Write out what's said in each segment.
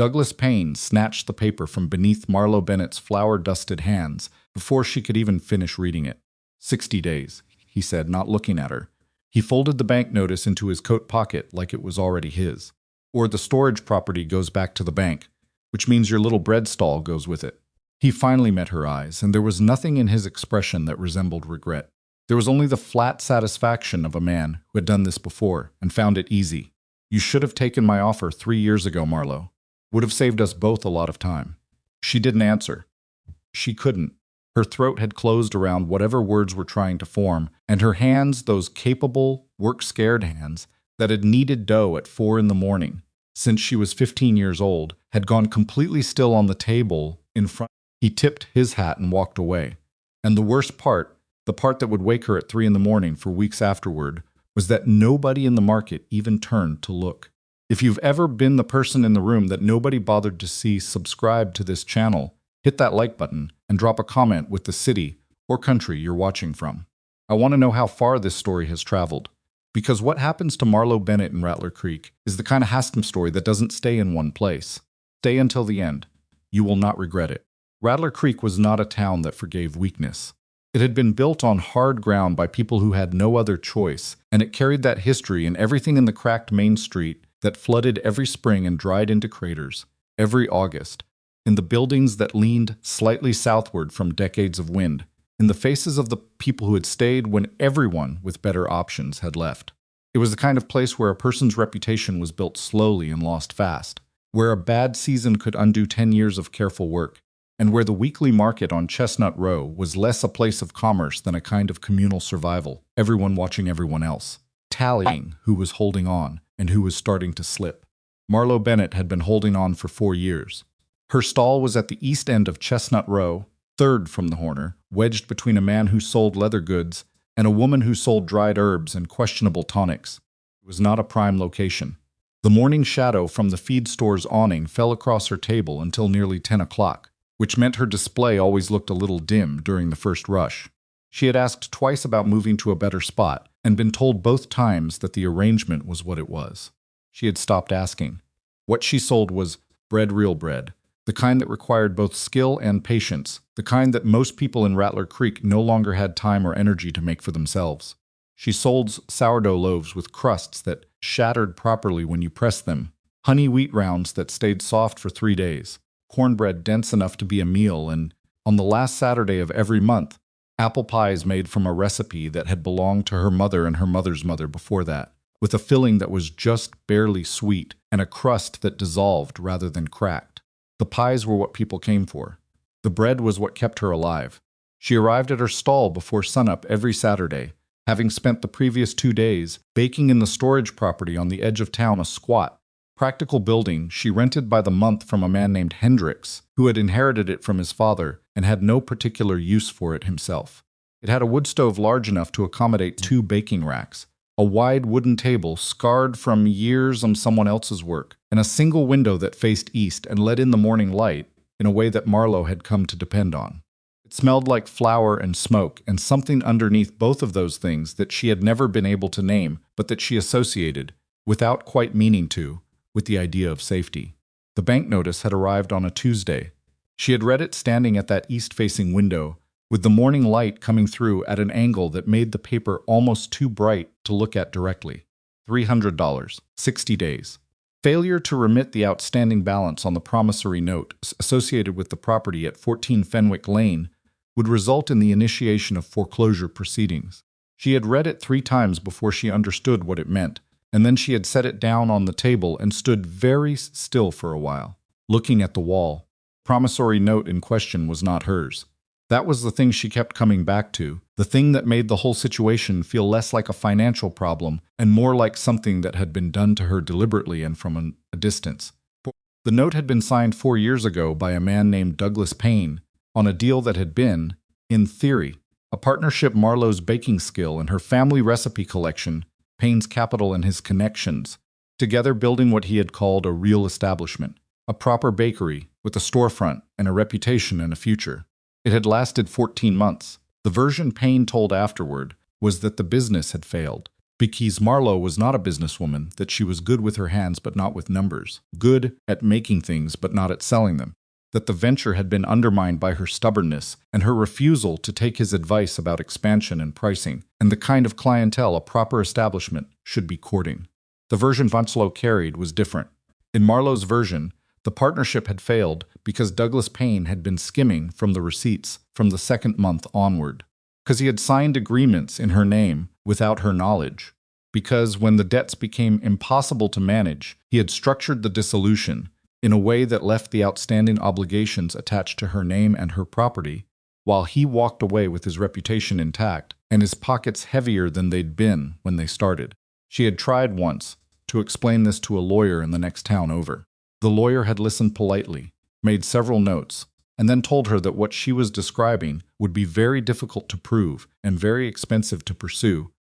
Douglas Payne snatched the paper from beneath Marlo Bennett's flour-dusted hands before she could even finish reading it. 60 days, he said, not looking at her. He folded the bank notice into his coat pocket like it was already his. Or the storage property goes back to the bank, which means your little bread stall goes with it. He finally met her eyes, and there was nothing in his expression that resembled regret. There was only the flat satisfaction of a man who had done this before and found it easy. You should have taken my offer 3 years ago, Marlo. Would have saved us both a lot of time. She didn't answer. She couldn't. Her throat had closed around whatever words were trying to form, and her hands, those capable, work-scared hands that had kneaded dough at 4 in the morning, since she was 15 years old, had gone completely still on the table in front. He tipped his hat and walked away. And the worst part, the part that would wake her at 3 in the morning for weeks afterward, was that nobody in the market even turned to look. If you've ever been the person in the room that nobody bothered to see subscribe to this channel, hit that like button and drop a comment with the city or country you're watching from. I want to know how far this story has traveled. Because what happens to Marlo Bennett in Rattler Creek is the kind of Hascom story that doesn't stay in one place. Stay until the end. You will not regret it. Rattler Creek was not a town that forgave weakness. It had been built on hard ground by people who had no other choice, and it carried that history in everything in the cracked main street that flooded every spring and dried into craters every August, in the buildings that leaned slightly southward from decades of wind, in the faces of the people who had stayed when everyone with better options had left. It was the kind of place where a person's reputation was built slowly and lost fast, where a bad season could undo 10 years of careful work, and where the weekly market on Chestnut Row was less a place of commerce than a kind of communal survival, everyone watching everyone else, tallying who was holding on and who was starting to slip. Marlo Bennett had been holding on for 4 years. Her stall was at the east end of Chestnut Row, third from the corner, wedged between a man who sold leather goods and a woman who sold dried herbs and questionable tonics. It was not a prime location. The morning shadow from the feed store's awning fell across her table until nearly 10 o'clock, which meant her display always looked a little dim during the first rush. She had asked twice about moving to a better spot and been told both times that the arrangement was what it was. She had stopped asking. What she sold was bread, real bread, the kind that required both skill and patience, the kind that most people in Rattler Creek no longer had time or energy to make for themselves. She sold sourdough loaves with crusts that shattered properly when you pressed them, honey wheat rounds that stayed soft for 3 days, cornbread dense enough to be a meal, and, on the last Saturday of every month, apple pies made from a recipe that had belonged to her mother and her mother's mother before that, with a filling that was just barely sweet and a crust that dissolved rather than cracked. The pies were what people came for. The bread was what kept her alive. She arrived at her stall before sunup every Saturday, having spent the previous 2 days baking in the storage property on the edge of town, a squat, practical building she rented by the month from a man named Hendricks, who had inherited it from his father and had no particular use for it himself. It had a wood stove large enough to accommodate 2 baking racks, a wide wooden table scarred from years on someone else's work, and a single window that faced east and let in the morning light in a way that Marlo had come to depend on. It smelled like flour and smoke and something underneath both of those things that she had never been able to name, but that she associated, without quite meaning to, with the idea of safety. The bank notice had arrived on a Tuesday. She had read it standing at that east-facing window, with the morning light coming through at an angle that made the paper almost too bright to look at directly. $300, 60 days. Failure to remit the outstanding balance on the promissory note associated with the property at 14 Fenwick Lane would result in the initiation of foreclosure proceedings. She had read it 3 times before she understood what it meant, and then she had set it down on the table and stood very still for a while, looking at the wall. The promissory note in question was not hers. That was the thing she kept coming back to, the thing that made the whole situation feel less like a financial problem and more like something that had been done to her deliberately and from a distance. The note had been signed 4 years ago by a man named Douglas Payne on a deal that had been, in theory, a partnership. Marlo's baking skill and her family recipe collection, Payne's capital and his connections, together building what he had called a real establishment, a proper bakery with a storefront and a reputation and a future. It had lasted 14 months. The version Payne told afterward was that the business had failed. Because Marlo was not a businesswoman, that she was good with her hands but not with numbers, good at making things but not at selling them, that the venture had been undermined by her stubbornness and her refusal to take his advice about expansion and pricing, and the kind of clientele a proper establishment should be courting. The version Vanslo carried was different. In Marlo's version, the partnership had failed because Douglas Payne had been skimming from the receipts from the second month onward, because he had signed agreements in her name without her knowledge, because when the debts became impossible to manage, he had structured the dissolution in a way that left the outstanding obligations attached to her name and her property, while he walked away with his reputation intact and his pockets heavier than they'd been when they started. She had tried once to explain this to a lawyer in the next town over. The lawyer had listened politely, made several notes, and then told her that what she was describing would be very difficult to prove and very expensive to pursue,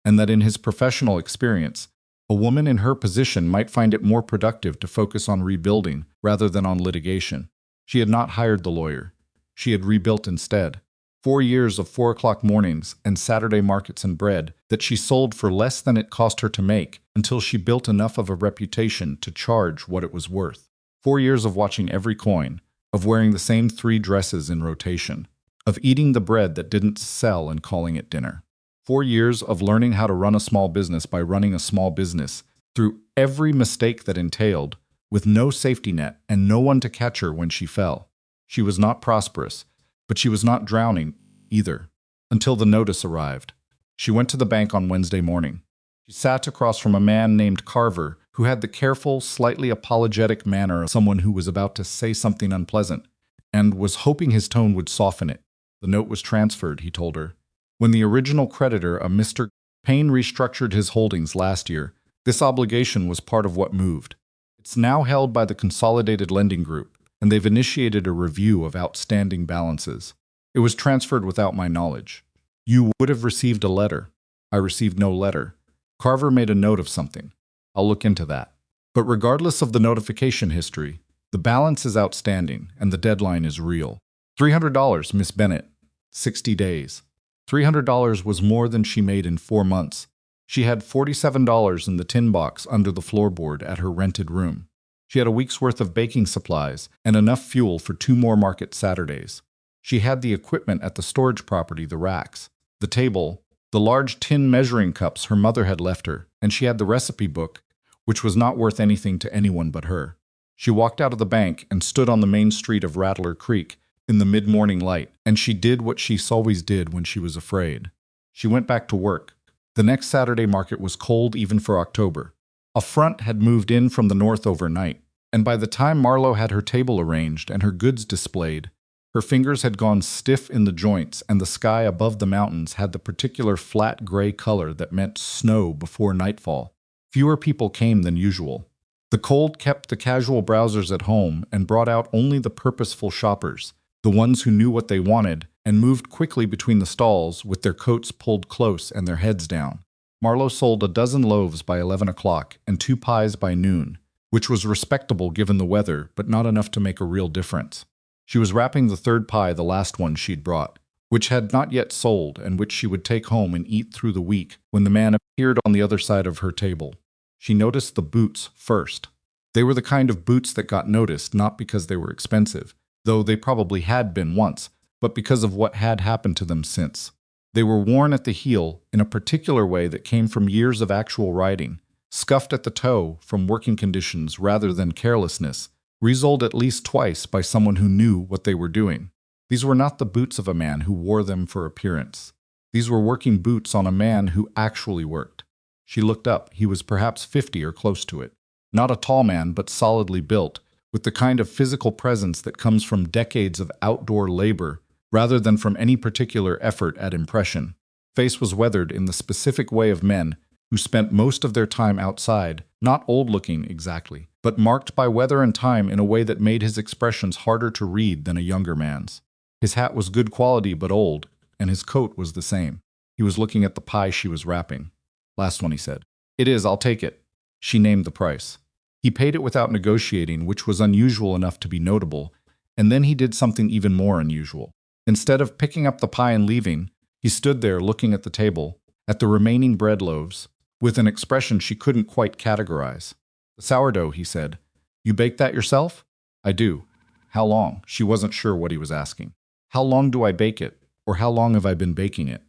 and that in his professional experience, a woman in her position might find it more productive to focus on rebuilding rather than on litigation. She had not hired the lawyer. She had rebuilt instead. 4 years of 4 o'clock mornings and Saturday markets and bread that she sold for less than it cost her to make until she built enough of a reputation to charge what it was worth. 4 years of watching every coin, of wearing the same 3 dresses in rotation, of eating the bread that didn't sell and calling it dinner. 4 years of learning how to run a small business by running a small business through every mistake that entailed, with no safety net and no one to catch her when she fell. She was not prosperous, but she was not drowning either, until the notice arrived. She went to the bank on Wednesday morning. She sat across from a man named Carver, who had the careful, slightly apologetic manner of someone who was about to say something unpleasant, and was hoping his tone would soften it. The note was transferred, he told her. When the original creditor, a Mr. Payne, restructured his holdings last year, this obligation was part of what moved. It's now held by the Consolidated Lending Group, and they've initiated a review of outstanding balances. It was transferred without my knowledge. You would have received a letter. I received no letter. Carver made a note of something. I'll look into that. But regardless of the notification history, the balance is outstanding, and the deadline is real. $300, Miss Bennett. 60 days. $300 was more than she made in 4 months. She had $47 in the tin box under the floorboard at her rented room. She had a week's worth of baking supplies and enough fuel for 2 more market Saturdays. She had the equipment at the storage property, the racks, the table, the large tin measuring cups her mother had left her, and she had the recipe book, which was not worth anything to anyone but her. She walked out of the bank and stood on the main street of Rattler Creek in the mid-morning light, and she did what she always did when she was afraid. She went back to work. The next Saturday market was cold even for October. A front had moved in from the north overnight, and by the time Marlo had her table arranged and her goods displayed, her fingers had gone stiff in the joints, and the sky above the mountains had the particular flat gray color that meant snow before nightfall. Fewer people came than usual. The cold kept the casual browsers at home and brought out only the purposeful shoppers, the ones who knew what they wanted and moved quickly between the stalls with their coats pulled close and their heads down. Marlo sold a dozen loaves by 11 o'clock and 2 pies by noon, which was respectable given the weather, but not enough to make a real difference. She was wrapping the 3rd pie, the last one she'd brought, which had not yet sold and which she would take home and eat through the week, when the man appeared on the other side of her table. She noticed the boots first. They were the kind of boots that got noticed not because they were expensive, though they probably had been once, but because of what had happened to them since. They were worn at the heel in a particular way that came from years of actual riding, scuffed at the toe from working conditions rather than carelessness, resoled at least twice by someone who knew what they were doing. These were not the boots of a man who wore them for appearance. These were working boots on a man who actually worked. She looked up. He was perhaps 50 or close to it. Not a tall man, but solidly built, with the kind of physical presence that comes from decades of outdoor labor rather than from any particular effort at impression. Face was weathered in the specific way of men who spent most of their time outside, not old-looking exactly, but marked by weather and time in a way that made his expressions harder to read than a younger man's. His hat was good quality but old, and his coat was the same. He was looking at the pie she was wrapping. "Last one," he said. "It is, I'll take it." She named the price. He paid it without negotiating, which was unusual enough to be notable, and then he did something even more unusual. Instead of picking up the pie and leaving, he stood there looking at the table, at the remaining bread loaves, with an expression she couldn't quite categorize. "The sourdough," he said. "You bake that yourself?" "I do." "How long?" She wasn't sure what he was asking. "How long do I bake it? Or how long have I been baking it?"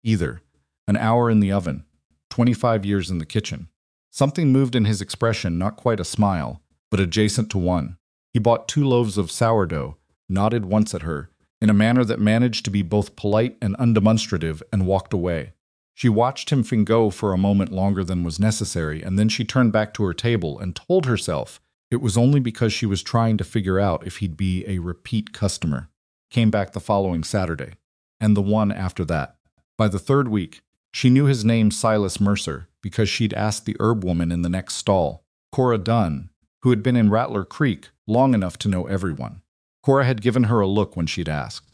"Either. An hour in the oven. 25 years in the kitchen." Something moved in his expression, not quite a smile, but adjacent to one. He bought 2 loaves of sourdough, nodded once at her, in a manner that managed to be both polite and undemonstrative, and walked away. She watched him fingo for a moment longer than was necessary, and then she turned back to her table and told herself it was only because she was trying to figure out if he'd be a repeat customer. Came back the following Saturday, and the one after that. By the 3rd week, she knew his name, Silas Mercer, because she'd asked the herb woman in the next stall, Cora Dunn, who had been in Rattler Creek long enough to know everyone. Cora had given her a look when she'd asked.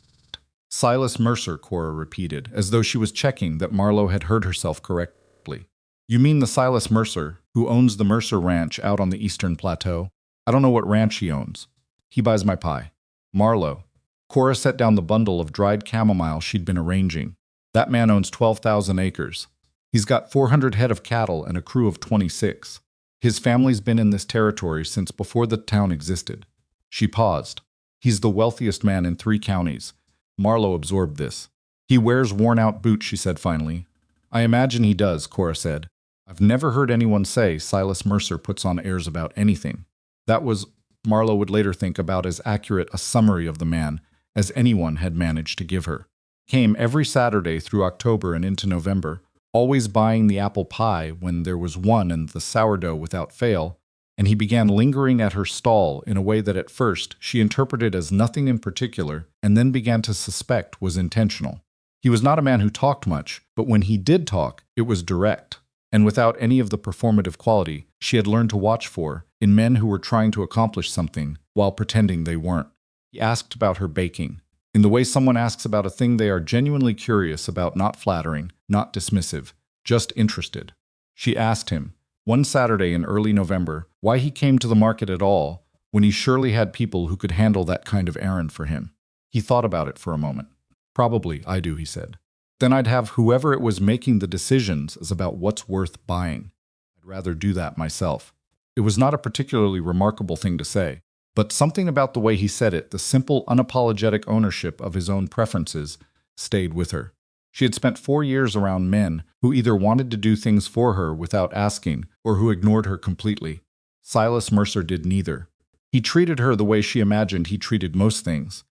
"Silas Mercer," Cora repeated, as though she was checking that Marlo had heard herself correctly. "You mean the Silas Mercer, who owns the Mercer Ranch out on the Eastern Plateau?" "I don't know what ranch he owns. He buys my pie." "Marlo." Cora set down the bundle of dried chamomile she'd been arranging. "That man owns 12,000 acres. He's got 400 head of cattle and a crew of 26. His family's been in this territory since before the town existed." She paused. "He's the wealthiest man in 3 counties. Marlo absorbed this. "He wears worn-out boots," she said finally. "I imagine he does," Cora said. "I've never heard anyone say Silas Mercer puts on airs about anything." That was, Marlo would later think, about as accurate a summary of the man as anyone had managed to give her. Came every Saturday through October and into November, always buying the apple pie when there was one and the sourdough without fail, and he began lingering at her stall in a way that at first she interpreted as nothing in particular and then began to suspect was intentional. He was not a man who talked much, but when he did talk, it was direct, and without any of the performative quality she had learned to watch for in men who were trying to accomplish something while pretending they weren't. He asked about her baking, in the way someone asks about a thing they are genuinely curious about, not flattering, not dismissive, just interested. She asked him, one Saturday in early November, why he came to the market at all when he surely had people who could handle that kind of errand for him. He thought about it for a moment. "Probably I do," he said. "Then I'd have whoever it was making the decisions as about what's worth buying. I'd rather do that myself." It was not a particularly remarkable thing to say, but something about the way he said it, the simple, unapologetic ownership of his own preferences, stayed with her. She had spent 4 years around men who either wanted to do things for her without asking or who ignored her completely. Silas Mercer did neither. He treated her the way she imagined he treated most things,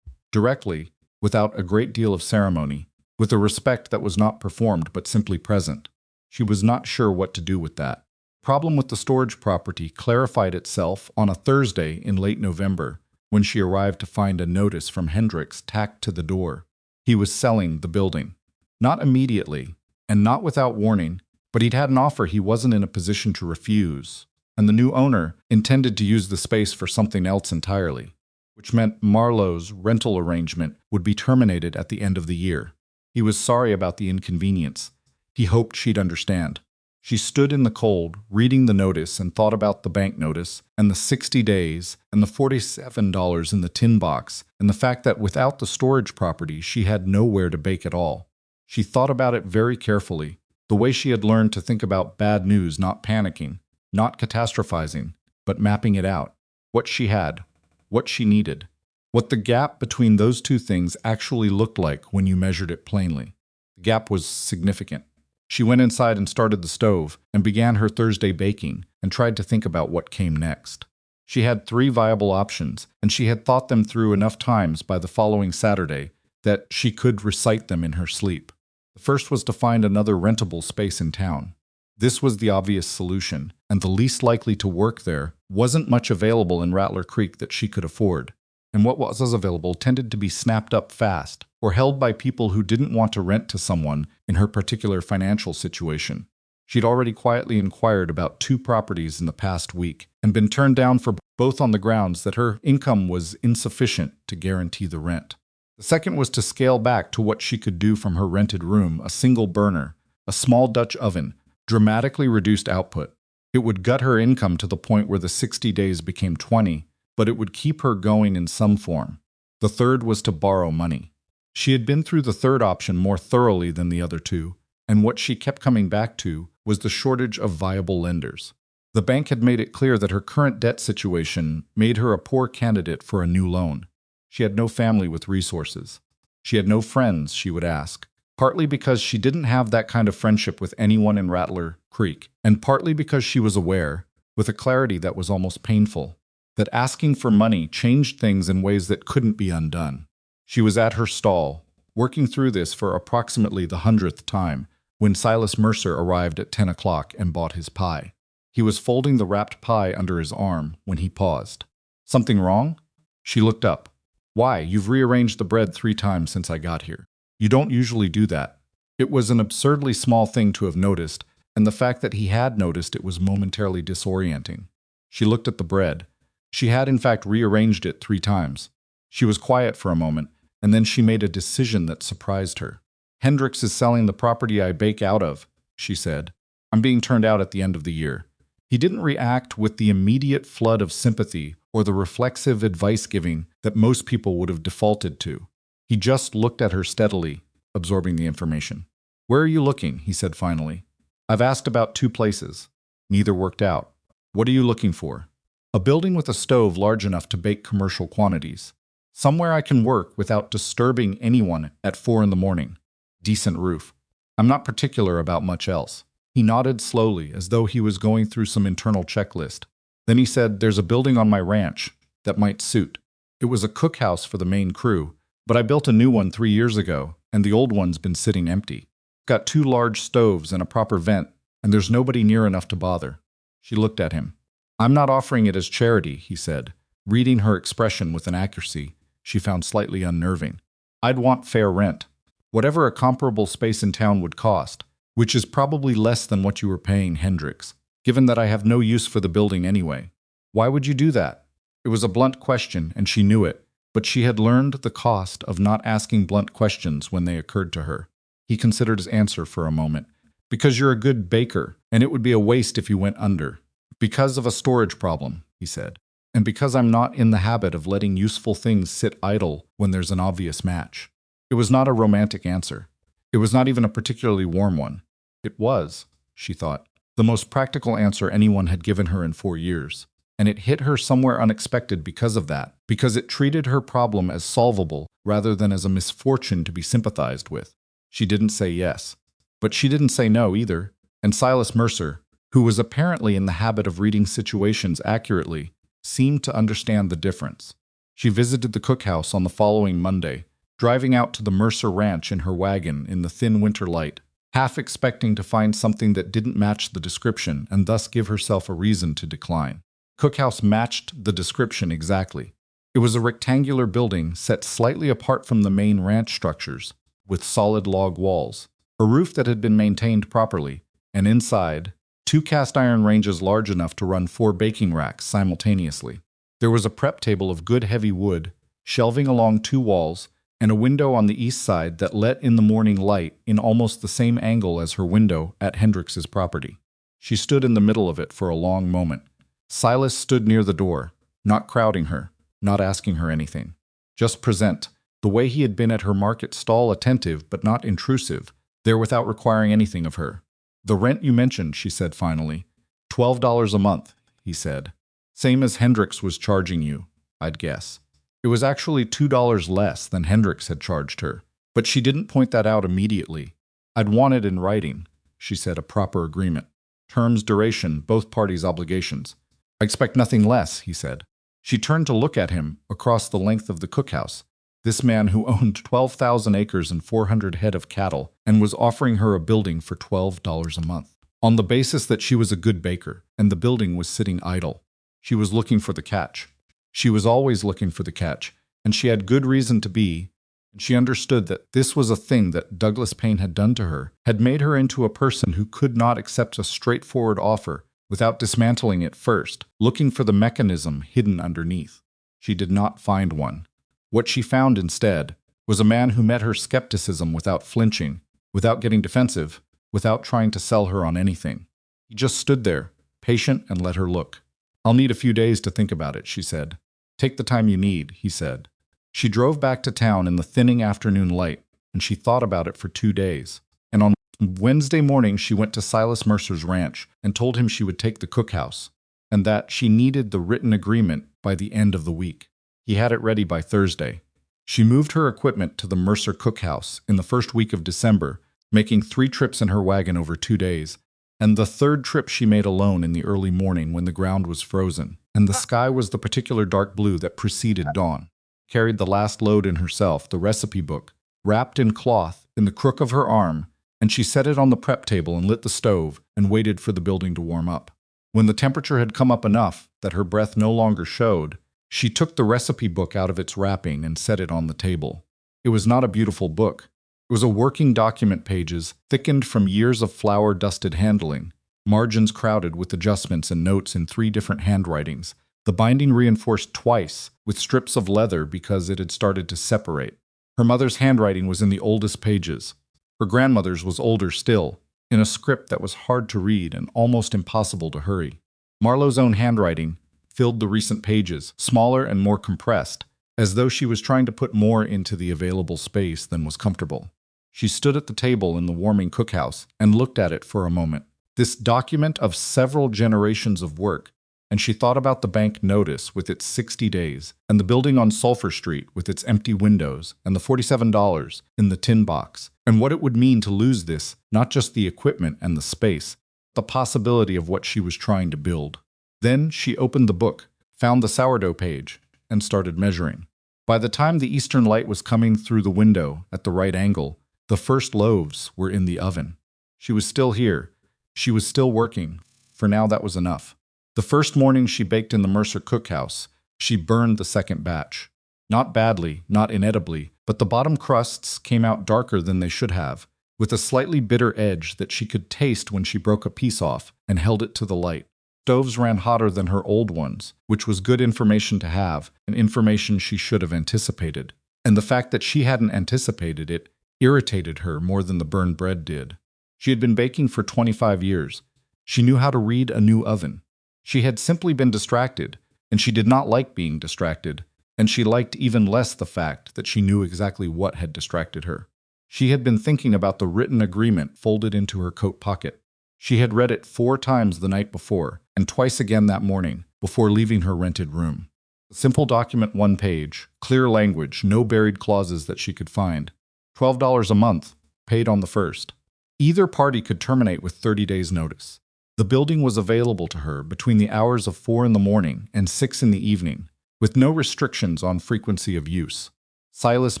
directly, without a great deal of ceremony, with a respect that was not performed but simply present. She was not sure what to do with that. The problem with the storage property clarified itself on a Thursday in late November when she arrived to find a notice from Hendricks tacked to the door. He was selling the building. Not immediately, and not without warning, but he'd had an offer he wasn't in a position to refuse, and the new owner intended to use the space for something else entirely, which meant Marlo's rental arrangement would be terminated at the end of the year. He was sorry about the inconvenience. He hoped she'd understand. She stood in the cold, reading the notice, and thought about the bank notice, and the 60 days, and the $47 in the tin box, and the fact that without the storage property she had nowhere to bake at all. She thought about it very carefully, the way she had learned to think about bad news, not panicking, not catastrophizing, but mapping it out. What she had, what she needed, what the gap between those two things actually looked like when you measured it plainly. The gap was significant. She went inside and started the stove and began her Thursday baking and tried to think about what came next. She had 3 viable options, and she had thought them through enough times by the following Saturday that she could recite them in her sleep. The first was to find another rentable space in town. This was the obvious solution, and the least likely to work there. Wasn't much available in Rattler Creek that she could afford, and what was available tended to be snapped up fast, or held by people who didn't want to rent to someone in her particular financial situation. She'd already quietly inquired about 2 properties in the past week, and been turned down for both on the grounds that her income was insufficient to guarantee the rent. The second was to scale back to what she could do from her rented room, a single burner, a small Dutch oven, dramatically reduced output. It would gut her income to the point where the 60 days became 20, but it would keep her going in some form. The third was to borrow money. She had been through the third option more thoroughly than the other 2, and what she kept coming back to was the shortage of viable lenders. The bank had made it clear that her current debt situation made her a poor candidate for a new loan. She had no family with resources. She had no friends, she would ask, partly because she didn't have that kind of friendship with anyone in Rattler Creek, and partly because she was aware, with a clarity that was almost painful, that asking for money changed things in ways that couldn't be undone. She was at her stall, working through this for approximately the 100th time, when Silas Mercer arrived at 10 o'clock and bought his pie. He was folding the wrapped pie under his arm when he paused. "Something wrong?" She looked up. "Why, you've rearranged the bread 3 times since I got here. You don't usually do that." It was an absurdly small thing to have noticed, and the fact that he had noticed it was momentarily disorienting. She looked at the bread. She had in fact rearranged it 3 times. She was quiet for a moment, and then she made a decision that surprised her. "Hendricks is selling the property I bake out of," she said. "I'm being turned out at the end of the year." He didn't react with the immediate flood of sympathy or the reflexive advice-giving that most people would have defaulted to. He just looked at her steadily, absorbing the information. "Where are you looking?" he said finally. "I've asked about 2 places. Neither worked out. What are you looking for?" "A building with a stove large enough to bake commercial quantities. Somewhere I can work without disturbing anyone at 4 in the morning. Decent roof. I'm not particular about much else." He nodded slowly, as though he was going through some internal checklist. Then he said, "There's a building on my ranch that might suit. It was a cookhouse for the main crew, but I built a new one 3 years ago, and the old one's been sitting empty. Got 2 large stoves and a proper vent, and there's nobody near enough to bother." She looked at him. "I'm not offering it as charity," he said, reading her expression with an accuracy she found slightly unnerving. "I'd want fair rent. Whatever a comparable space in town would cost, which is probably less than what you were paying Hendricks, given that I have no use for the building anyway." "Why would you do that?" It was a blunt question, and she knew it, but she had learned the cost of not asking blunt questions when they occurred to her. He considered his answer for a moment. "Because you're a good baker, and it would be a waste if you went under. Because of a storage problem," he said. "And because I'm not in the habit of letting useful things sit idle when there's an obvious match." It was not a romantic answer. It was not even a particularly warm one. It was, she thought, the most practical answer anyone had given her in 4 years. And it hit her somewhere unexpected because of that, because it treated her problem as solvable rather than as a misfortune to be sympathized with. She didn't say yes. But she didn't say no either, and Silas Mercer, who was apparently in the habit of reading situations accurately, seemed to understand the difference. She visited the cookhouse on the following Monday, driving out to the Mercer ranch in her wagon in the thin winter light, half expecting to find something that didn't match the description and thus give herself a reason to decline. Cookhouse matched the description exactly. It was a rectangular building set slightly apart from the main ranch structures, with solid log walls, a roof that had been maintained properly, and inside, 2 cast-iron ranges large enough to run 4 baking racks simultaneously. There was a prep table of good heavy wood, shelving along 2 walls, and a window on the east side that let in the morning light in almost the same angle as her window at Hendricks's property. She stood in the middle of it for a long moment. Silas stood near the door, not crowding her, not asking her anything. Just present, the way he had been at her market stall, attentive but not intrusive, there without requiring anything of her. "The rent you mentioned," she said finally. $12 a month, he said. "Same as Hendricks was charging you, I'd guess." It was actually $2 less than Hendricks had charged her, but she didn't point that out immediately. "I'd want it in writing," she said, "a proper agreement. Terms, duration, both parties' obligations." "I expect nothing less," he said. She turned to look at him across the length of the cookhouse, this man who owned 12,000 acres and 400 head of cattle and was offering her a building for $12 a month, on the basis that she was a good baker and the building was sitting idle. She was looking for the catch. She was always looking for the catch, and she had good reason to be, and she understood that this was a thing that Douglas Payne had done to her, had made her into a person who could not accept a straightforward offer without dismantling it first, looking for the mechanism hidden underneath. She did not find one. What she found instead was a man who met her skepticism without flinching, without getting defensive, without trying to sell her on anything. He just stood there, patient, and let her look. "I'll need a few days to think about it," she said. "Take the time you need," he said. She drove back to town in the thinning afternoon light, and she thought about it for 2 days. And on Wednesday morning, she went to Silas Mercer's ranch and told him she would take the cookhouse, and that she needed the written agreement by the end of the week. He had it ready by Thursday. She moved her equipment to the Mercer cookhouse in the first week of December, making 3 trips in her wagon over 2 days, and the third trip she made alone in the early morning when the ground was frozen, and the sky was the particular dark blue that preceded dawn. Carried the last load in herself, the recipe book, wrapped in cloth, in the crook of her arm, and she set it on the prep table and lit the stove and waited for the building to warm up. When the temperature had come up enough that her breath no longer showed, she took the recipe book out of its wrapping and set it on the table. It was not a beautiful book. It was a working document, pages thickened from years of flour-dusted handling, margins crowded with adjustments and notes in 3 different handwritings, the binding reinforced twice with strips of leather because it had started to separate. Her mother's handwriting was in the oldest pages. Her grandmother's was older still, in a script that was hard to read and almost impossible to hurry. Marlo's own handwriting filled the recent pages, smaller and more compressed, as though she was trying to put more into the available space than was comfortable. She stood at the table in the warming cookhouse and looked at it for a moment. This document of several generations of work, and she thought about the bank notice with its 60 days, and the building on Sulphur Street with its empty windows, and the $47 in the tin box, and what it would mean to lose this, not just the equipment and the space, the possibility of what she was trying to build. Then she opened the book, found the sourdough page, and started measuring. By the time the eastern light was coming through the window at the right angle, the first loaves were in the oven. She was still here. She was still working. For now, that was enough. The first morning she baked in the Mercer cookhouse, she burned the second batch. Not badly, not inedibly, but the bottom crusts came out darker than they should have, with a slightly bitter edge that she could taste when she broke a piece off and held it to the light. Stoves ran hotter than her old ones, which was good information to have, and information she should have anticipated. And the fact that she hadn't anticipated it irritated her more than the burned bread did. She had been baking for 25 years. She knew how to read a new oven. She had simply been distracted, and she did not like being distracted, and she liked even less the fact that she knew exactly what had distracted her. She had been thinking about the written agreement folded into her coat pocket. She had read it 4 times the night before, and twice again that morning, before leaving her rented room. A simple document, 1 page, clear language, no buried clauses that she could find. $12 a month, paid on the 1st. Either party could terminate with 30 days' notice. The building was available to her between the hours of 4 in the morning and 6 in the evening, with no restrictions on frequency of use. Silas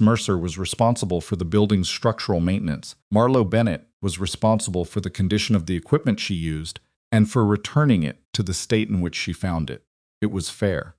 Mercer was responsible for the building's structural maintenance. Marlo Bennett was responsible for the condition of the equipment she used and for returning it to the state in which she found it. It was fair.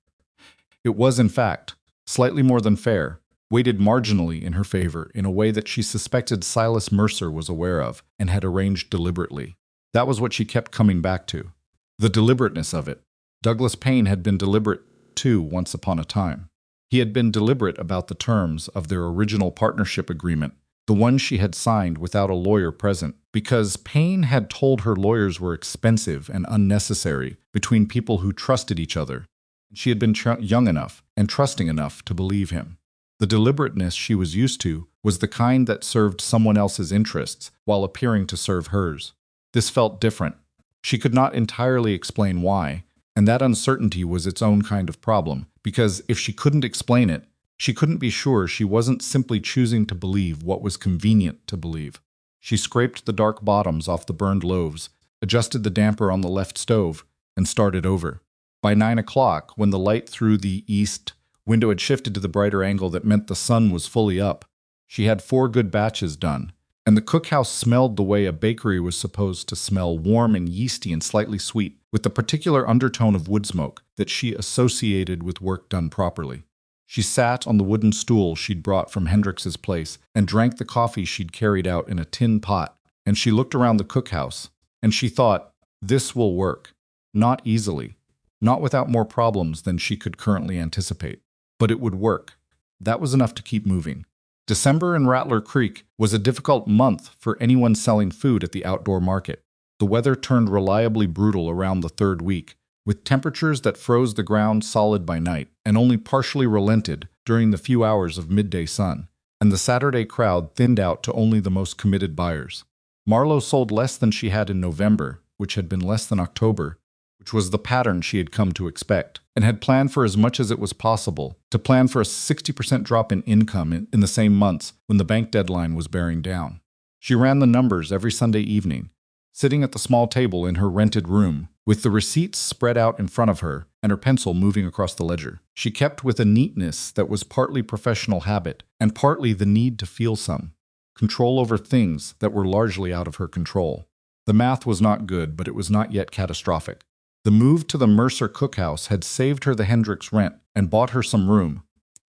It was, in fact, slightly more than fair, weighted marginally in her favor in a way that she suspected Silas Mercer was aware of and had arranged deliberately. That was what she kept coming back to. The deliberateness of it. Douglas Payne had been deliberate, too, once upon a time. He had been deliberate about the terms of their original partnership agreement, the one she had signed without a lawyer present, because Payne had told her lawyers were expensive and unnecessary between people who trusted each other. She had been young enough and trusting enough to believe him. The deliberateness she was used to was the kind that served someone else's interests while appearing to serve hers. This felt different. She could not entirely explain why, and that uncertainty was its own kind of problem, because if she couldn't explain it, she couldn't be sure she wasn't simply choosing to believe what was convenient to believe. She scraped the dark bottoms off the burned loaves, adjusted the damper on the left stove, and started over. By 9 o'clock, when the light through the east window had shifted to the brighter angle that meant the sun was fully up, she had 4 good batches done, and the cookhouse smelled the way a bakery was supposed to smell, warm and yeasty and slightly sweet, with the particular undertone of wood smoke that she associated with work done properly. She sat on the wooden stool she'd brought from Hendrix's place and drank the coffee she'd carried out in a tin pot, and she looked around the cookhouse, and she thought, this will work. Not easily. Not without more problems than she could currently anticipate. But it would work. That was enough to keep moving. December in Rattler Creek was a difficult month for anyone selling food at the outdoor market. The weather turned reliably brutal around the 3rd week, with temperatures that froze the ground solid by night and only partially relented during the few hours of midday sun, and the Saturday crowd thinned out to only the most committed buyers. Marlo sold less than she had in November, which had been less than October, which was the pattern she had come to expect, and had planned for as much as it was possible, to plan for a 60% drop in income in the same months when the bank deadline was bearing down. She ran the numbers every Sunday evening, sitting at the small table in her rented room, with the receipts spread out in front of her and her pencil moving across the ledger. She kept with a neatness that was partly professional habit and partly the need to feel some control over things that were largely out of her control. The math was not good, but it was not yet catastrophic. The move to the Mercer cookhouse had saved her the Hendricks rent and bought her some room,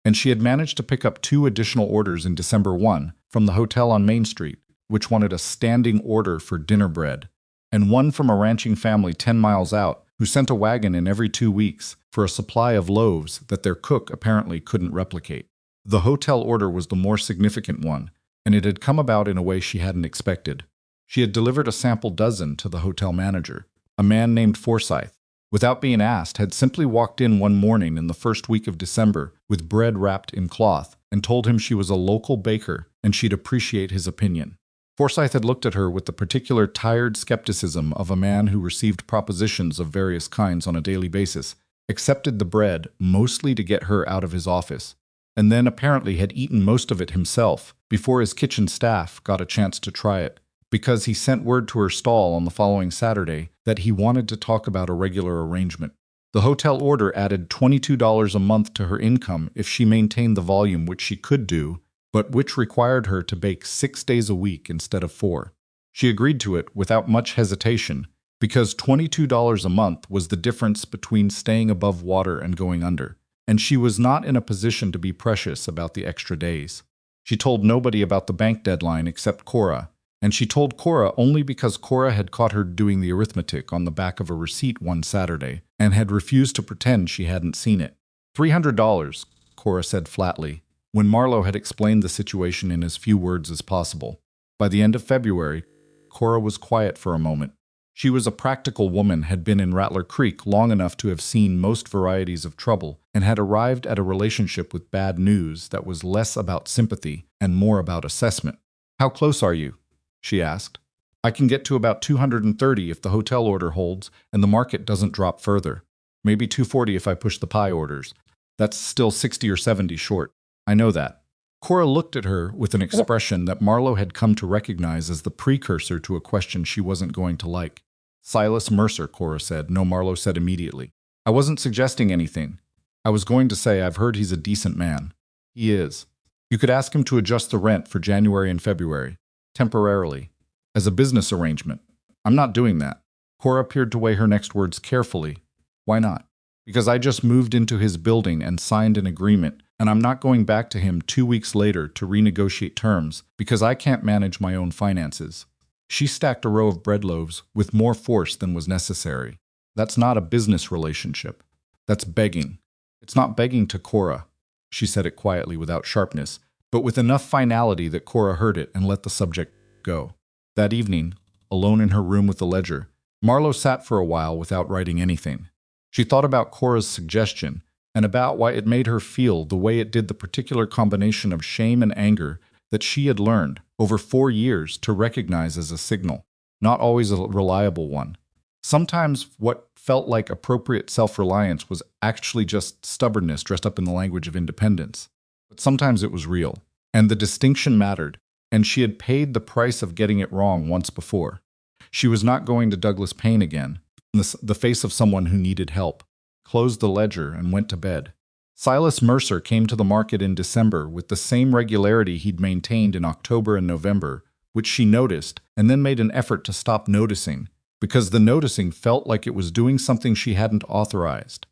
and she had managed to pick up 2 additional orders in December 1 from the hotel on Main Street, which wanted a standing order for dinner bread, and one from a ranching family 10 miles out who sent a wagon in every 2 weeks for a supply of loaves that their cook apparently couldn't replicate. The hotel order was the more significant one, and it had come about in a way she hadn't expected. She had delivered a sample dozen to the hotel manager, a man named Forsyth. Without being asked, had simply walked in one morning in the first week of December with bread wrapped in cloth and told him she was a local baker and she'd appreciate his opinion. Forsyth had looked at her with the particular tired skepticism of a man who received propositions of various kinds on a daily basis, accepted the bread mostly to get her out of his office, and then apparently had eaten most of it himself before his kitchen staff got a chance to try it, because he sent word to her stall on the following Saturday that he wanted to talk about a regular arrangement. The hotel order added $22 a month to her income if she maintained the volume, which she could do, but which required her to bake 6 days a week instead of 4. She agreed to it without much hesitation, because $22 a month was the difference between staying above water and going under, and she was not in a position to be precious about the extra days. She told nobody about the bank deadline except Cora, and she told Cora only because Cora had caught her doing the arithmetic on the back of a receipt one Saturday and had refused to pretend she hadn't seen it. $300, Cora said flatly, when Marlo had explained the situation in as few words as possible. By the end of February, Cora was quiet for a moment. She was a practical woman, had been in Rattler Creek long enough to have seen most varieties of trouble, and had arrived at a relationship with bad news that was less about sympathy and more about assessment. "How close are you?" she asked. "I can get to about 230 if the hotel order holds and the market doesn't drop further. Maybe 240 if I push the pie orders. That's still 60 or 70 short. I know that." Cora looked at her with an expression that Marlo had come to recognize as the precursor to a question she wasn't going to like. "Silas Mercer," Cora said. "No," Marlo said immediately. "I wasn't suggesting anything. I was going to say I've heard he's a decent man." "He is. You could ask him to adjust the rent for January and February. Temporarily. As a business arrangement." "I'm not doing that." Cora appeared to weigh her next words carefully. "Why not?" "Because I just moved into his building and signed an agreement, and I'm not going back to him 2 weeks later to renegotiate terms because I can't manage my own finances." She stacked a row of bread loaves with more force than was necessary. "That's not a business relationship. That's begging." "It's not begging to Cora." She said it quietly without sharpness, but with enough finality that Cora heard it and let the subject go. That evening, alone in her room with the ledger, Marlo sat for a while without writing anything. She thought about Cora's suggestion and about why it made her feel the way it did the particular combination of shame and anger that she had learned over 4 years to recognize as a signal, not always a reliable one. Sometimes what felt like appropriate self-reliance was actually just stubbornness dressed up in the language of independence. But sometimes it was real, and the distinction mattered, and she had paid the price of getting it wrong once before. She was not going to Douglas Payne again, in the face of someone who needed help, closed the ledger, and went to bed. Silas Mercer came to the market in December with the same regularity he'd maintained in October and November, which she noticed and then made an effort to stop noticing, because the noticing felt like it was doing something she hadn't authorized.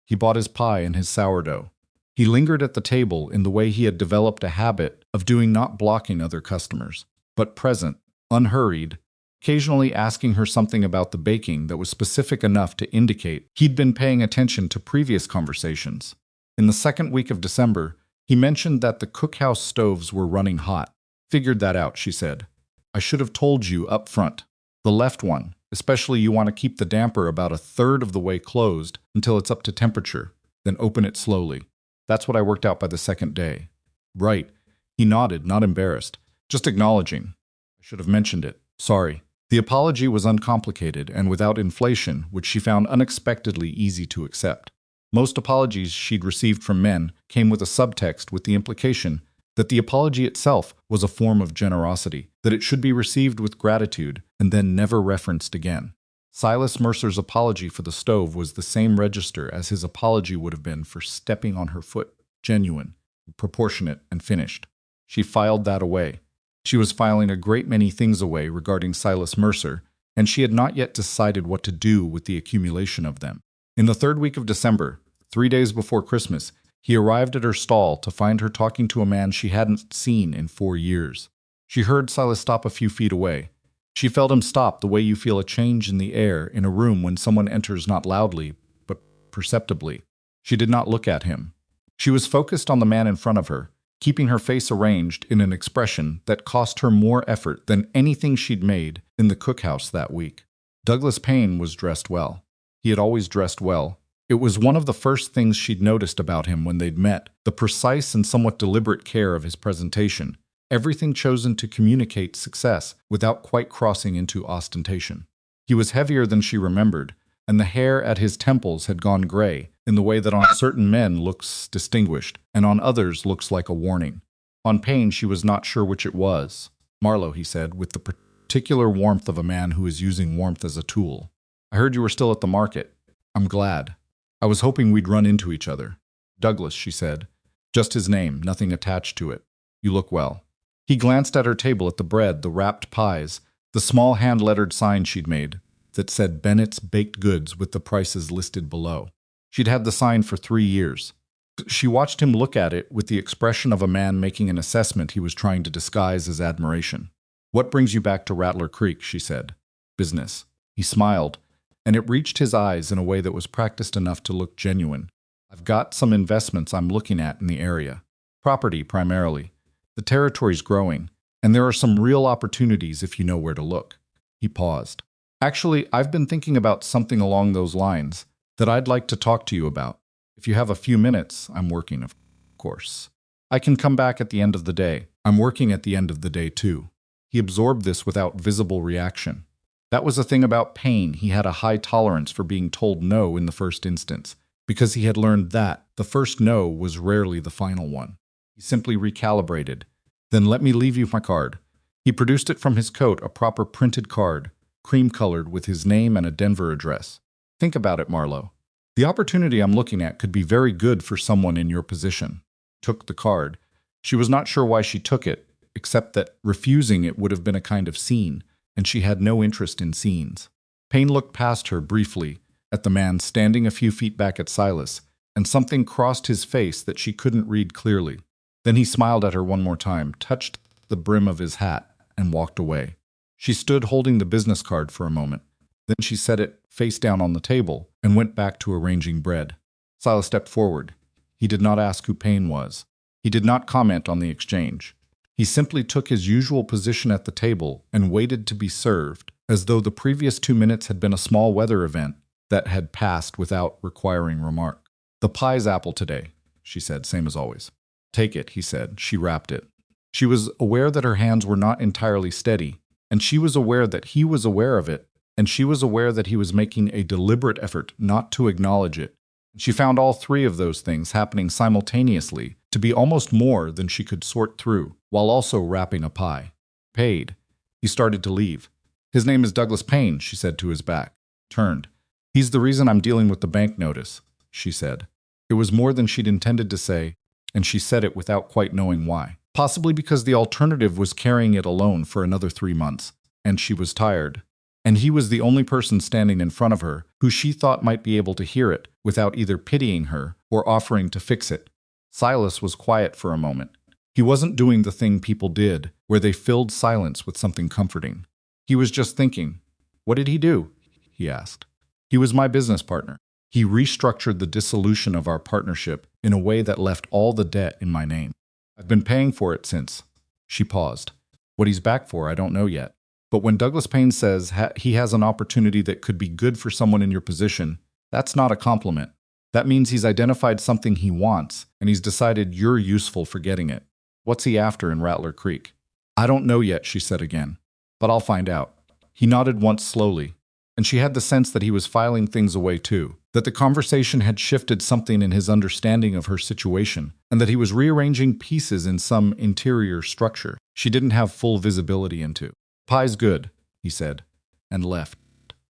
He bought his pie and his sourdough. He lingered at the table in the way he had developed a habit of doing, not blocking other customers, but present, unhurried, occasionally asking her something about the baking that was specific enough to indicate he'd been paying attention to previous conversations. In the second week of December, he mentioned that the cookhouse stoves were running hot. "Figured that out," she said. "I should have told you up front. The left one, especially, you want to keep the damper about a third of the way closed until it's up to temperature, then open it slowly. That's what I worked out by the second day." "Right." He nodded, not embarrassed, just acknowledging. "I should have mentioned it." Sorry. The apology was uncomplicated and without inflation, which she found unexpectedly easy to accept. Most apologies she'd received from men came with a subtext with the implication that the apology itself was a form of generosity, that it should be received with gratitude and then never referenced again. Silas Mercer's apology for the stove was the same register as his apology would have been for stepping on her foot, genuine, proportionate, and finished. She filed that away. She was filing a great many things away regarding Silas Mercer, and she had not yet decided what to do with the accumulation of them. In the third week of December, 3 days before Christmas, he arrived at her stall to find her talking to a man she hadn't seen in 4 years. She heard Silas stop a few feet away. She felt him stop the way you feel a change in the air in a room when someone enters not loudly, but perceptibly. She did not look at him. She was focused on the man in front of her, keeping her face arranged in an expression that cost her more effort than anything she'd made in the cookhouse that week. Douglas Payne was dressed well. He had always dressed well. It was one of the first things she'd noticed about him when they'd met, the precise and somewhat deliberate care of his presentation, everything chosen to communicate success without quite crossing into ostentation. He was heavier than she remembered, and the hair at his temples had gone gray, in the way that on certain men looks distinguished, and on others looks like a warning. On Payne, she was not sure which it was. "Marlo," he said, with the particular warmth of a man who is using warmth as a tool. "I heard you were still at the market. I'm glad. I was hoping we'd run into each other." "Douglas," she said. Just his name, nothing attached to it. "You look well." He glanced at her table, at the bread, the wrapped pies, the small hand-lettered sign she'd made that said Bennett's Baked Goods with the prices listed below. She'd had the sign for 3 years. She watched him look at it with the expression of a man making an assessment he was trying to disguise as admiration. "What brings you back to Rattler Creek?" she said. "Business." He smiled, and it reached his eyes in a way that was practiced enough to look genuine. "I've got some investments I'm looking at in the area. Property, primarily. The territory's growing, and there are some real opportunities if you know where to look." He paused. "Actually, I've been thinking about something along those lines that I'd like to talk to you about. If you have a few minutes, I'm working, of course. I can come back at the end of the day. I'm working at the end of the day, too." He absorbed this without visible reaction. That was the thing about Payne. He had a high tolerance for being told no in the first instance, because he had learned that the first no was rarely the final one. He simply recalibrated. "Then let me leave you my card." He produced it from his coat, a proper printed card, cream-colored with his name and a Denver address. "Think about it, Marlo. The opportunity I'm looking at could be very good for someone in your position." Took the card. She was not sure why she took it, except that refusing it would have been a kind of scene, and she had no interest in scenes. Payne looked past her briefly, at the man standing a few feet back at Silas, and something crossed his face that she couldn't read clearly. Then he smiled at her one more time, touched the brim of his hat, and walked away. She stood holding the business card for a moment. Then she set it face down on the table and went back to arranging bread. Silas stepped forward. He did not ask who Payne was. He did not comment on the exchange. He simply took his usual position at the table and waited to be served, as though the previous 2 minutes had been a small weather event that had passed without requiring remark. "The pie's apple today," she said, same as always. "Take it," he said. She wrapped it. She was aware that her hands were not entirely steady, and she was aware that he was aware of it, and she was aware that he was making a deliberate effort not to acknowledge it. She found all three of those things happening simultaneously to be almost more than she could sort through, while also wrapping a pie. "Paid." He started to leave. "His name is Douglas Payne," she said to his back. Turned. "He's the reason I'm dealing with the bank notice," she said. It was more than she'd intended to say, and she said it without quite knowing why. Possibly because the alternative was carrying it alone for another 3 months, and she was tired. And he was the only person standing in front of her who she thought might be able to hear it without either pitying her or offering to fix it. Silas was quiet for a moment. He wasn't doing the thing people did, where they filled silence with something comforting. He was just thinking. "What did he do?" he asked. "He was my business partner. He restructured the dissolution of our partnership in a way that left all the debt in my name. I've been paying for it since." She paused. "What he's back for, I don't know yet. But when Douglas Payne says he has an opportunity that could be good for someone in your position, that's not a compliment. That means he's identified something he wants, and he's decided you're useful for getting it. What's he after in Rattler Creek?" "I don't know yet," she said again. But I'll find out. He nodded once slowly, and she had the sense that he was filing things away too, that the conversation had shifted something in his understanding of her situation, and that he was rearranging pieces in some interior structure she didn't have full visibility into. "Pie's good," he said, and left.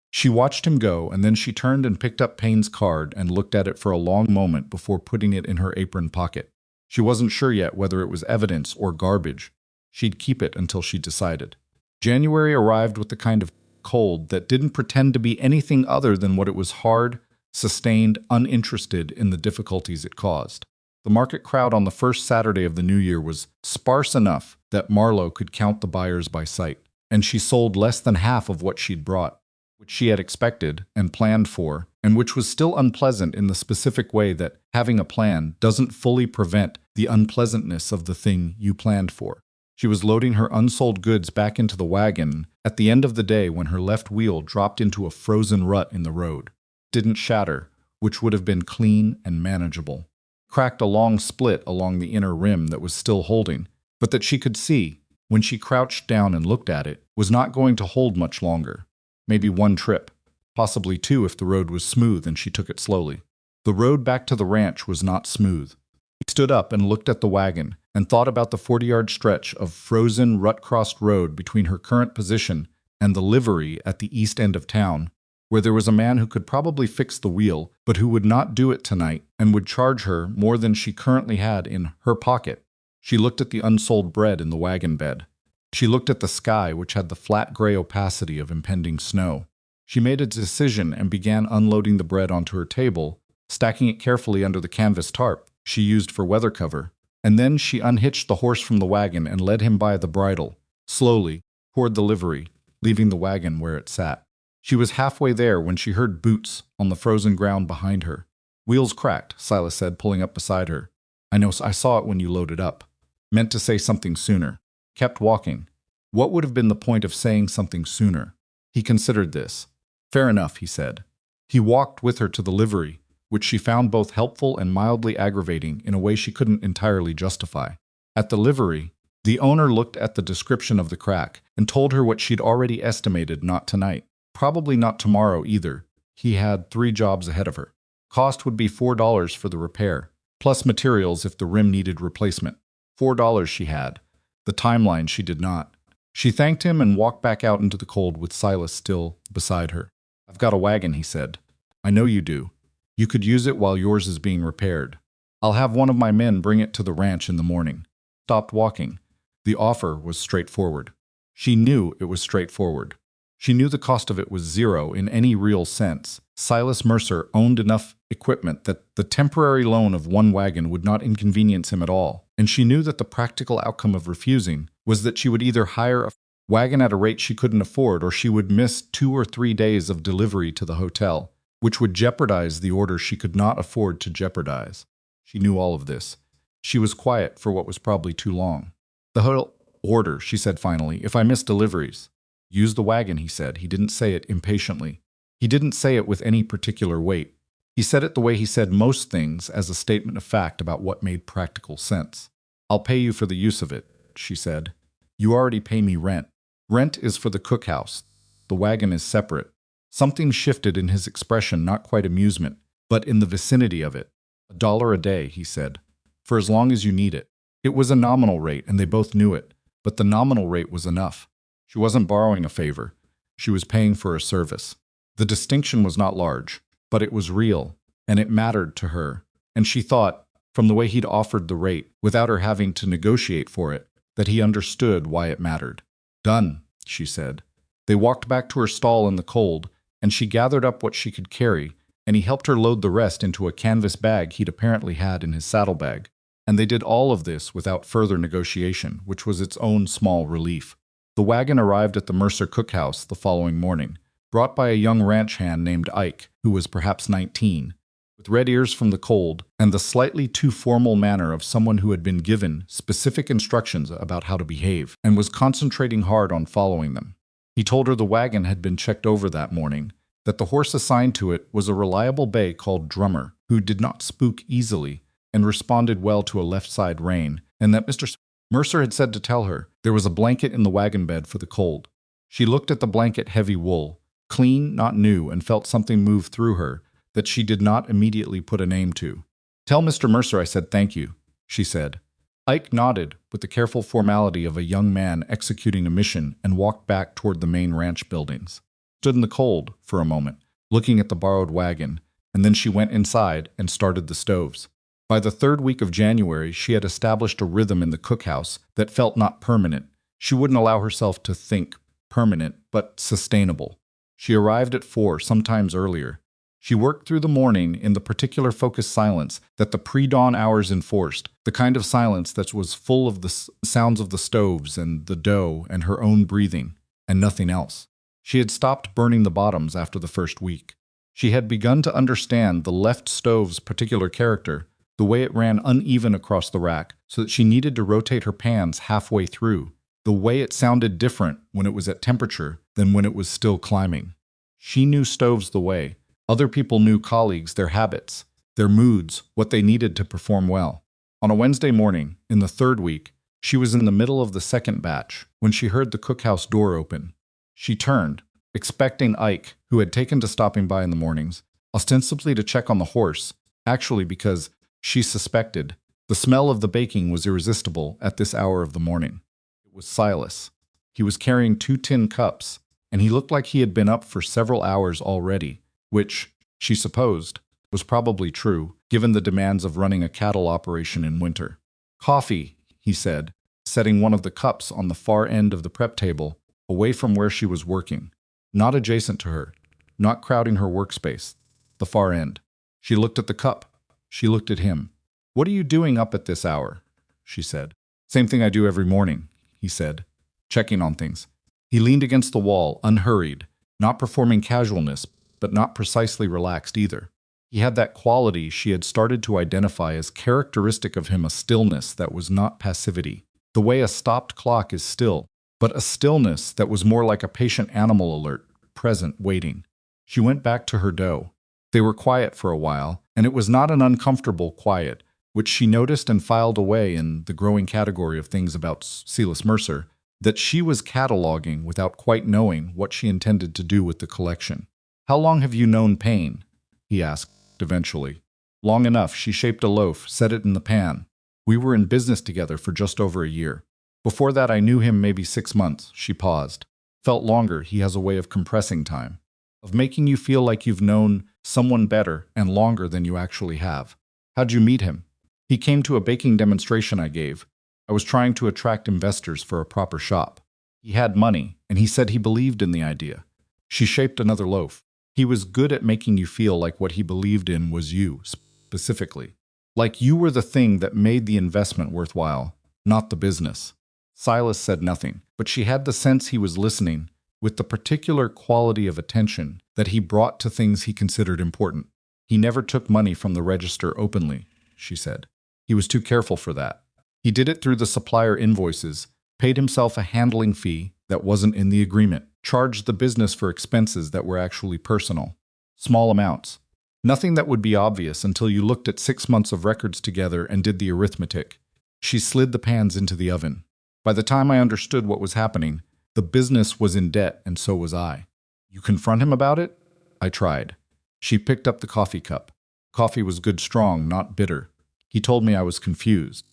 She watched him go, and then she turned and picked up Payne's card and looked at it for a long moment before putting it in her apron pocket. She wasn't sure yet whether it was evidence or garbage. She'd keep it until she decided. January arrived with the kind of cold that didn't pretend to be anything other than what it was: hard, sustained, uninterested in the difficulties it caused. The market crowd on the first Saturday of the new year was sparse enough that Marlo could count the buyers by sight, and she sold less than half of what she'd brought, which she had expected and planned for, and which was still unpleasant in the specific way that having a plan doesn't fully prevent the unpleasantness of the thing you planned for. She was loading her unsold goods back into the wagon at the end of the day when her left wheel dropped into a frozen rut in the road. It didn't shatter, which would have been clean and manageable. Cracked a long split along the inner rim that was still holding, but that she could see, when she crouched down and looked at it, was not going to hold much longer. Maybe one trip, possibly two if the road was smooth and she took it slowly. The road back to the ranch was not smooth. He stood up and looked at the wagon and thought about the 40-yard stretch of frozen, rut-crossed road between her current position and the livery at the east end of town, where there was a man who could probably fix the wheel, but who would not do it tonight and would charge her more than she currently had in her pocket. She looked at the unsold bread in the wagon bed. She looked at the sky, which had the flat gray opacity of impending snow. She made a decision and began unloading the bread onto her table, stacking it carefully under the canvas tarp she used for weather cover, and then she unhitched the horse from the wagon and led him by the bridle, slowly, toward the livery, leaving the wagon where it sat. She was halfway there when she heard boots on the frozen ground behind her. "Wheels cracked," Silas said, pulling up beside her. "I know, I saw it when you loaded up." Meant to say something sooner. Kept walking. What would have been the point of saying something sooner? He considered this. "Fair enough," he said. He walked with her to the livery, which she found both helpful and mildly aggravating in a way she couldn't entirely justify. At the livery, the owner looked at the description of the crack and told her what she'd already estimated: not tonight. Probably not tomorrow either. He had 3 jobs ahead of her. Cost would be $4 for the repair, plus materials if the rim needed replacement. $4 she had. The timeline she did not. She thanked him and walked back out into the cold with Silas still beside her. "I've got a wagon," he said. "I know you do. You could use it while yours is being repaired. I'll have one of my men bring it to the ranch in the morning." Stopped walking. The offer was straightforward. She knew it was straightforward. She knew the cost of it was zero in any real sense. Silas Mercer owned enough equipment that the temporary loan of one wagon would not inconvenience him at all, and she knew that the practical outcome of refusing was that she would either hire a wagon at a rate she couldn't afford, or she would miss 2 or 3 days of delivery to the hotel, which would jeopardize the order she could not afford to jeopardize. She knew all of this. She was quiet for what was probably too long. "The whole order," she said finally, "if I miss deliveries." "Use the wagon," he said. He didn't say it impatiently. He didn't say it with any particular weight. He said it the way he said most things, as a statement of fact about what made practical sense. "I'll pay you for the use of it," she said. "You already pay me rent. Rent is for the cookhouse. The wagon is separate." Something shifted in his expression, not quite amusement, but in the vicinity of it. $1 a day," he said. "For as long as you need it." It was a nominal rate, and they both knew it, but the nominal rate was enough. She wasn't borrowing a favor. She was paying for a service. The distinction was not large, but it was real, and it mattered to her. And she thought, from the way he'd offered the rate, without her having to negotiate for it, that he understood why it mattered. "Done," she said. They walked back to her stall in the cold, and she gathered up what she could carry, and he helped her load the rest into a canvas bag he'd apparently had in his saddlebag. And they did all of this without further negotiation, which was its own small relief. The wagon arrived at the Mercer cookhouse the following morning, brought by a young ranch hand named Ike, who was perhaps 19, with red ears from the cold and the slightly too formal manner of someone who had been given specific instructions about how to behave and was concentrating hard on following them. He told her the wagon had been checked over that morning, that the horse assigned to it was a reliable bay called Drummer, who did not spook easily and responded well to a left-side rein, and that Mr. Mercer had said to tell her there was a blanket in the wagon bed for the cold. She looked at the blanket-heavy wool, clean, not new, and felt something move through her that she did not immediately put a name to. "Tell Mr. Mercer I said thank you," she said. Ike nodded with the careful formality of a young man executing a mission and walked back toward the main ranch buildings. Stood in the cold for a moment, looking at the borrowed wagon, and then she went inside and started the stoves. By the third week of January, she had established a rhythm in the cookhouse that felt not permanent. She wouldn't allow herself to think permanent, but sustainable. She arrived at 4, sometimes earlier. She worked through the morning in the particular focused silence that the pre-dawn hours enforced, the kind of silence that was full of the sounds of the stoves and the dough and her own breathing, and nothing else. She had stopped burning the bottoms after the first week. She had begun to understand the left stove's particular character, the way it ran uneven across the rack, so that she needed to rotate her pans halfway through, the way it sounded different when it was at temperature than when it was still climbing. She knew stoves the way. Other people knew colleagues, their habits, their moods, what they needed to perform well. On a Wednesday morning, in the third week, she was in the middle of the second batch when she heard the cookhouse door open. She turned, expecting Ike, who had taken to stopping by in the mornings, ostensibly to check on the horse, actually because, she suspected, the smell of the baking was irresistible at this hour of the morning. It was Silas. He was carrying 2 tin cups, and he looked like he had been up for several hours already, which, she supposed, was probably true, given the demands of running a cattle operation in winter. "Coffee," he said, setting one of the cups on the far end of the prep table, away from where she was working, not adjacent to her, not crowding her workspace, the far end. She looked at the cup. She looked at him. "What are you doing up at this hour?" she said. "Same thing I do every morning," he said, checking on things. He leaned against the wall, unhurried, not performing casualness, but not precisely relaxed either. He had that quality she had started to identify as characteristic of him, a stillness that was not passivity, the way a stopped clock is still, but a stillness that was more like a patient animal alert, present, waiting. She went back to her dough. They were quiet for a while, and it was not an uncomfortable quiet, which she noticed and filed away in the growing category of things about Silas Mercer, that she was cataloging without quite knowing what she intended to do with the collection. "How long have you known Payne?" he asked eventually. "Long enough." She shaped a loaf, set it in the pan. "We were in business together for just over a year. Before that I knew him maybe 6 months." She paused. "Felt longer." He has a way of compressing time, of making you feel like you've known someone better and longer than you actually have. "How'd you meet him?" "He came to a baking demonstration I gave. I was trying to attract investors for a proper shop. He had money, and he said he believed in the idea." She shaped another loaf. "He was good at making you feel like what he believed in was you, specifically. Like you were the thing that made the investment worthwhile, not the business." Silas said nothing, but she had the sense he was listening, with the particular quality of attention that he brought to things he considered important. "He never took money from the register openly," she said. "He was too careful for that. He did it through the supplier invoices, paid himself a handling fee that wasn't in the agreement, charged the business for expenses that were actually personal. Small amounts. Nothing that would be obvious until you looked at 6 months of records together and did the arithmetic." She slid the pans into the oven. "By the time I understood what was happening, the business was in debt, and so was I." "You confront him about it?" "I tried." She picked up the coffee cup. Coffee was good, strong, not bitter. "He told me I was confused,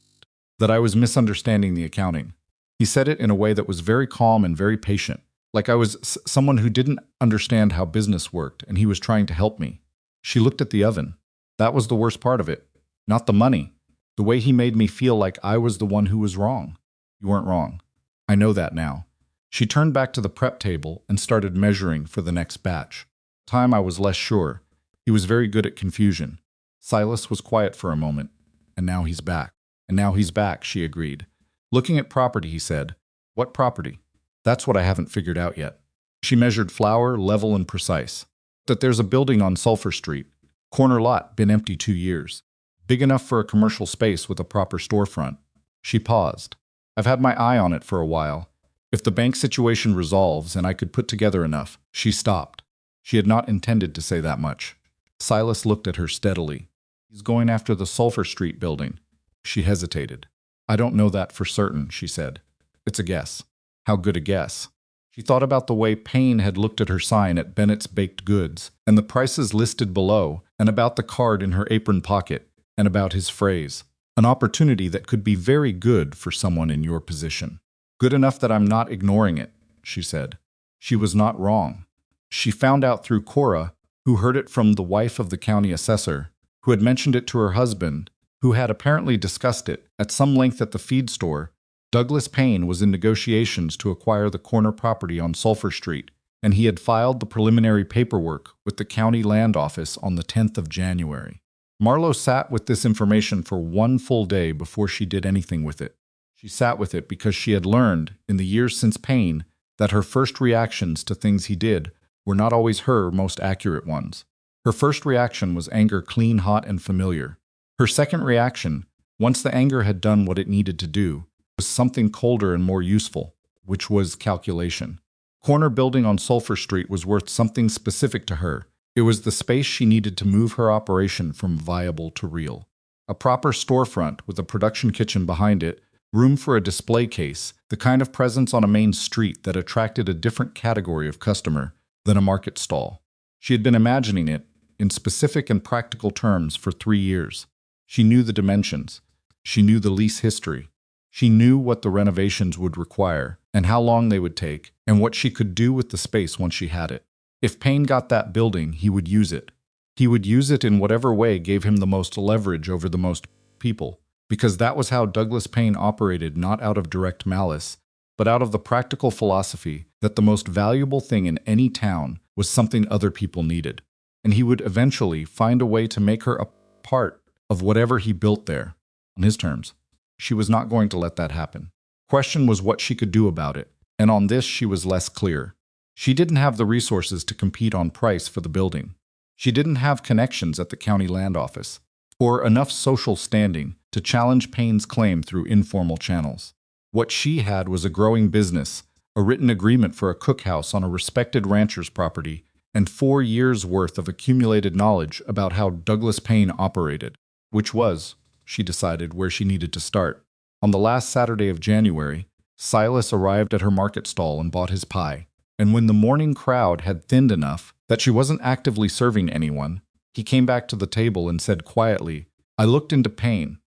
that I was misunderstanding the accounting. He said it in a way that was very calm and very patient, like I was someone who didn't understand how business worked, and he was trying to help me." She looked at the oven. "That was the worst part of it. Not the money. The way he made me feel like I was the one who was wrong." "You weren't wrong. I know that now." She turned back to the prep table and started measuring for the next batch. Time I was less sure. He was very good at confusion. Silas was quiet for a moment. "And now he's back." "And now he's back," she agreed. "Looking at property," he said. "What property?" "That's what I haven't figured out yet." She measured flour, level and precise. "That there's a building on Sulphur Street. Corner lot, been empty 2 years. Big enough for a commercial space with a proper storefront." She paused. "I've had my eye on it for a while. If the bank situation resolves and I could put together enough." She stopped. She had not intended to say that much. Silas looked at her steadily. "He's going after the Sulphur Street building." She hesitated. "I don't know that for certain," she said. "It's a guess." "How good a guess?" She thought about the way Payne had looked at her sign at Bennett's Baked Goods, and the prices listed below, and about the card in her apron pocket, and about his phrase, "An opportunity that could be very good for someone in your position." "Good enough that I'm not ignoring it," she said. She was not wrong. She found out through Cora, who heard it from the wife of the county assessor, who had mentioned it to her husband, who had apparently discussed it at some length at the feed store. Douglas Payne was in negotiations to acquire the corner property on Sulphur Street, and he had filed the preliminary paperwork with the county land office on the 10th of January. Marlo sat with this information for one full day before she did anything with it. She sat with it because she had learned, in the years since Payne, that her first reactions to things he did were not always her most accurate ones. Her first reaction was anger, clean, hot, and familiar. Her second reaction, once the anger had done what it needed to do, was something colder and more useful, which was calculation. Corner building on Sulphur Street was worth something specific to her. It was the space she needed to move her operation from viable to real. A proper storefront with a production kitchen behind it, room for a display case, the kind of presence on a main street that attracted a different category of customer than a market stall. She had been imagining it, in specific and practical terms, for 3 years. She knew the dimensions. She knew the lease history. She knew what the renovations would require, and how long they would take, and what she could do with the space once she had it. If Payne got that building, he would use it. He would use it in whatever way gave him the most leverage over the most people, because that was how Douglas Payne operated, not out of direct malice, but out of the practical philosophy that the most valuable thing in any town was something other people needed, and he would eventually find a way to make her a part of whatever he built there, on his terms. She was not going to let that happen. Question was what she could do about it, and on this she was less clear. She didn't have the resources to compete on price for the building. She didn't have connections at the county land office, or enough social standing to challenge Payne's claim through informal channels. What she had was a growing business, a written agreement for a cookhouse on a respected rancher's property, and 4 years' worth of accumulated knowledge about how Douglas Payne operated, which was, she decided, where she needed to start. On the last Saturday of January, Silas arrived at her market stall and bought his pie, and when the morning crowd had thinned enough that she wasn't actively serving anyone, he came back to the table and said quietly, "I looked into Payne.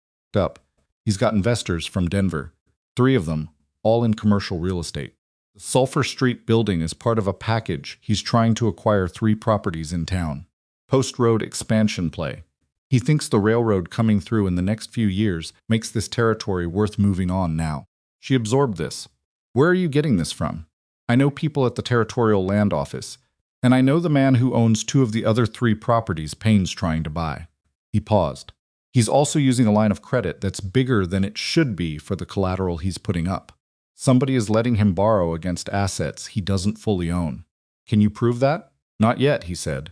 He's got investors from Denver, 3 of them, all in commercial real estate. The Sulphur Street building is part of a package. He's trying to acquire 3 properties in town. Post-road expansion play. He thinks the railroad coming through in the next few years makes this territory worth moving on now." She absorbed this. "Where are you getting this from?" "I know people at the Territorial Land Office, and I know the man who owns 2 of the other 3 properties Payne's trying to buy." He paused. "He's also using a line of credit that's bigger than it should be for the collateral he's putting up. Somebody is letting him borrow against assets he doesn't fully own. Can you prove that?" "Not yet," he said.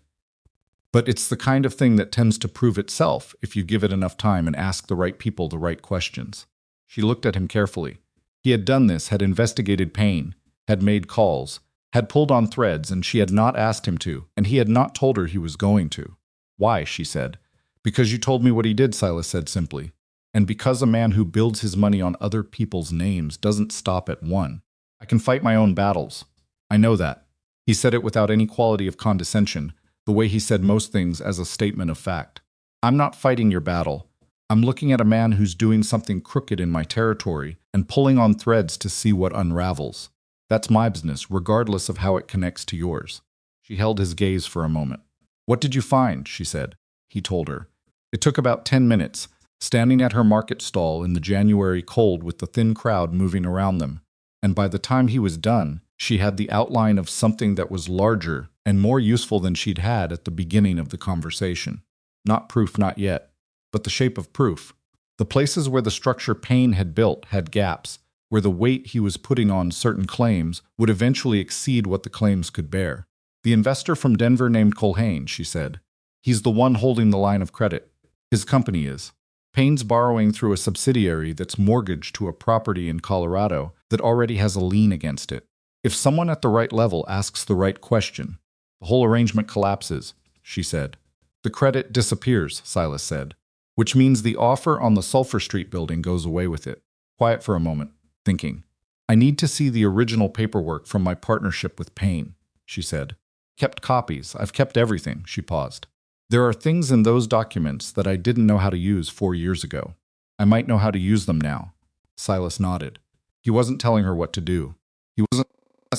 "But it's the kind of thing that tends to prove itself if you give it enough time and ask the right people the right questions." She looked at him carefully. He had done this, had investigated Payne, had made calls, had pulled on threads, and she had not asked him to, and he had not told her he was going to. "Why?" she said. "Because you told me what he did," Silas said simply. "And because a man who builds his money on other people's names doesn't stop at one. I can fight my own battles. I know that." He said it without any quality of condescension, the way he said most things as a statement of fact. "I'm not fighting your battle. I'm looking at a man who's doing something crooked in my territory and pulling on threads to see what unravels. That's my business, regardless of how it connects to yours." She held his gaze for a moment. "What did you find?" she said. He told her. It took about 10 minutes, standing at her market stall in the January cold with the thin crowd moving around them, and by the time he was done, she had the outline of something that was larger and more useful than she'd had at the beginning of the conversation. Not proof, not yet, but the shape of proof. The places where the structure Payne had built had gaps, where the weight he was putting on certain claims would eventually exceed what the claims could bear. "The investor from Denver named Colhane," she said. "He's the one holding the line of credit. His company is. Payne's borrowing through a subsidiary that's mortgaged to a property in Colorado that already has a lien against it. If someone at the right level asks the right question, the whole arrangement collapses," she said. "The credit disappears," Silas said, "which means the offer on the Sulphur Street building goes away with it." Quiet for a moment, thinking. I need to see the original paperwork from my partnership with Payne, she said. Kept copies. I've kept everything, she paused. There are things in those documents that I didn't know how to use 4 years ago. I might know how to use them now. Silas nodded. He wasn't telling her what to do. He wasn't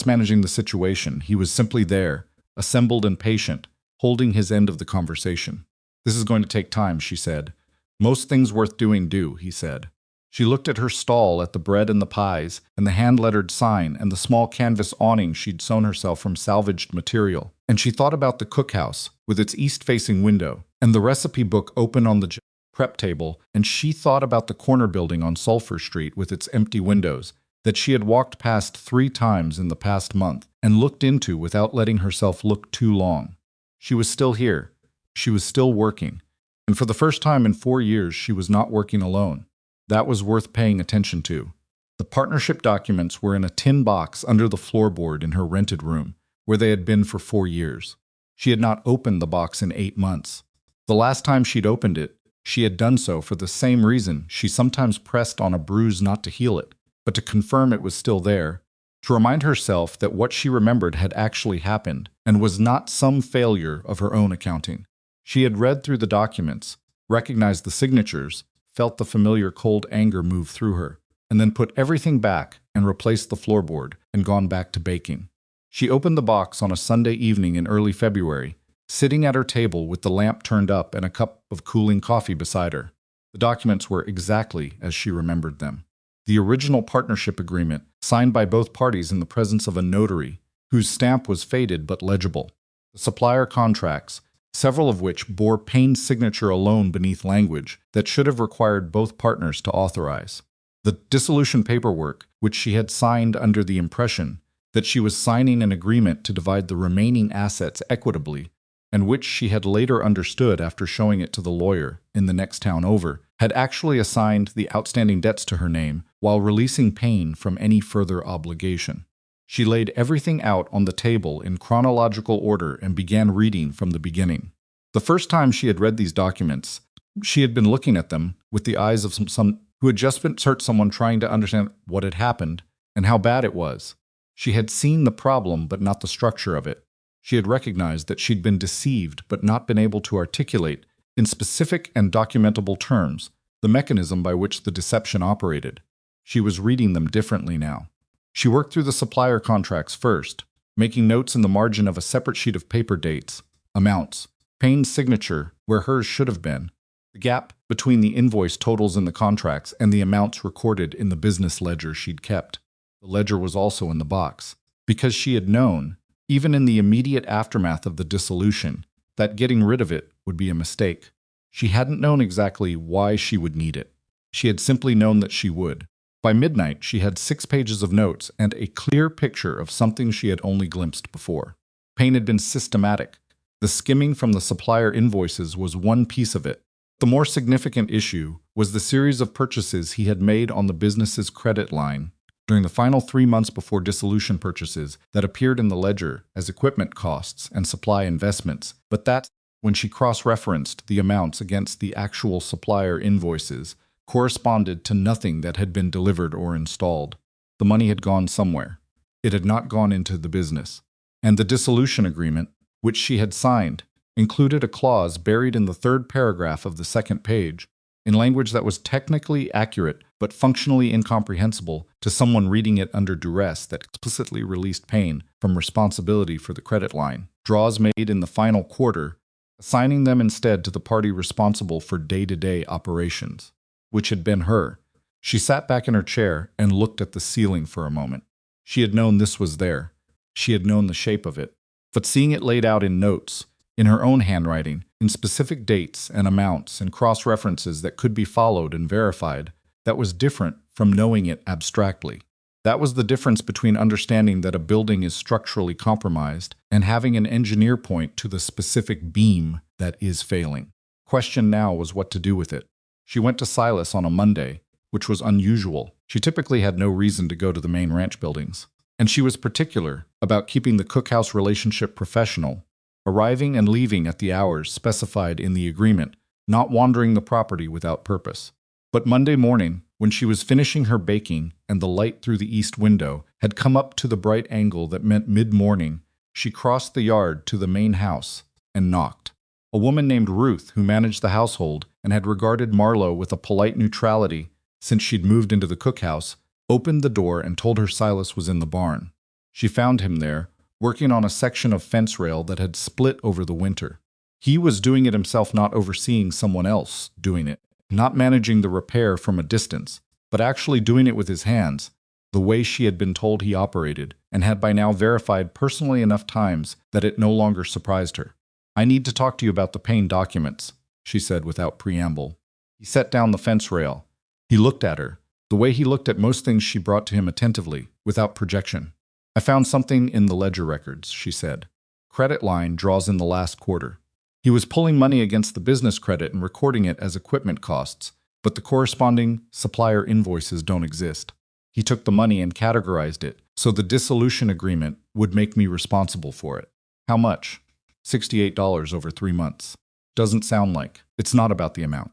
managing the situation. He was simply there, assembled and patient, holding his end of the conversation. This is going to take time, she said. Most things worth doing do, he said. She looked at her stall, at the bread and the pies, and the hand-lettered sign, and the small canvas awning she'd sewn herself from salvaged material. And she thought about the cookhouse, with its east-facing window, and the recipe book open on the prep table, and she thought about the corner building on Sulphur Street with its empty windows, that she had walked past 3 times in the past month, and looked into without letting herself look too long. She was still here. She was still working. And for the first time in 4 years, she was not working alone. That was worth paying attention to. The partnership documents were in a tin box under the floorboard in her rented room, where they had been for 4 years. She had not opened the box in 8 months. The last time she'd opened it, she had done so for the same reason she sometimes pressed on a bruise not to heal it, but to confirm it was still there, to remind herself that what she remembered had actually happened and was not some failure of her own accounting. She had read through the documents, recognized the signatures, felt the familiar cold anger move through her, and then put everything back and replaced the floorboard and gone back to baking. She opened the box on a Sunday evening in early February, sitting at her table with the lamp turned up and a cup of cooling coffee beside her. The documents were exactly as she remembered them. The original partnership agreement, signed by both parties in the presence of a notary, whose stamp was faded but legible. The supplier contracts, several of which bore Payne's signature alone beneath language that should have required both partners to authorize. The dissolution paperwork, which she had signed under the impression that she was signing an agreement to divide the remaining assets equitably, and which she had later understood after showing it to the lawyer in the next town over, had actually assigned the outstanding debts to her name while releasing Payne from any further obligation. She laid everything out on the table in chronological order and began reading from the beginning. The first time she had read these documents, she had been looking at them with the eyes of some who had just been someone trying to understand what had happened and how bad it was. She had seen the problem but not the structure of it. She had recognized that she'd been deceived but not been able to articulate, in specific and documentable terms, the mechanism by which the deception operated. She was reading them differently now. She worked through the supplier contracts first, making notes in the margin of a separate sheet of paper dates, amounts, Payne's signature where hers should have been, the gap between the invoice totals in the contracts and the amounts recorded in the business ledger she'd kept. The ledger was also in the box, because she had known, even in the immediate aftermath of the dissolution, that getting rid of it would be a mistake. She hadn't known exactly why she would need it. She had simply known that she would. By midnight, she had 6 pages of notes and a clear picture of something she had only glimpsed before. Payne had been systematic. The skimming from the supplier invoices was one piece of it. The more significant issue was the series of purchases he had made on the business's credit line during the final 3 months before dissolution purchases that appeared in the ledger as equipment costs and supply investments, but that, when she cross-referenced the amounts against the actual supplier invoices, corresponded to nothing that had been delivered or installed. The money had gone somewhere. It had not gone into the business. And the dissolution agreement, which she had signed, included a clause buried in the 3rd paragraph of the 2nd page, in language that was technically accurate but functionally incomprehensible to someone reading it under duress, that explicitly released Payne from responsibility for the credit line. Draws made in the final quarter, assigning them instead to the party responsible for day-to-day operations, which had been her. She sat back in her chair and looked at the ceiling for a moment. She had known this was there. She had known the shape of it. But seeing it laid out in notes, in her own handwriting, in specific dates and amounts and cross-references that could be followed and verified, that was different from knowing it abstractly. That was the difference between understanding that a building is structurally compromised and having an engineer point to the specific beam that is failing. Question now was what to do with it. She went to Silas on a Monday, which was unusual. She typically had no reason to go to the main ranch buildings. And she was particular about keeping the cookhouse relationship professional, arriving and leaving at the hours specified in the agreement, not wandering the property without purpose. But Monday morning, When she was finishing her baking and the light through the east window had come up to the bright angle that meant mid-morning, she crossed the yard to the main house and knocked. A woman named Ruth, who managed the household and had regarded Marlo with a polite neutrality since she'd moved into the cookhouse, opened the door and told her Silas was in the barn. She found him there, working on a section of fence rail that had split over the winter. He was doing it himself, not overseeing someone else doing it, not managing the repair from a distance, but actually doing it with his hands, the way she had been told he operated, and had by now verified personally enough times that it no longer surprised her. "I need to talk to you about the Payne documents," she said without preamble. He set down the fence rail. He looked at her, the way he looked at most things she brought to him attentively, without projection. "I found something in the ledger records," she said. "Credit line draws in the last quarter." He was pulling money against the business credit and recording it as equipment costs, but the corresponding supplier invoices don't exist. He took the money and categorized it, so the dissolution agreement would make me responsible for it. "How much?" $68 over 3 months. "Doesn't sound like. It's not about the amount."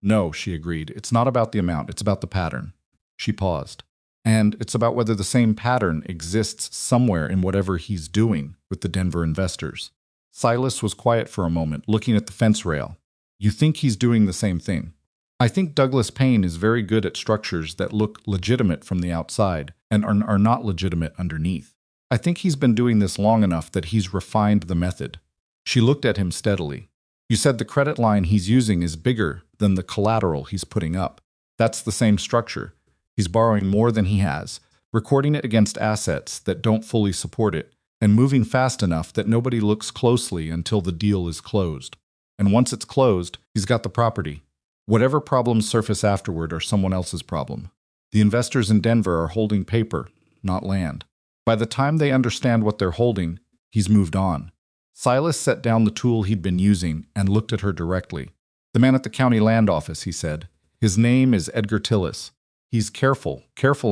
"No," she agreed. "It's not about the amount. It's about the pattern." She paused. "And it's about whether the same pattern exists somewhere in whatever he's doing with the Denver investors." Silas was quiet for a moment, looking at the fence rail. "You think he's doing the same thing?" "I think Douglas Payne is very good at structures that look legitimate from the outside and are not legitimate underneath. I think he's been doing this long enough that he's refined the method." She looked at him steadily. "You said the credit line he's using is bigger than the collateral he's putting up. That's the same structure. He's borrowing more than he has, recording it against assets that don't fully support it, and moving fast enough that nobody looks closely until the deal is closed. And once it's closed, he's got the property. Whatever problems surface afterward are someone else's problem. The investors in Denver are holding paper, not land. By the time they understand what they're holding, he's moved on." Silas set down the tool he'd been using and looked at her directly. "The man at the county land office," he said. "His name is Edgar Tillis. He's careful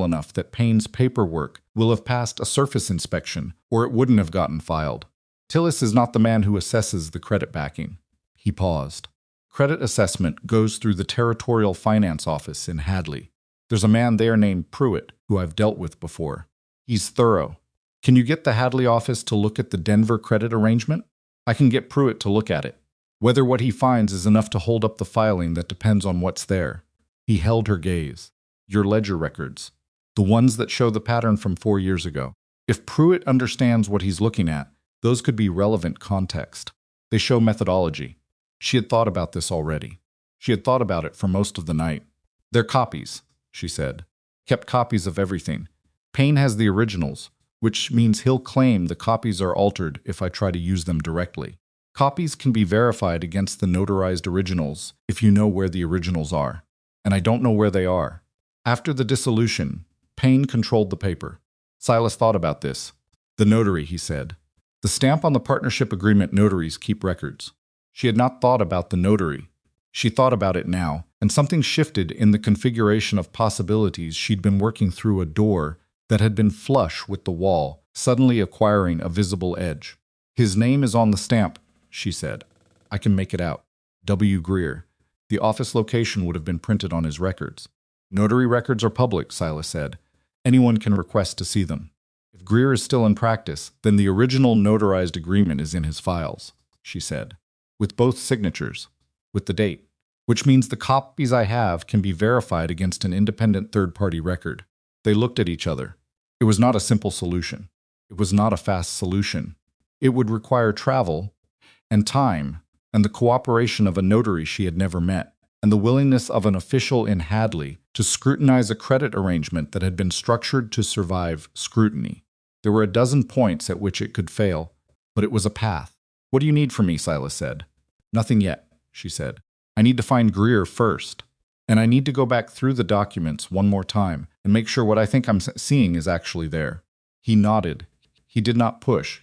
enough that Payne's paperwork will have passed a surface inspection, or it wouldn't have gotten filed. Tillis is not the man who assesses the credit backing." He paused. "Credit assessment goes through the Territorial Finance Office in Hadley. There's a man there named Pruitt, who I've dealt with before. He's thorough. Can you get the Hadley office to look at the Denver credit arrangement?" "I can get Pruitt to look at it. Whether what he finds is enough to hold up the filing, that depends on what's there." He held her gaze. "Your ledger records. The ones that show the pattern from 4 years ago. If Pruitt understands what he's looking at, those could be relevant context. They show methodology." She had thought about this already. She had thought about it for most of the night. "They're copies," she said. "Kept copies of everything. Payne has the originals, which means he'll claim the copies are altered if I try to use them directly. Copies can be verified against the notarized originals if you know where the originals are. And I don't know where they are. After the dissolution, Payne controlled the paper." Silas thought about this. "The notary," he said. "The stamp on the partnership agreement, notaries keep records." She had not thought about the notary. She thought about it now, and something shifted in the configuration of possibilities she'd been working through. A door that had been flush with the wall, suddenly acquiring a visible edge. "His name is on the stamp," she said. "I can make it out. W. Greer. The office location would have been printed on his records." "Notary records are public," Silas said. "Anyone can request to see them. If Greer is still in practice, then the original notarized agreement is in his files," she said. "With both signatures. With the date. Which means the copies I have can be verified against an independent third-party record." They looked at each other. It was not a simple solution. It was not a fast solution. It would require travel and time and the cooperation of a notary she had never met, and the willingness of an official in Hadley to scrutinize a credit arrangement that had been structured to survive scrutiny. There were a dozen points at which it could fail, but it was a path. "What do you need from me?" Silas said. "Nothing yet," she said. "I need to find Greer first, and I need to go back through the documents one more time and make sure what I think I'm seeing is actually there." He nodded. He did not push.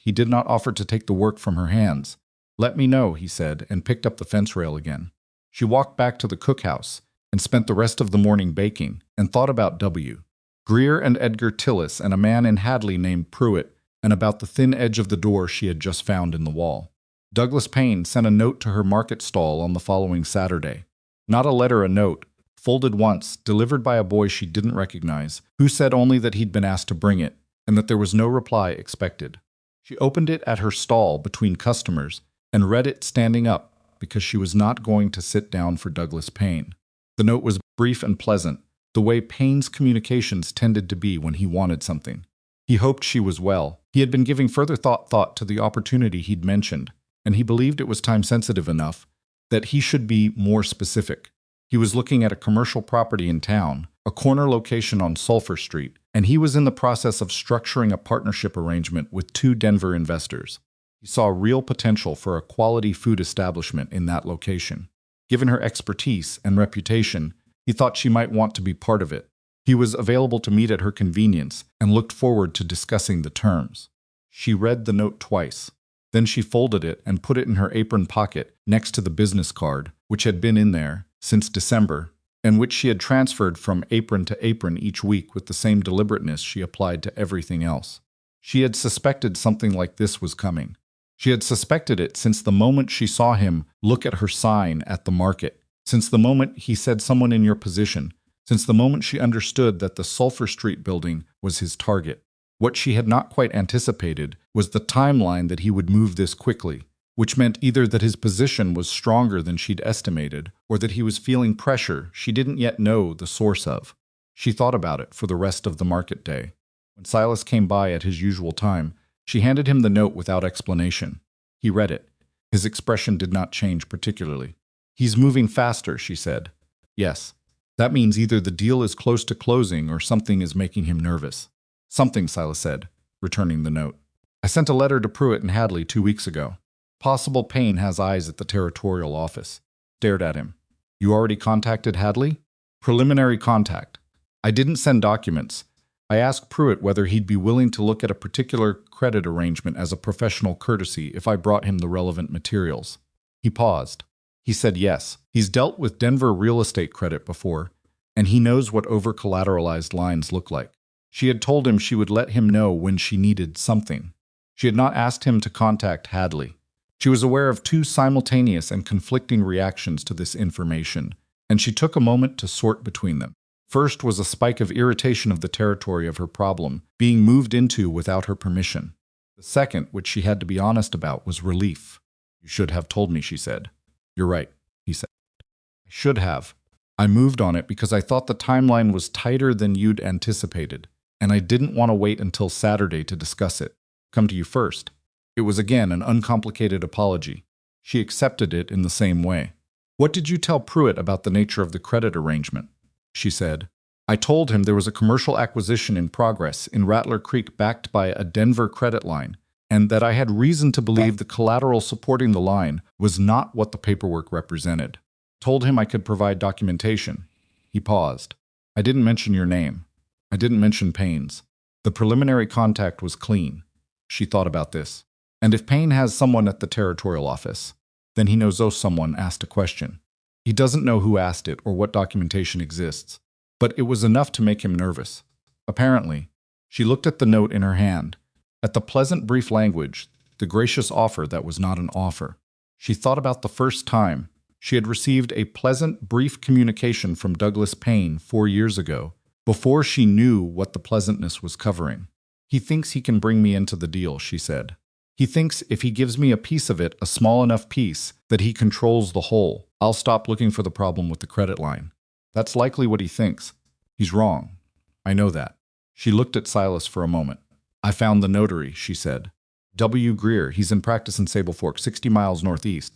He did not offer to take the work from her hands. "Let me know," he said, and picked up the fence rail again. She walked back to the cookhouse and spent the rest of the morning baking and thought about W. Greer and Edgar Tillis and a man in Hadley named Pruitt, and about the thin edge of the door she had just found in the wall. Douglas Payne sent a note to her market stall on the following Saturday. Not a letter, a note, folded once, delivered by a boy she didn't recognize, who said only that he'd been asked to bring it, and that there was no reply expected. She opened it at her stall between customers and read it standing up because she was not going to sit down for Douglas Payne. The note was brief and pleasant, the way Payne's communications tended to be when he wanted something. He hoped she was well. He had been giving further thought to the opportunity he'd mentioned, and he believed it was time-sensitive enough that he should be more specific. He was looking at a commercial property in town, a corner location on Sulphur Street, and he was in the process of structuring a partnership arrangement with 2 Denver investors. He saw real potential for a quality food establishment in that location. Given her expertise and reputation, he thought she might want to be part of it. He was available to meet at her convenience and looked forward to discussing the terms. She read the note twice. Then she folded it and put it in her apron pocket next to the business card, which had been in there since December, and which she had transferred from apron to apron each week with the same deliberateness she applied to everything else. She had suspected something like this was coming. She had suspected it since the moment she saw him look at her sign at the market, since the moment he said someone in your position, since the moment she understood that the Sulphur Street building was his target. What she had not quite anticipated was the timeline that he would move this quickly, which meant either that his position was stronger than she'd estimated, or that he was feeling pressure she didn't yet know the source of. She thought about it for the rest of the market day. When Silas came by at his usual time, she handed him the note without explanation. He read it. His expression did not change particularly. "He's moving faster," she said. "Yes. That means either the deal is close to closing or something is making him nervous." "Something," Silas said, returning the note. "I sent a letter to Pruitt and Hadley 2 weeks ago. Possible Payne has eyes at the territorial office." Stared at him. "You already contacted Hadley?" "Preliminary contact. I didn't send documents. I asked Pruitt whether he'd be willing to look at a particular credit arrangement as a professional courtesy if I brought him the relevant materials." He paused. He said yes. He's dealt with Denver real estate credit before, and he knows what over-collateralized lines look like. She had told him she would let him know when she needed something. She had not asked him to contact Hadley. She was aware of 2 simultaneous and conflicting reactions to this information, and she took a moment to sort between them. First was a spike of irritation of the territory of her problem being moved into without her permission. The second, which she had to be honest about, was relief. "You should have told me," she said. "You're right," he said. "I should have. I moved on it because I thought the timeline was tighter than you'd anticipated, and I didn't want to wait until Saturday to discuss it. Come to you first." It was again an uncomplicated apology. She accepted it in the same way. "What did you tell Pruitt about the nature of the credit arrangement?" She said. "I told him there was a commercial acquisition in progress in Rattler Creek backed by a Denver credit line, and that I had reason to believe the collateral supporting the line was not what the paperwork represented. Told him I could provide documentation." He paused. "I didn't mention your name. I didn't mention Payne's. The preliminary contact was clean." She thought about this. "And if Payne has someone at the territorial office, then he knows someone asked a question. He doesn't know who asked it or what documentation exists, but it was enough to make him nervous. Apparently." She looked at the note in her hand, at the pleasant brief language, the gracious offer that was not an offer. She thought about the first time she had received a pleasant brief communication from Douglas Payne 4 years ago, before she knew what the pleasantness was covering. "He thinks he can bring me into the deal," she said. "He thinks if he gives me a piece of it, a small enough piece, that he controls the whole, I'll stop looking for the problem with the credit line. That's likely what he thinks. He's wrong. I know that." She looked at Silas for a moment. "I found the notary," she said. "W. Greer. He's in practice in Sable Fork, 60 miles northeast.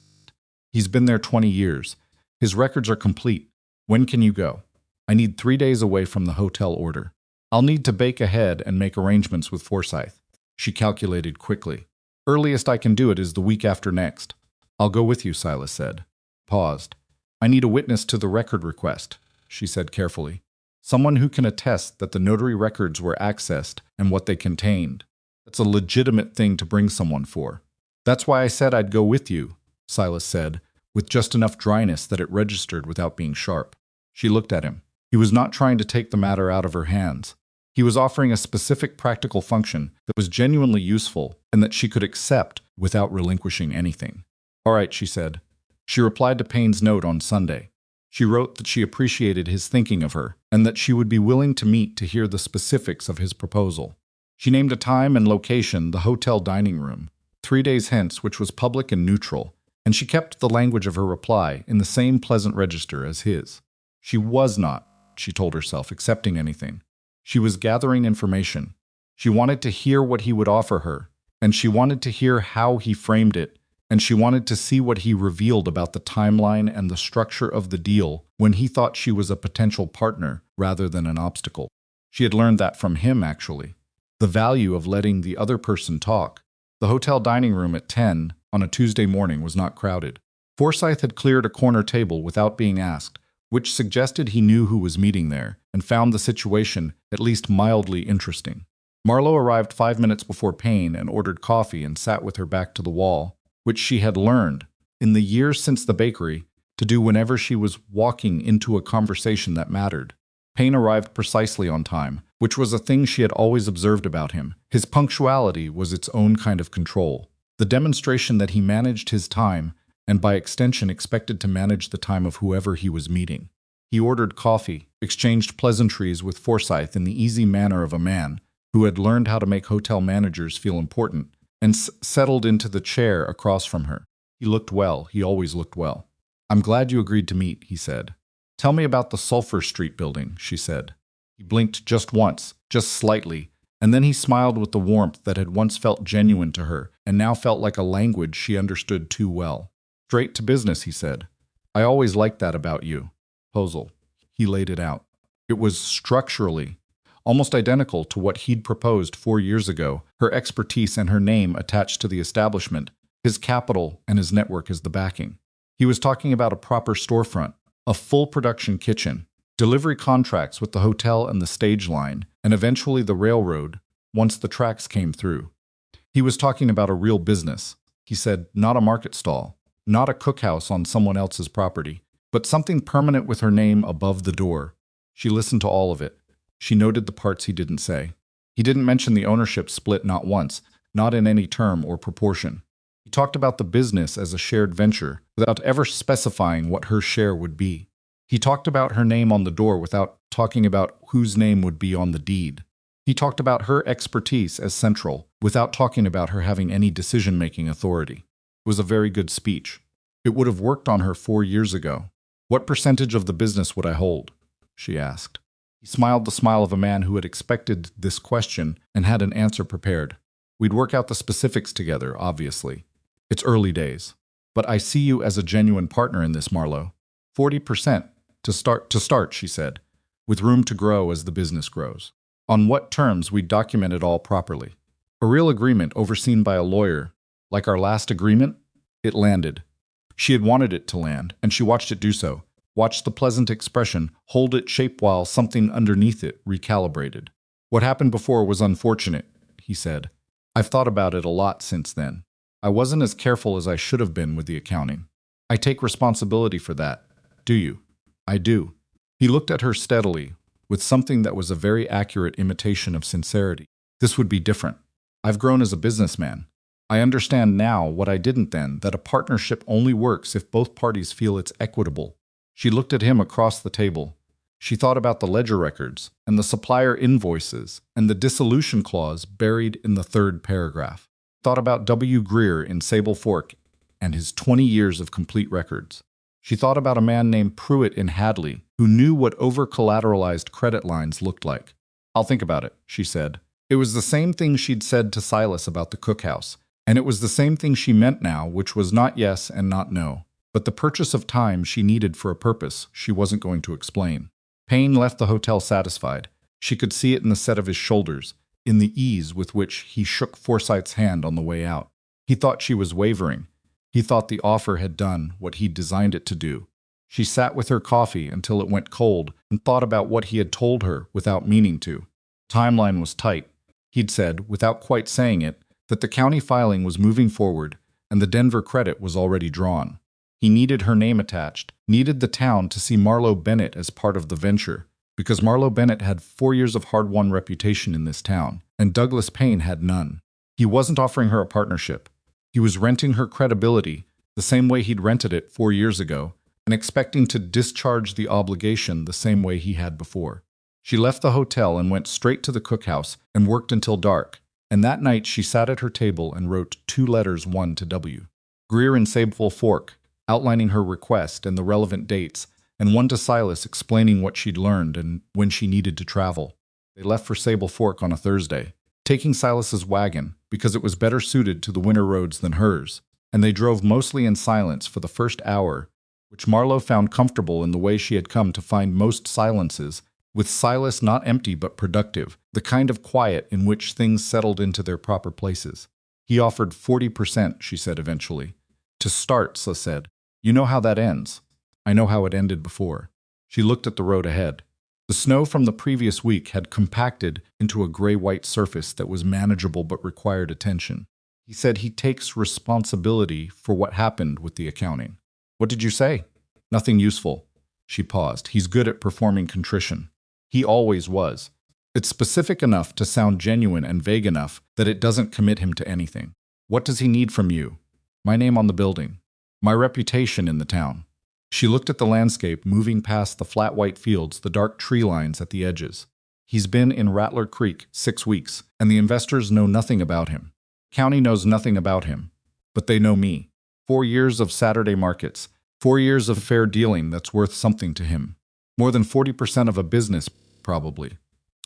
He's been there 20 years. His records are complete. When can you go?" "I need 3 days away from the hotel order. I'll need to bake ahead and make arrangements with Forsyth." She calculated quickly. "Earliest I can do it is the week after next." "I'll go with you," Silas said. Paused. "I need a witness to the record request," she said carefully. "Someone who can attest that the notary records were accessed and what they contained. That's a legitimate thing to bring someone for." "That's why I said I'd go with you," Silas said, with just enough dryness that it registered without being sharp. She looked at him. He was not trying to take the matter out of her hands. He was offering a specific practical function that was genuinely useful and that she could accept without relinquishing anything. "All right," she said. She replied to Payne's note on Sunday. She wrote that she appreciated his thinking of her and that she would be willing to meet to hear the specifics of his proposal. She named a time and location, the hotel dining room, 3 days hence, which was public and neutral, and she kept the language of her reply in the same pleasant register as his. She was not, she told herself, accepting anything. She was gathering information. She wanted to hear what he would offer her, and she wanted to hear how he framed it, and she wanted to see what he revealed about the timeline and the structure of the deal when he thought she was a potential partner rather than an obstacle. She had learned that from him, actually. The value of letting the other person talk. The hotel dining room at 10 on a Tuesday morning was not crowded. Forsyth had cleared a corner table without being asked, which suggested he knew who was meeting there and found the situation at least mildly interesting. Marlo arrived 5 minutes before Payne and ordered coffee and sat with her back to the wall, which she had learned, in the years since the bakery, to do whenever she was walking into a conversation that mattered. Payne arrived precisely on time, which was a thing she had always observed about him. His punctuality was its own kind of control, the demonstration that he managed his time and by extension expected to manage the time of whoever he was meeting. He ordered coffee, exchanged pleasantries with Forsyth in the easy manner of a man who had learned how to make hotel managers feel important, and settled into the chair across from her. He looked well. He always looked well. "I'm glad you agreed to meet," he said. "Tell me about the Sulphur Street building," she said. He blinked just once, just slightly, and then he smiled with the warmth that had once felt genuine to her and now felt like a language she understood too well. "Straight to business," he said. "I always liked that about you." Proposal. He laid it out. It was structurally almost identical to what he'd proposed 4 years ago, her expertise and her name attached to the establishment, his capital and his network as the backing. He was talking about a proper storefront, a full production kitchen, delivery contracts with the hotel and the stage line, and eventually the railroad, once the tracks came through. He was talking about a real business, he said, not a market stall, not a cookhouse on someone else's property, but something permanent with her name above the door. She listened to all of it. She noted the parts he didn't say. He didn't mention the ownership split not once, not in any term or proportion. He talked about the business as a shared venture without ever specifying what her share would be. He talked about her name on the door without talking about whose name would be on the deed. He talked about her expertise as central without talking about her having any decision-making authority. It was a very good speech. It would have worked on her 4 years ago. "What percentage of the business would I hold?" she asked. He smiled the smile of a man who had expected this question and had an answer prepared. "We'd work out the specifics together, obviously. It's early days. But I see you as a genuine partner in this, Marlo. 40% to start, she said, with room to grow as the business grows. On what terms we'd document it all properly. A real agreement overseen by a lawyer, like our last agreement." It landed. She had wanted it to land, and she watched it do so. Watched the pleasant expression hold its shape while something underneath it recalibrated. "What happened before was unfortunate," he said. "I've thought about it a lot since then. I wasn't as careful as I should have been with the accounting. I take responsibility for that." "Do you?" "I do." He looked at her steadily, with something that was a very accurate imitation of sincerity. "This would be different. I've grown as a businessman. I understand now what I didn't then, that a partnership only works if both parties feel it's equitable." She looked at him across the table. She thought about the ledger records and the supplier invoices and the dissolution clause buried in the 3rd paragraph. Thought about W. Greer in Sable Fork and his 20 years of complete records. She thought about a man named Pruitt in Hadley who knew what over-collateralized credit lines looked like. "I'll think about it," she said. It was the same thing she'd said to Silas about the cookhouse, and it was the same thing she meant now, which was not yes and not no. But the purchase of time she needed for a purpose she wasn't going to explain. Payne left the hotel satisfied. She could see it in the set of his shoulders, in the ease with which he shook Forsyth's hand on the way out. He thought she was wavering. He thought the offer had done what he'd designed it to do. She sat with her coffee until it went cold and thought about what he had told her without meaning to. Timeline was tight. He'd said, without quite saying it, that the county filing was moving forward and the Denver credit was already drawn. He needed her name attached, needed the town to see Marlo Bennett as part of the venture, because Marlo Bennett had 4 years of hard-won reputation in this town, and Douglas Payne had none. He wasn't offering her a partnership. He was renting her credibility, the same way he'd rented it 4 years ago, and expecting to discharge the obligation the same way he had before. She left the hotel and went straight to the cookhouse and worked until dark, and that night she sat at her table and wrote 2 letters, one to W. Greer in Sable Fork, outlining her request and the relevant dates, and one to Silas explaining what she'd learned and when she needed to travel. They left for Sable Fork on a Thursday, taking Silas's wagon because it was better suited to the winter roads than hers, and they drove mostly in silence for the first hour, which Marlo found comfortable in the way she had come to find most silences, with Silas not empty but productive, the kind of quiet in which things settled into their proper places. He offered 40%, she said eventually. To start, Sla said. You know how that ends. I know how it ended before. She looked at the road ahead. The snow from the previous week had compacted into a gray-white surface that was manageable but required attention. He said he takes responsibility for what happened with the accounting. What did you say? Nothing useful. She paused. He's good at performing contrition. He always was. It's specific enough to sound genuine and vague enough that it doesn't commit him to anything. What does he need from you? My name on the building. My reputation in the town. She looked at the landscape moving past the flat white fields, the dark tree lines at the edges. He's been in Rattler Creek 6 weeks, and the investors know nothing about him. County knows nothing about him, but they know me. 4 years of Saturday markets, 4 years of fair dealing that's worth something to him. More than 40% of a business, probably.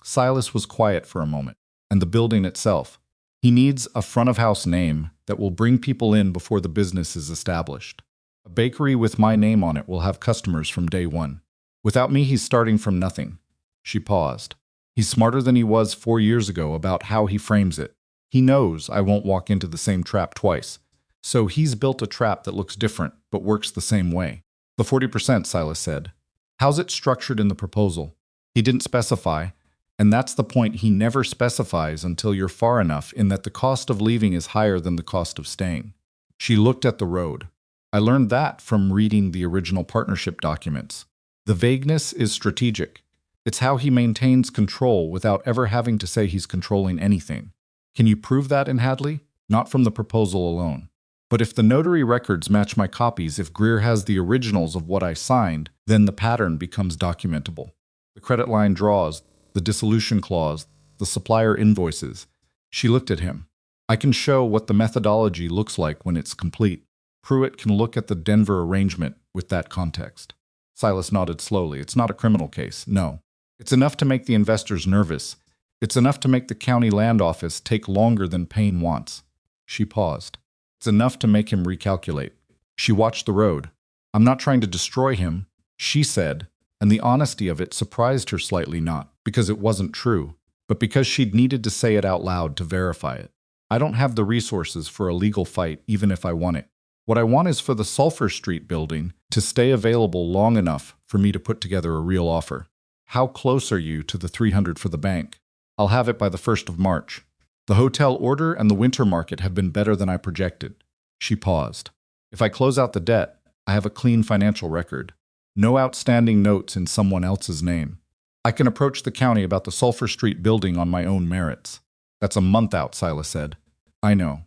Silas was quiet for a moment, and the building itself. He needs a front-of-house name that will bring people in before the business is established. A bakery with my name on it will have customers from day one. Without me, he's starting from nothing. She paused. He's smarter than he was 4 years ago about how he frames it. He knows I won't walk into the same trap twice. So he's built a trap that looks different, but works the same way. The 40%, Silas said. How's it structured in the proposal? He didn't specify, and that's the point. He never specifies until you're far enough in that the cost of leaving is higher than the cost of staying. She looked at the road. I learned that from reading the original partnership documents. The vagueness is strategic. It's how he maintains control without ever having to say he's controlling anything. Can you prove that in Hadley? Not from the proposal alone. But if the notary records match my copies, if Greer has the originals of what I signed, then the pattern becomes documentable. The credit line draws, the dissolution clause, the supplier invoices. She looked at him. I can show what the methodology looks like when it's complete. Pruitt can look at the Denver arrangement with that context. Silas nodded slowly. It's not a criminal case, no. It's enough to make the investors nervous. It's enough to make the county land office take longer than Payne wants. She paused. It's enough to make him recalculate. She watched the road. I'm not trying to destroy him, she said, and the honesty of it surprised her slightly, not because it wasn't true, but because she'd needed to say it out loud to verify it. I don't have the resources for a legal fight, even if I want it. What I want is for the Sulphur Street building to stay available long enough for me to put together a real offer. How close are you to the 300 for the bank? I'll have it by the 1st of March. The hotel order and the winter market have been better than I projected. She paused. If I close out the debt, I have a clean financial record. No outstanding notes in someone else's name. I can approach the county about the Sulphur Street building on my own merits. That's a month out, Silas said. I know.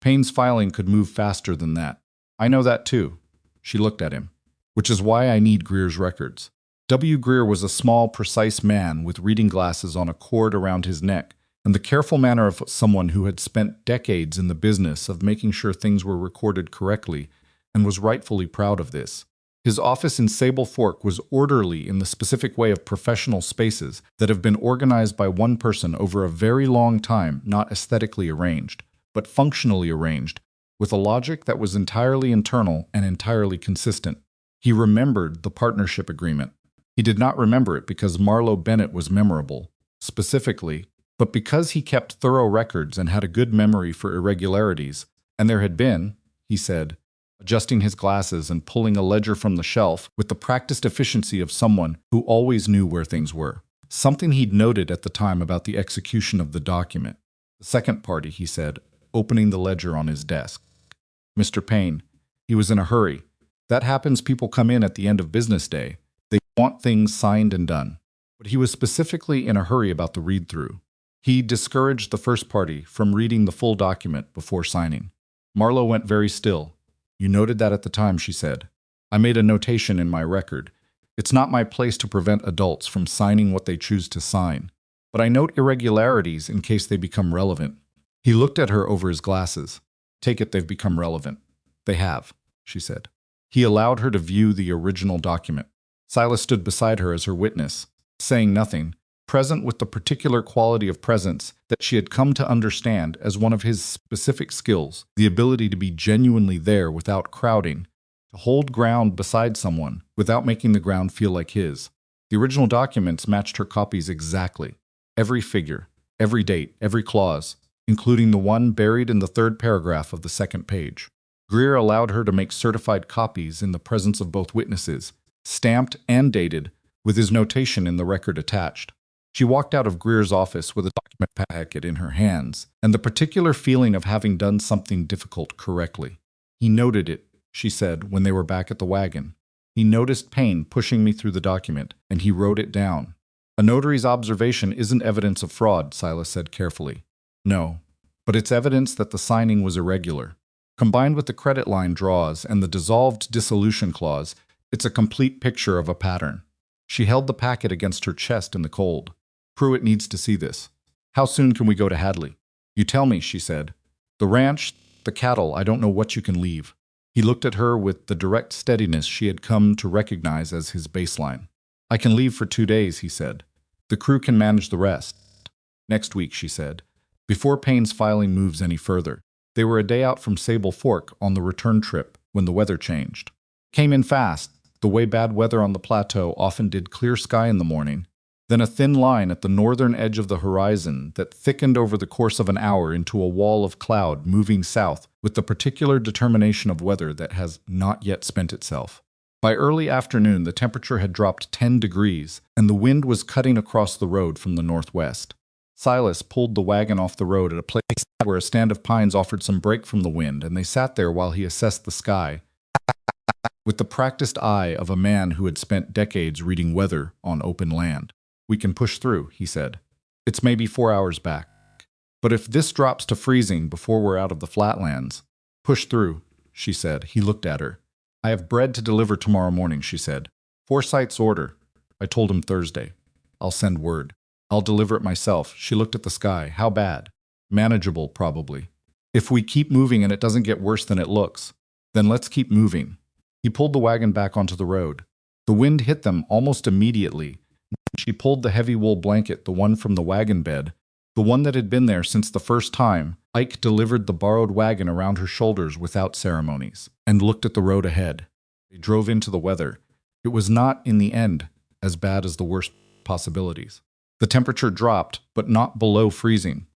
Payne's filing could move faster than that. I know that too. She looked at him. Which is why I need Greer's records. W. Greer was a small, precise man with reading glasses on a cord around his neck, and the careful manner of someone who had spent decades in the business of making sure things were recorded correctly and was rightfully proud of this. His office in Sable Fork was orderly in the specific way of professional spaces that have been organized by one person over a very long time, not aesthetically arranged, but functionally arranged, with a logic that was entirely internal and entirely consistent. He remembered the partnership agreement. He did not remember it because Marlo Bennett was memorable, specifically, but because he kept thorough records and had a good memory for irregularities, and there had been, he said, adjusting his glasses and pulling a ledger from the shelf with the practiced efficiency of someone who always knew where things were. Something he'd noted at the time about the execution of the document. The second party, he said, opening the ledger on his desk. Mr. Payne. He was in a hurry. That happens. People come in at the end of business day. They want things signed and done. But he was specifically in a hurry about the read-through. He discouraged the first party from reading the full document before signing. Marlo went very still. You noted that at the time, she said. I made a notation in my record. It's not my place to prevent adults from signing what they choose to sign, but I note irregularities in case they become relevant. He looked at her over his glasses. Take it they've become relevant. They have, she said. He allowed her to view the original document. Silas stood beside her as her witness, saying nothing, present with the particular quality of presence that she had come to understand as one of his specific skills, the ability to be genuinely there without crowding, to hold ground beside someone without making the ground feel like his. The original documents matched her copies exactly. Every figure, every date, every clause, including the one buried in the third paragraph of the second page. Greer allowed her to make certified copies in the presence of both witnesses, stamped and dated, with his notation in the record attached. She walked out of Greer's office with a document packet in her hands, and the particular feeling of having done something difficult correctly. He noted it, she said when they were back at the wagon. He noticed Payne pushing me through the document, and he wrote it down. A notary's observation isn't evidence of fraud, Silas said carefully. No, but it's evidence that the signing was irregular. Combined with the credit line draws and the dissolved dissolution clause, it's a complete picture of a pattern. She held the packet against her chest in the cold. Pruitt needs to see this. How soon can we go to Hadley? You tell me, she said. The ranch, the cattle, I don't know what you can leave. He looked at her with the direct steadiness she had come to recognize as his baseline. I can leave for 2 days, he said. The crew can manage the rest. Next week, she said, before Payne's filing moves any further. They were a day out from Sable Fork on the return trip when the weather changed. Came in fast, the way bad weather on the plateau often did, clear sky in the morning, then a thin line at the northern edge of the horizon that thickened over the course of an hour into a wall of cloud moving south with the particular determination of weather that has not yet spent itself. By early afternoon, the temperature had dropped 10 degrees, and the wind was cutting across the road from the northwest. Silas pulled the wagon off the road at a place where a stand of pines offered some break from the wind, and they sat there while he assessed the sky with the practiced eye of a man who had spent decades reading weather on open land. We can push through, he said. It's maybe 4 hours back. But if this drops to freezing before we're out of the flatlands, push through, she said. He looked at her. I have bread to deliver tomorrow morning, she said. Forsyth's order. I told him Thursday. I'll send word. I'll deliver it myself. She looked at the sky. How bad? Manageable, probably. If we keep moving and it doesn't get worse than it looks, then let's keep moving. He pulled the wagon back onto the road. The wind hit them almost immediately. She pulled the heavy wool blanket, the one from the wagon bed, the one that had been there since the first time Ike delivered the borrowed wagon, around her shoulders without ceremonies, and looked at the road ahead. They drove into the weather. It was not, in the end, as bad as the worst possibilities. The temperature dropped, but not below freezing.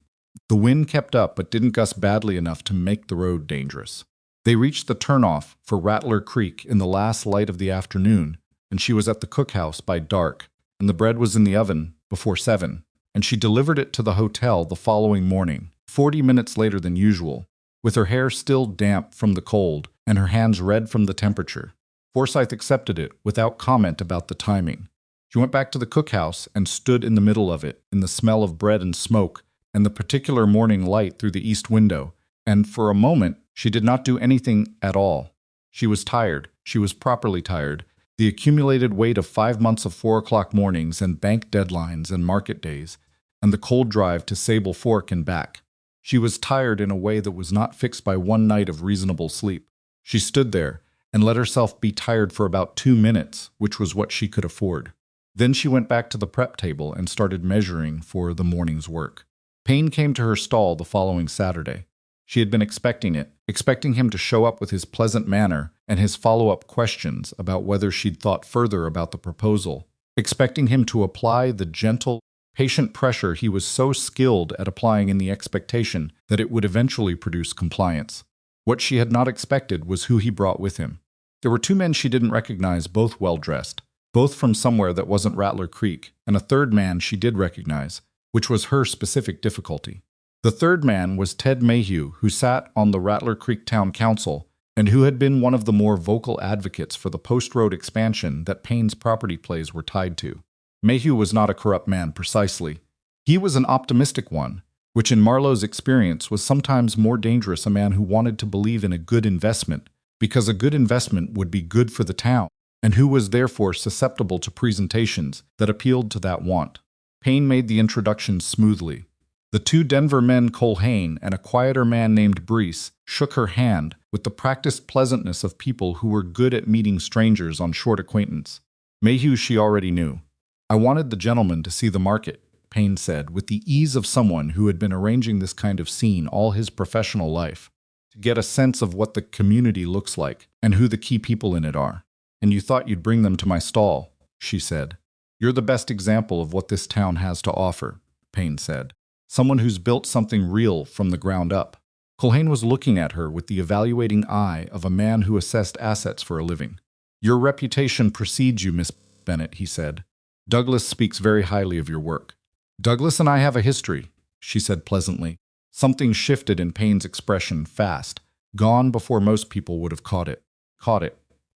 The wind kept up, but didn't gust badly enough to make the road dangerous. They reached the turnoff for Rattler Creek in the last light of the afternoon, and she was at the cookhouse by dark, and the bread was in the oven before 7, and she delivered it to the hotel the following morning, 40 minutes later than usual, with her hair still damp from the cold and her hands red from the temperature. Forsyth accepted it without comment about the timing. She went back to the cookhouse and stood in the middle of it, in the smell of bread and smoke and the particular morning light through the east window, and for a moment she did not do anything at all. She was tired. She was properly tired. The accumulated weight of 5 months of 4 o'clock mornings and bank deadlines and market days, and the cold drive to Sable Fork and back. She was tired in a way that was not fixed by one night of reasonable sleep. She stood there and let herself be tired for about 2 minutes, which was what she could afford. Then she went back to the prep table and started measuring for the morning's work. Payne came to her stall the following Saturday. She had been expecting it, expecting him to show up with his pleasant manner and his follow-up questions about whether she'd thought further about the proposal, expecting him to apply the gentle, patient pressure he was so skilled at applying in the expectation that it would eventually produce compliance. What she had not expected was who he brought with him. There were 2 men she didn't recognize, both well-dressed, both from somewhere that wasn't Rattler Creek, and a third man she did recognize, which was her specific difficulty. The third man was Ted Mayhew, who sat on the Rattler Creek Town Council and who had been one of the more vocal advocates for the post-road expansion that Payne's property plays were tied to. Mayhew was not a corrupt man precisely. He was an optimistic one, which in Marlo's experience was sometimes more dangerous, a man who wanted to believe in a good investment because a good investment would be good for the town, and who was therefore susceptible to presentations that appealed to that want. Payne made the introduction smoothly. The two Denver men, Culhane and a quieter man named Brees, shook her hand with the practiced pleasantness of people who were good at meeting strangers on short acquaintance. Mayhew she already knew. "I wanted the gentleman to see the market," Payne said, with the ease of someone who had been arranging this kind of scene all his professional life, "to get a sense of what the community looks like and who the key people in it are." "And you thought you'd bring them to my stall," she said. "You're the best example of what this town has to offer," Payne said. "Someone who's built something real from the ground up." Culhane was looking at her with the evaluating eye of a man who assessed assets for a living. "Your reputation precedes you, Miss Bennett," he said. "Douglas speaks very highly of your work." "Douglas and I have a history," she said pleasantly. Something shifted in Payne's expression fast, gone before most people would have caught it.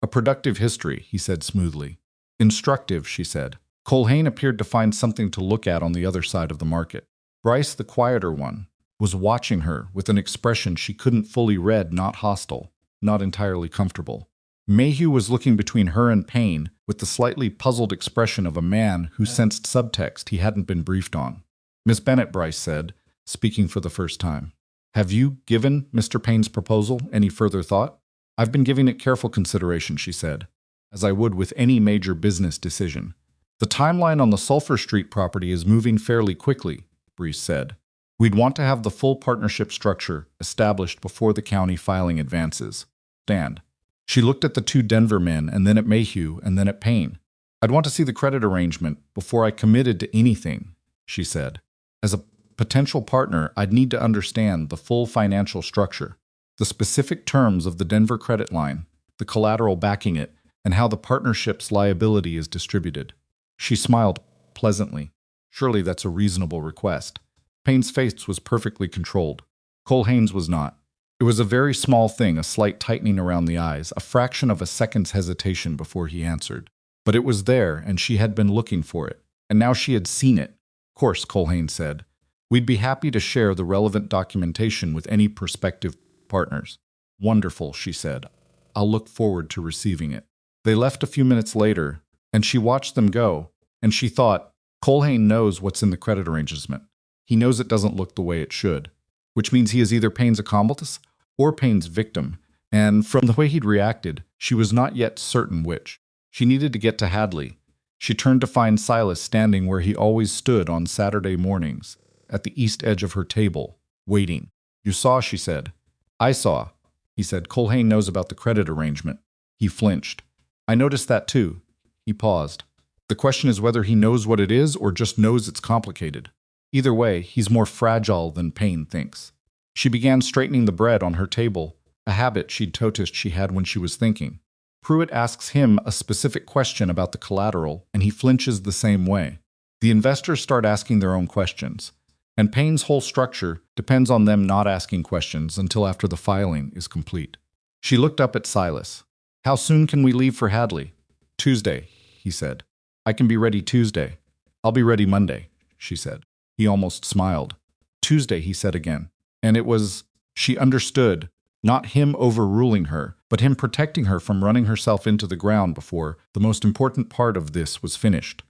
"A productive history," he said smoothly. "Instructive," she said. Culhane appeared to find something to look at on the other side of the market. Bryce, the quieter one, was watching her with an expression she couldn't fully read, not hostile, not entirely comfortable. Mayhew was looking between her and Payne with the slightly puzzled expression of a man who sensed subtext he hadn't been briefed on. "Miss Bennett," Bryce said, speaking for the first time, "have you given Mr. Payne's proposal any further thought?" "I've been giving it careful consideration," she said, "as I would with any major business decision." "The timeline on the Sulphur Street property is moving fairly quickly," Brees said. "We'd want to have the full partnership structure established before the county filing advances. Stand." She looked at the two Denver men and then at Mayhew and then at Payne. "I'd want to see the credit arrangement before I committed to anything," she said. "As a potential partner, I'd need to understand the full financial structure, the specific terms of the Denver credit line, the collateral backing it, and how the partnership's liability is distributed." She smiled pleasantly. "Surely that's a reasonable request." Payne's face was perfectly controlled. Culhane's was not. It was a very small thing, a slight tightening around the eyes, a fraction of a second's hesitation before he answered. But it was there, and she had been looking for it, and now she had seen it. "Of course," Culhane said. "We'd be happy to share the relevant documentation with any prospective partners." "Wonderful," she said. "I'll look forward to receiving it." They left a few minutes later, and she watched them go, and she thought, Culhane knows what's in the credit arrangement. He knows it doesn't look the way it should, which means he is either Payne's accomplice or Payne's victim, and from the way he'd reacted, she was not yet certain which. She needed to get to Hadley. She turned to find Silas standing where he always stood on Saturday mornings, at the east edge of her table, waiting. "You saw," she said. "I saw," he said. "Culhane knows about the credit arrangement." He flinched. "I noticed that too." He paused. "The question is whether he knows what it is or just knows it's complicated. Either way, he's more fragile than Payne thinks." She began straightening the bread on her table, a habit she'd noticed she had when she was thinking. Pruitt asks him a specific question about the collateral, and he flinches the same way. The investors start asking their own questions, and Payne's whole structure depends on them not asking questions until after the filing is complete. She looked up at Silas. "How soon can we leave for Hadley?" "Tuesday," he said. "I can be ready Tuesday." "I'll be ready Monday," she said. He almost smiled. "Tuesday," he said again. And it was, she understood, not him overruling her, but him protecting her from running herself into the ground before the most important part of this was finished.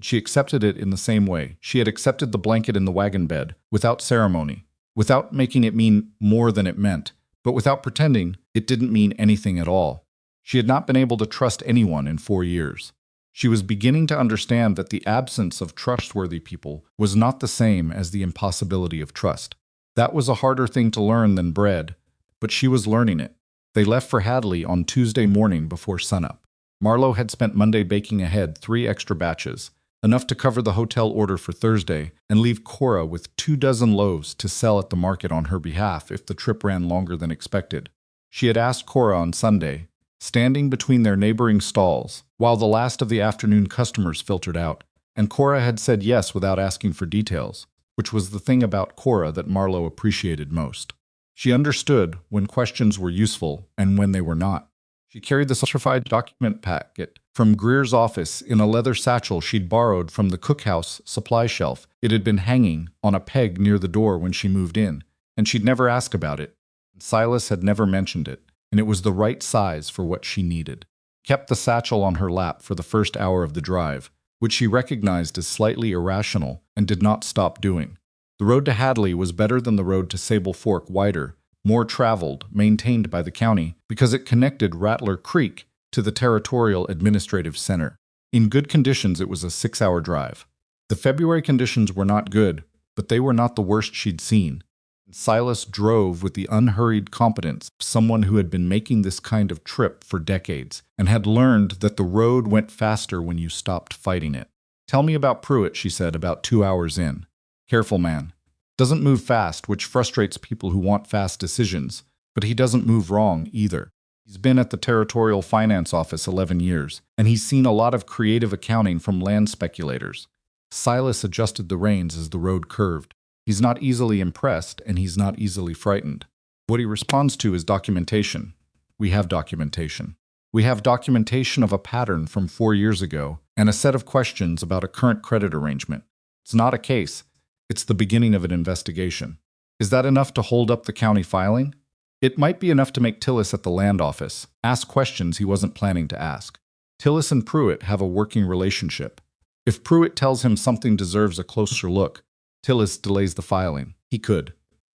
She accepted it in the same way. She had accepted the blanket in the wagon bed, without ceremony, without making it mean more than it meant, but without pretending it didn't mean anything at all. She had not been able to trust anyone in 4 years. She was beginning to understand that the absence of trustworthy people was not the same as the impossibility of trust. That was a harder thing to learn than bread, but she was learning it. They left for Hadley on Tuesday morning before sunup. Marlo had spent Monday baking ahead 3 extra batches, enough to cover the hotel order for Thursday and leave Cora with 24 loaves to sell at the market on her behalf if the trip ran longer than expected. She had asked Cora on Sunday, standing between their neighboring stalls, while the last of the afternoon customers filtered out, and Cora had said yes without asking for details, which was the thing about Cora that Marlo appreciated most. She understood when questions were useful and when they were not. She carried the certified document packet from Greer's office in a leather satchel she'd borrowed from the cookhouse supply shelf. It had been hanging on a peg near the door when she moved in, and she'd never asked about it. Silas had never mentioned it. and it was the right size for what she needed. Kept the satchel on her lap for the first hour of the drive, which she recognized as slightly irrational and did not stop doing. The road to Hadley was better than the road to Sable Fork, wider, more traveled, maintained by the county, because it connected Rattler Creek to the Territorial Administrative Center. In good conditions, it was a 6-hour drive. The February conditions were not good, but they were not the worst she'd seen. Silas drove with the unhurried competence of someone who had been making this kind of trip for decades and had learned that the road went faster when you stopped fighting it. "Tell me about Pruitt," she said about 2 hours in. "Careful man. Doesn't move fast, which frustrates people who want fast decisions, but he doesn't move wrong either. He's been at the Territorial Finance Office 11 years, and he's seen a lot of creative accounting from land speculators." Silas adjusted the reins as the road curved. He's not easily impressed, and he's not easily frightened. What he responds to is documentation. We have documentation. We have documentation of a pattern from 4 years ago, and a set of questions about a current credit arrangement. It's not a case. It's the beginning of an investigation. Is that enough to hold up the county filing? It might be enough to make Tillis at the land office ask questions he wasn't planning to ask. Tillis and Pruitt have a working relationship. If Pruitt tells him something deserves a closer look, Tillis delays the filing. He could.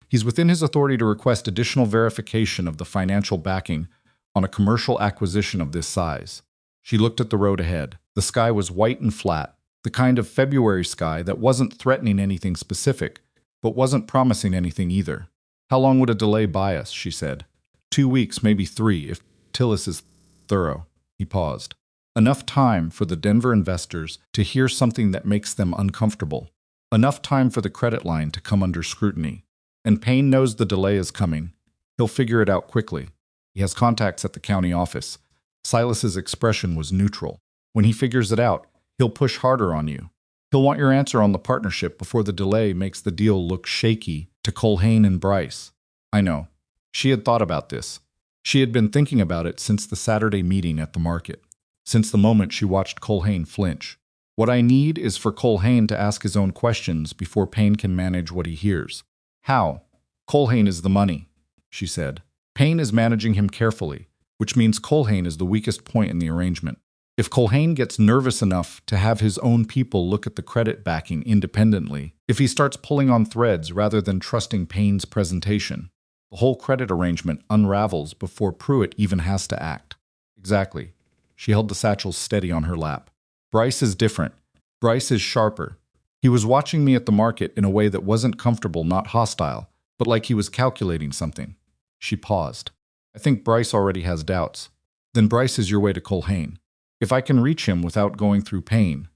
He's within his authority to request additional verification of the financial backing on a commercial acquisition of this size. She looked at the road ahead. The sky was white and flat, the kind of February sky that wasn't threatening anything specific, but wasn't promising anything either. "How long would a delay buy us?" she said. 2 weeks, maybe 3, if Tillis is thorough. He paused. Enough time for the Denver investors to hear something that makes them uncomfortable. Enough time for the credit line to come under scrutiny. And Payne knows the delay is coming. He'll figure it out quickly. He has contacts at the county office. Silas's expression was neutral. When he figures it out, he'll push harder on you. He'll want your answer on the partnership before the delay makes the deal look shaky to Culhane and Bryce. I know. She had thought about this. She had been thinking about it since the Saturday meeting at the market, since the moment she watched Culhane flinch. What I need is for Culhane to ask his own questions before Payne can manage what he hears. How? Culhane is the money, she said. Payne is managing him carefully, which means Culhane is the weakest point in the arrangement. If Culhane gets nervous enough to have his own people look at the credit backing independently, if he starts pulling on threads rather than trusting Payne's presentation, the whole credit arrangement unravels before Pruitt even has to act. Exactly. She held the satchel steady on her lap. Bryce is different. Bryce is sharper. He was watching me at the market in a way that wasn't comfortable, not hostile, but like he was calculating something. She paused. I think Bryce already has doubts. Then Bryce is your way to Culhane. If I can reach him without going through Payne.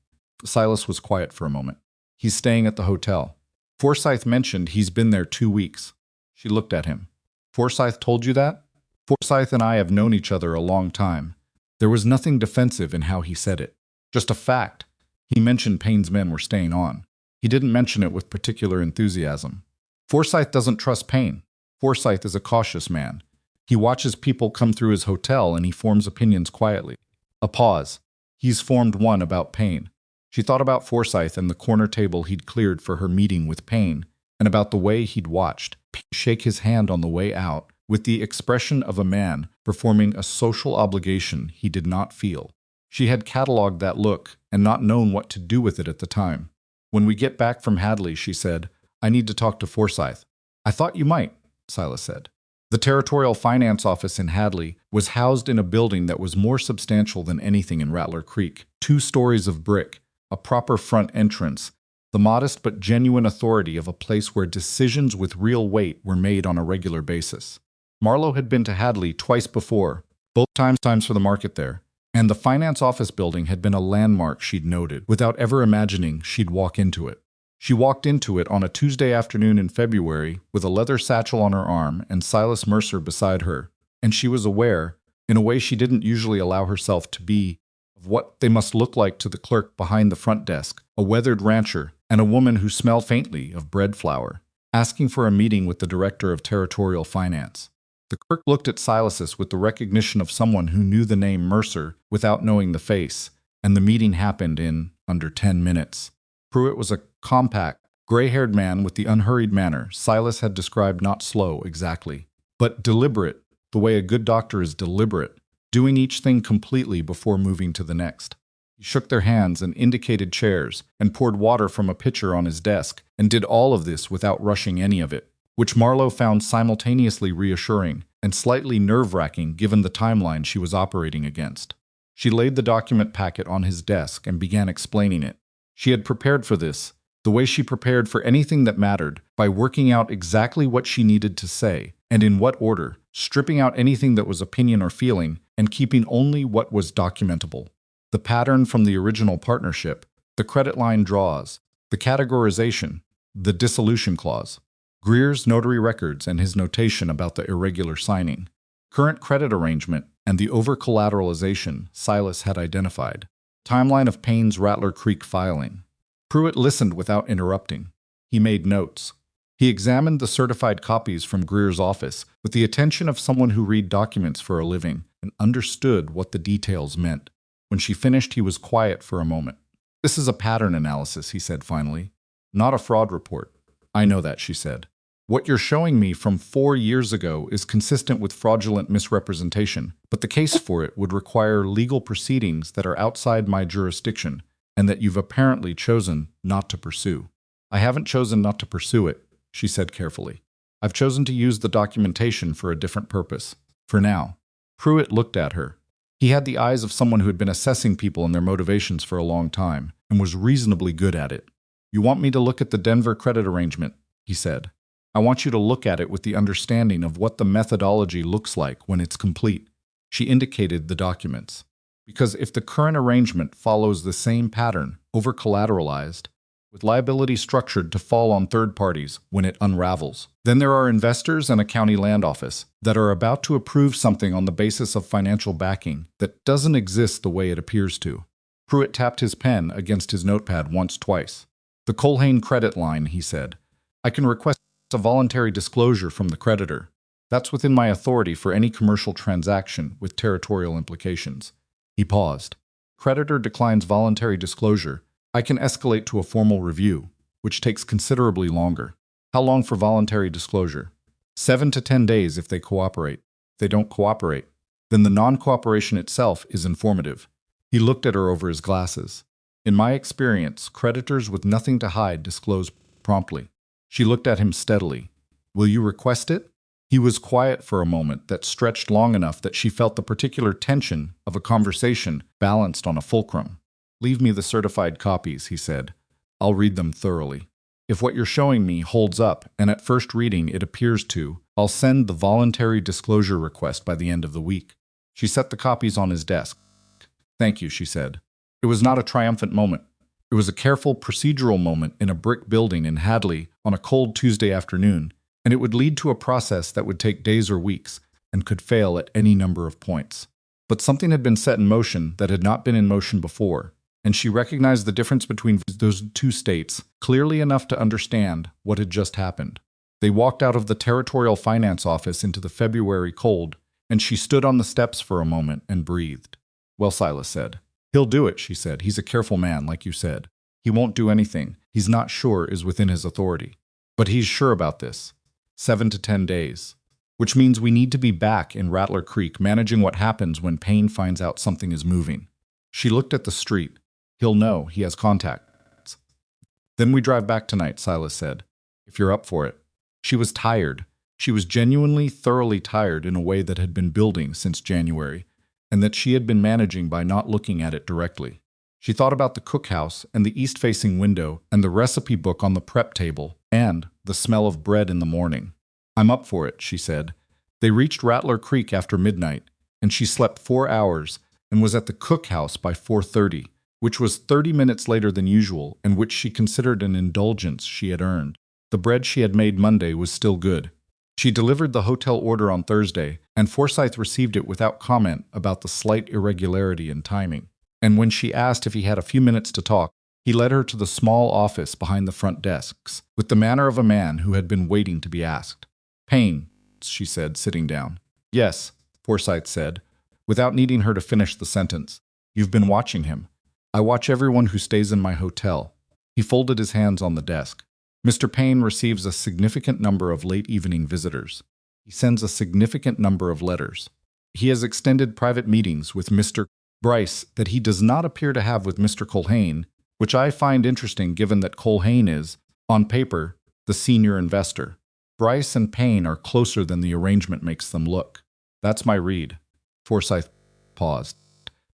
Silas was quiet for a moment. He's staying at the hotel. Forsyth mentioned he's been there 2 weeks. She looked at him. Forsyth told you that? Forsyth and I have known each other a long time. There was nothing defensive in how he said it. Just a fact. He mentioned Payne's men were staying on. He didn't mention it with particular enthusiasm. Forsyth doesn't trust Payne. Forsyth is a cautious man. He watches people come through his hotel and he forms opinions quietly. A pause. He's formed one about Payne. She thought about Forsyth and the corner table he'd cleared for her meeting with Payne, and about the way he'd watched Payne shake his hand on the way out with the expression of a man performing a social obligation he did not feel. She had catalogued that look and not known what to do with it at the time. When we get back from Hadley, she said, I need to talk to Forsyth. I thought you might, Silas said. The Territorial Finance Office in Hadley was housed in a building that was more substantial than anything in Rattler Creek. 2 stories of brick, a proper front entrance, the modest but genuine authority of a place where decisions with real weight were made on a regular basis. Marlo had been to Hadley twice before, both times for the market there. And the finance office building had been a landmark she'd noted, without ever imagining she'd walk into it. She walked into it on a Tuesday afternoon in February with a leather satchel on her arm and Silas Mercer beside her, and she was aware, in a way she didn't usually allow herself to be, of what they must look like to the clerk behind the front desk, a weathered rancher and a woman who smelled faintly of bread flour, asking for a meeting with the director of Territorial Finance. The clerk looked at Silas with the recognition of someone who knew the name Mercer without knowing the face, and the meeting happened in under 10 minutes. Pruitt was a compact, gray-haired man with the unhurried manner Silas had described, not slow exactly, but deliberate, the way a good doctor is deliberate, doing each thing completely before moving to the next. He shook their hands and indicated chairs, and poured water from a pitcher on his desk, and did all of this without rushing any of it, which Marlo found simultaneously reassuring and slightly nerve-wracking given the timeline she was operating against. She laid the document packet on his desk and began explaining it. She had prepared for this, the way she prepared for anything that mattered, by working out exactly what she needed to say, and in what order, stripping out anything that was opinion or feeling, and keeping only what was documentable. The pattern from the original partnership, the credit line draws, the categorization, the dissolution clause, Greer's notary records and his notation about the irregular signing, current credit arrangement, and the over-collateralization Silas had identified, timeline of Payne's Rattler Creek filing. Pruitt listened without interrupting. He made notes. He examined the certified copies from Greer's office with the attention of someone who read documents for a living and understood what the details meant. When she finished, he was quiet for a moment. "This is a pattern analysis," he said finally, "not a fraud report." "I know that," she said. "What you're showing me from 4 years ago is consistent with fraudulent misrepresentation, but the case for it would require legal proceedings that are outside my jurisdiction and that you've apparently chosen not to pursue." "I haven't chosen not to pursue it," she said carefully. "I've chosen to use the documentation for a different purpose. For now." Pruitt looked at her. He had the eyes of someone who had been assessing people and their motivations for a long time, and was reasonably good at it. "You want me to look at the Denver credit arrangement," he said. "I want you to look at it with the understanding of what the methodology looks like when it's complete." She indicated the documents. "Because if the current arrangement follows the same pattern, over-collateralized, with liability structured to fall on third parties when it unravels, then there are investors and a county land office that are about to approve something on the basis of financial backing that doesn't exist the way it appears to." Pruitt tapped his pen against his notepad twice. "The Colhane credit line," he said. "I can request a voluntary disclosure from the creditor. That's within my authority for any commercial transaction with territorial implications." He paused. "Creditor declines voluntary disclosure. I can escalate to a formal review, which takes considerably longer." "How long for voluntary disclosure?" 7 to 10 days if they cooperate. If they don't cooperate, then the non-cooperation itself is informative." He looked at her over his glasses. "In my experience, creditors with nothing to hide disclose promptly." She looked at him steadily. "Will you request it?" He was quiet for a moment that stretched long enough that she felt the particular tension of a conversation balanced on a fulcrum. "Leave me the certified copies," he said. "I'll read them thoroughly. If what you're showing me holds up, and at first reading it appears to, I'll send the voluntary disclosure request by the end of the week." She set the copies on his desk. "Thank you," she said. It was not a triumphant moment. It was a careful procedural moment in a brick building in Hadley on a cold Tuesday afternoon, and it would lead to a process that would take days or weeks and could fail at any number of points. But something had been set in motion that had not been in motion before, and she recognized the difference between those two states clearly enough to understand what had just happened. They walked out of the territorial finance office into the February cold, and she stood on the steps for a moment and breathed. "Well," Silas said. "He'll do it," she said. "He's a careful man, like you said. He won't do anything he's not sure is within his authority. But he's sure about this. 7 to 10 days. Which means we need to be back in Rattler Creek managing what happens when Payne finds out something is moving." She looked at the street. "He'll know he has contacts." "Then we drive back tonight," Silas said, "if you're up for it." She was tired. She was genuinely, thoroughly tired in a way that had been building since January, and that she had been managing by not looking at it directly. She thought about the cookhouse and the east-facing window and the recipe book on the prep table and the smell of bread in the morning. "I'm up for it," she said. They reached Rattler Creek after midnight, and she slept 4 hours and was at the cookhouse by 4:30, which was 30 minutes later than usual and which she considered an indulgence she had earned. The bread she had made Monday was still good. She delivered the hotel order on Thursday, and Forsyth received it without comment about the slight irregularity in timing. And when she asked if he had a few minutes to talk, he led her to the small office behind the front desks, with the manner of a man who had been waiting to be asked. "Payne," she said, sitting down. "Yes," Forsyth said, without needing her to finish the sentence. "You've been watching him." "I watch everyone who stays in my hotel." He folded his hands on the desk. "Mr. Payne receives a significant number of late-evening visitors. He sends a significant number of letters. He has extended private meetings with Mr. Bryce that he does not appear to have with Mr. Culhane, which I find interesting given that Culhane is, on paper, the senior investor. Bryce and Payne are closer than the arrangement makes them look. That's my read. Forsyth paused.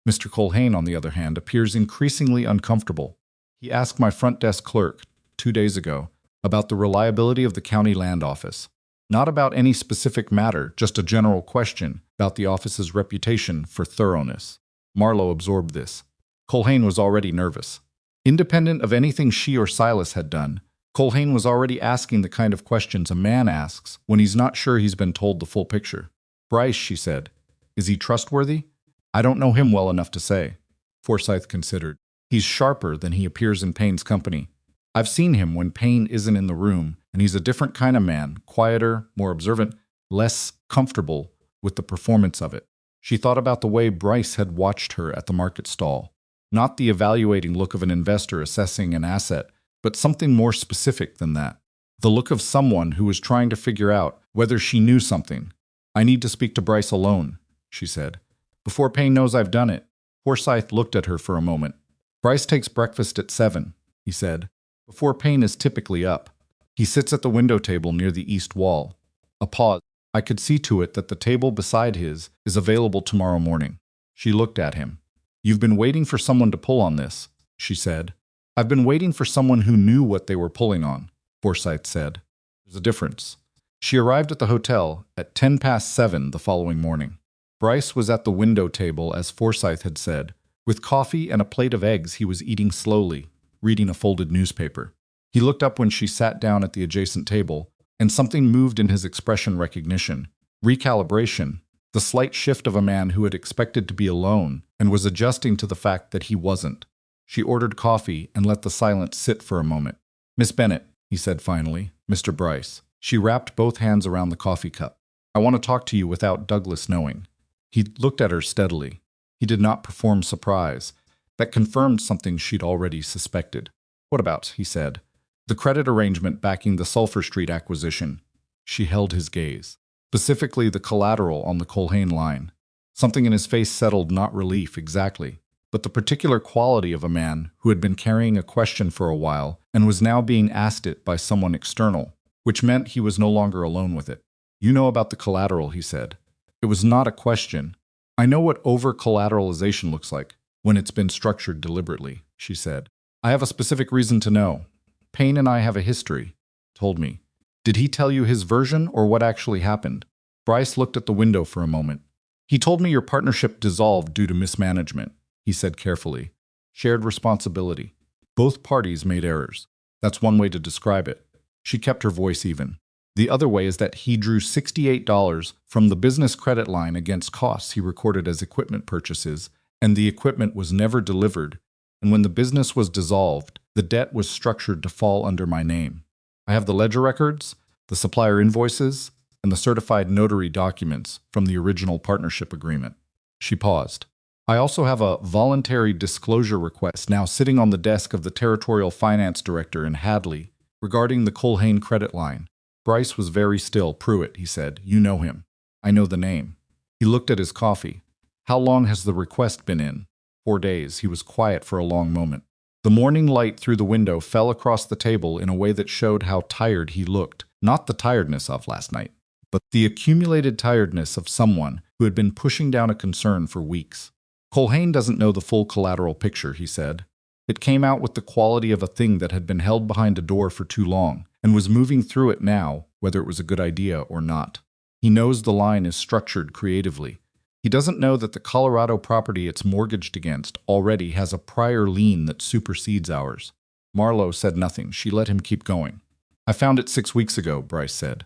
Mr. Culhane, on the other hand, appears increasingly uncomfortable. He asked my front desk clerk, 2 days ago, about the reliability of the county land office. Not about any specific matter, just a general question about the office's reputation for thoroughness. Marlo absorbed this. Culhane was already nervous. Independent of anything she or Silas had done, Culhane was already asking the kind of questions a man asks when he's not sure he's been told the full picture. Bryce, she said, is he trustworthy? I don't know him well enough to say. Forsyth considered. He's sharper than he appears in Payne's company. I've seen him when Payne isn't in the room, and he's a different kind of man, quieter, more observant, less comfortable with the performance of it. She thought about the way Bryce had watched her at the market stall. Not the evaluating look of an investor assessing an asset, but something more specific than that. The look of someone who was trying to figure out whether she knew something. I need to speak to Bryce alone, she said. Before Payne knows I've done it. Forsyth looked at her for a moment. Bryce takes breakfast at 7, he said, before Payne is typically up. He sits at the window table near the east wall. A pause. I could see to it that the table beside his is available tomorrow morning. She looked at him. You've been waiting for someone to pull on this, she said. I've been waiting for someone who knew what they were pulling on, Forsyth said. There's a difference. She arrived at the hotel at 7:10 the following morning. Bryce was at the window table as Forsyth had said. With coffee and a plate of eggs he was eating slowly, reading a folded newspaper. He looked up when she sat down at the adjacent table, and something moved in his expression recognition. Recalibration. The slight shift of a man who had expected to be alone and was adjusting to the fact that he wasn't. She ordered coffee and let the silence sit for a moment. Miss Bennett, he said finally, Mr. Bryce. She wrapped both hands around the coffee cup. I want to talk to you without Douglas knowing. He looked at her steadily. He did not perform surprise. That confirmed something she'd already suspected. What about, he said. The credit arrangement backing the Sulphur Street acquisition. She held his gaze. Specifically the collateral on the Culhane line. Something in his face settled not relief exactly, but the particular quality of a man who had been carrying a question for a while and was now being asked it by someone external, which meant he was no longer alone with it. You know about the collateral, he said. It was not a question. I know what over-collateralization looks like when it's been structured deliberately, she said. I have a specific reason to know. Payne and I have a history, told me. Did he tell you his version or what actually happened? Bryce looked at the window for a moment. He told me your partnership dissolved due to mismanagement, he said carefully. Shared responsibility. Both parties made errors. That's one way to describe it. She kept her voice even. The other way is that he drew $68 from the business credit line against costs he recorded as equipment purchases, and the equipment was never delivered, and when the business was dissolved, the debt was structured to fall under my name. I have the ledger records, the supplier invoices, and the certified notary documents from the original partnership agreement. She paused. I also have a voluntary disclosure request now sitting on the desk of the Territorial Finance Director in Hadley regarding the Culhane credit line. Bryce was very still. Pruitt, he said. You know him. I know the name. He looked at his coffee. How long has the request been in? 4 days. He was quiet for a long moment. The morning light through the window fell across the table in a way that showed how tired he looked. Not the tiredness of last night, but the accumulated tiredness of someone who had been pushing down a concern for weeks. Culhane doesn't know the full collateral picture, he said. It came out with the quality of a thing that had been held behind a door for too long and was moving through it now, whether it was a good idea or not. He knows the line is structured creatively. He doesn't know that the Colorado property it's mortgaged against already has a prior lien that supersedes ours. Marlo said nothing. She let him keep going. I found it 6 weeks ago, Bryce said,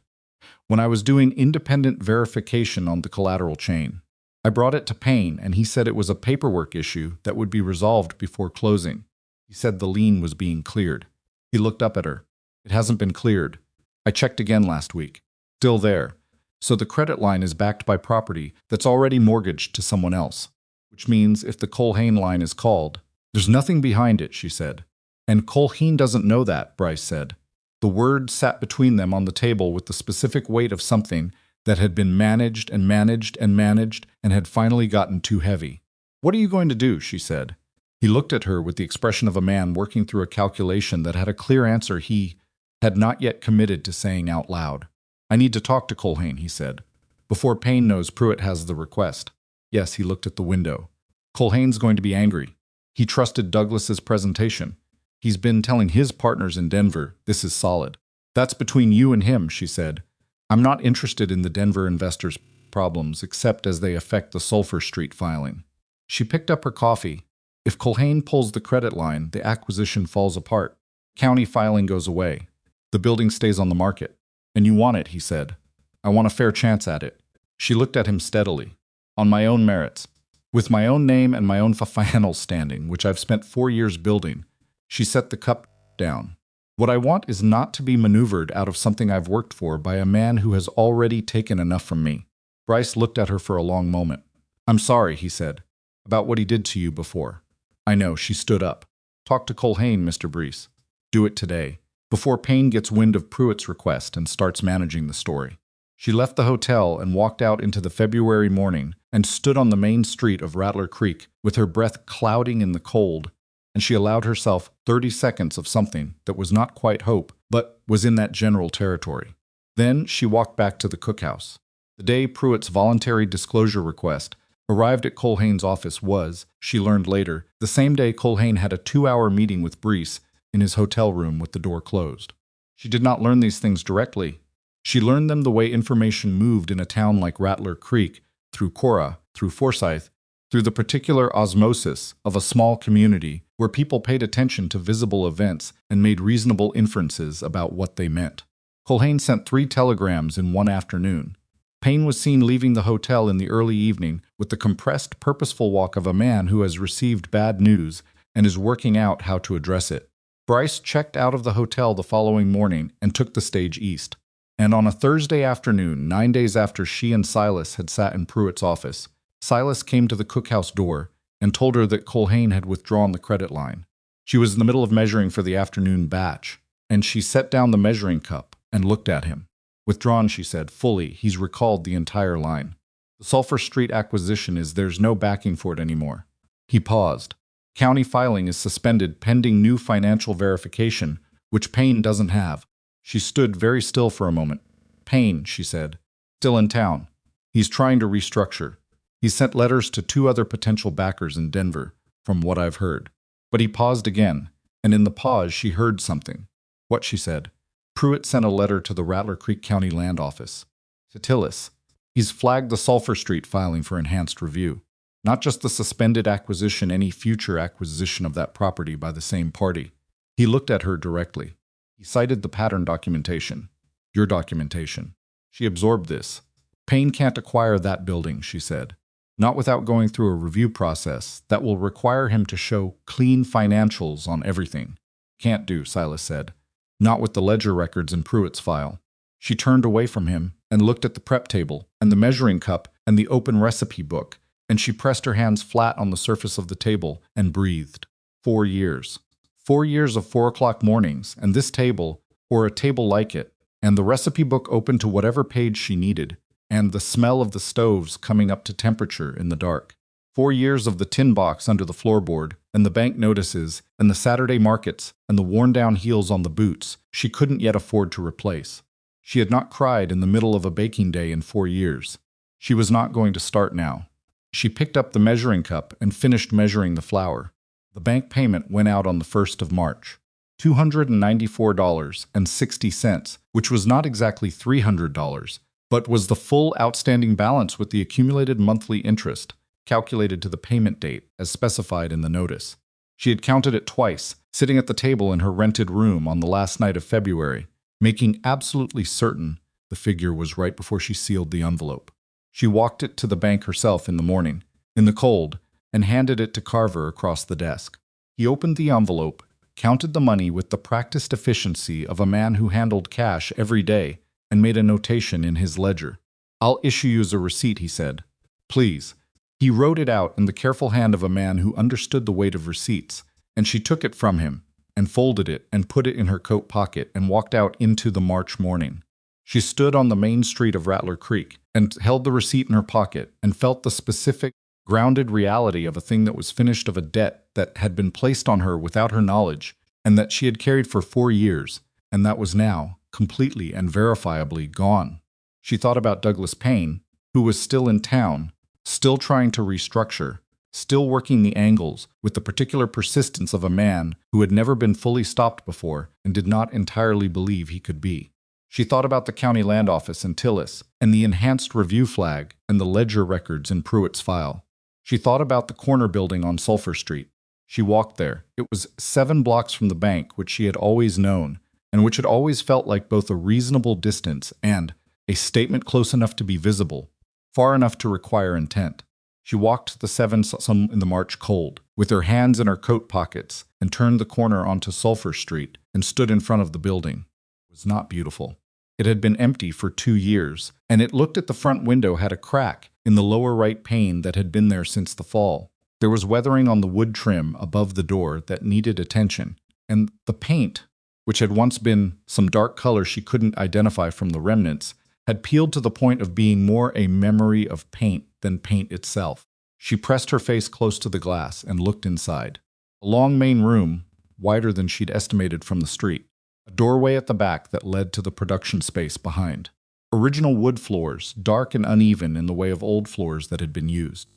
when I was doing independent verification on the collateral chain. I brought it to Payne, and he said it was a paperwork issue that would be resolved before closing. He said the lien was being cleared. He looked up at her. It hasn't been cleared. I checked again last week. Still there. So the credit line is backed by property that's already mortgaged to someone else, which means if the Culhane line is called, there's nothing behind it, she said. And Culhane doesn't know that, Bryce said. The word sat between them on the table with the specific weight of something that had been managed and managed and managed and had finally gotten too heavy. "What are you going to do?" she said. He looked at her with the expression of a man working through a calculation that had a clear answer he had not yet committed to saying out loud. "I need to talk to Culhane," he said. "Before Payne knows Pruitt has the request." Yes, he looked at the window. "Culhane's going to be angry. He trusted Douglas's presentation. He's been telling his partners in Denver, this is solid." "That's between you and him," she said. "I'm not interested in the Denver investors' problems except as they affect the Sulphur Street filing." She picked up her coffee. "If Culhane pulls the credit line, the acquisition falls apart. County filing goes away. The building stays on the market. And you want it," he said. "I want a fair chance at it." She looked at him steadily. "On my own merits. With my own name and my own final standing, which I've spent 4 years building." She set the cup down. "What I want is not to be maneuvered out of something I've worked for by a man who has already taken enough from me." Bryce looked at her for a long moment. "I'm sorry," he said, "about what he did to you before." "I know." She stood up. "Talk to Culhane, Mr. Bryce. Do it today, before Payne gets wind of Pruitt's request and starts managing the story." She left the hotel and walked out into the February morning and stood on the main street of Rattler Creek with her breath clouding in the cold, and she allowed herself 30 seconds of something that was not quite hope, but was in that general territory. Then she walked back to the cookhouse. The day Pruitt's voluntary disclosure request arrived at Culhane's office was, she learned later, the same day Culhane had a 2-hour meeting with Bryce in his hotel room with the door closed. She did not learn these things directly. She learned them the way information moved in a town like Rattler Creek, through Cora, through Forsyth, through the particular osmosis of a small community where people paid attention to visible events and made reasonable inferences about what they meant. Culhane sent 3 telegrams in one afternoon. Payne was seen leaving the hotel in the early evening with the compressed, purposeful walk of a man who has received bad news and is working out how to address it. Bryce checked out of the hotel the following morning and took the stage east. And on a Thursday afternoon, 9 days after she and Silas had sat in Pruitt's office, Silas came to the cookhouse door and told her that Culhane had withdrawn the credit line. She was in the middle of measuring for the afternoon batch, and she set down the measuring cup and looked at him. "Withdrawn," she said, "fully. He's recalled the entire line. The Sulphur Street acquisition there's no backing for it anymore." He paused. "County filing is suspended pending new financial verification, which Payne doesn't have." She stood very still for a moment. "Payne," she said, "still in town. He's trying to restructure. He sent letters to 2 other potential backers in Denver, from what I've heard." But he paused again, and in the pause she heard something. "What?" she said. "Pruitt sent a letter to the Rattler Creek County Land Office. To Tillis. He's flagged the Sulphur Street filing for enhanced review. Not just the suspended acquisition, any future acquisition of that property by the same party." He looked at her directly. He cited the pattern documentation. "Your documentation." She absorbed this. "Payne can't acquire that building," she said. "Not without going through a review process that will require him to show clean financials on everything." "Can't do," Silas said. "Not with the ledger records in Pruitt's file." She turned away from him and looked at the prep table and the measuring cup and the open recipe book, and she pressed her hands flat on the surface of the table and breathed. 4 years. 4 years of 4 o'clock mornings, and this table, or a table like it, and the recipe book open to whatever page she needed, and the smell of the stoves coming up to temperature in the dark. 4 years of the tin box under the floorboard, and the bank notices, and the Saturday markets, and the worn-down heels on the boots she couldn't yet afford to replace. She had not cried in the middle of a baking day in 4 years. She was not going to start now. She picked up the measuring cup and finished measuring the flour. The bank payment went out on the 1st of March. $294.60, which was not exactly $300, but was the full outstanding balance with the accumulated monthly interest, calculated to the payment date as specified in the notice. She had counted it twice, sitting at the table in her rented room on the last night of February, making absolutely certain the figure was right before she sealed the envelope. She walked it to the bank herself in the morning, in the cold, and handed it to Carver across the desk. He opened the envelope, counted the money with the practiced efficiency of a man who handled cash every day, and made a notation in his ledger. "I'll issue you a receipt," he said. "Please." He wrote it out in the careful hand of a man who understood the weight of receipts, and she took it from him, and folded it and put it in her coat pocket and walked out into the March morning. She stood on the main street of Rattler Creek and held the receipt in her pocket and felt the specific, grounded reality of a thing that was finished, of a debt that had been placed on her without her knowledge and that she had carried for 4 years, and that was now, completely and verifiably, gone. She thought about Douglas Payne, who was still in town, still trying to restructure, still working the angles with the particular persistence of a man who had never been fully stopped before and did not entirely believe he could be. She thought about the county land office in Tillis and the enhanced review flag and the ledger records in Pruitt's file. She thought about the corner building on Sulphur Street. She walked there. It was 7 blocks from the bank, which she had always known, and which had always felt like both a reasonable distance and a statement close enough to be visible, far enough to require intent. She walked the 7 some in the March cold, with her hands in her coat pockets, and turned the corner onto Sulphur Street and stood in front of the building. It was not beautiful. It had been empty for 2 years, and it looked at the front window had a crack in the lower right pane that had been there since the fall. There was weathering on the wood trim above the door that needed attention, and the paint, which had once been some dark color she couldn't identify from the remnants, had peeled to the point of being more a memory of paint than paint itself. She pressed her face close to the glass and looked inside. A long main room, wider than she'd estimated from the street. A doorway at the back that led to the production space behind. Original wood floors, dark and uneven in the way of old floors that had been used.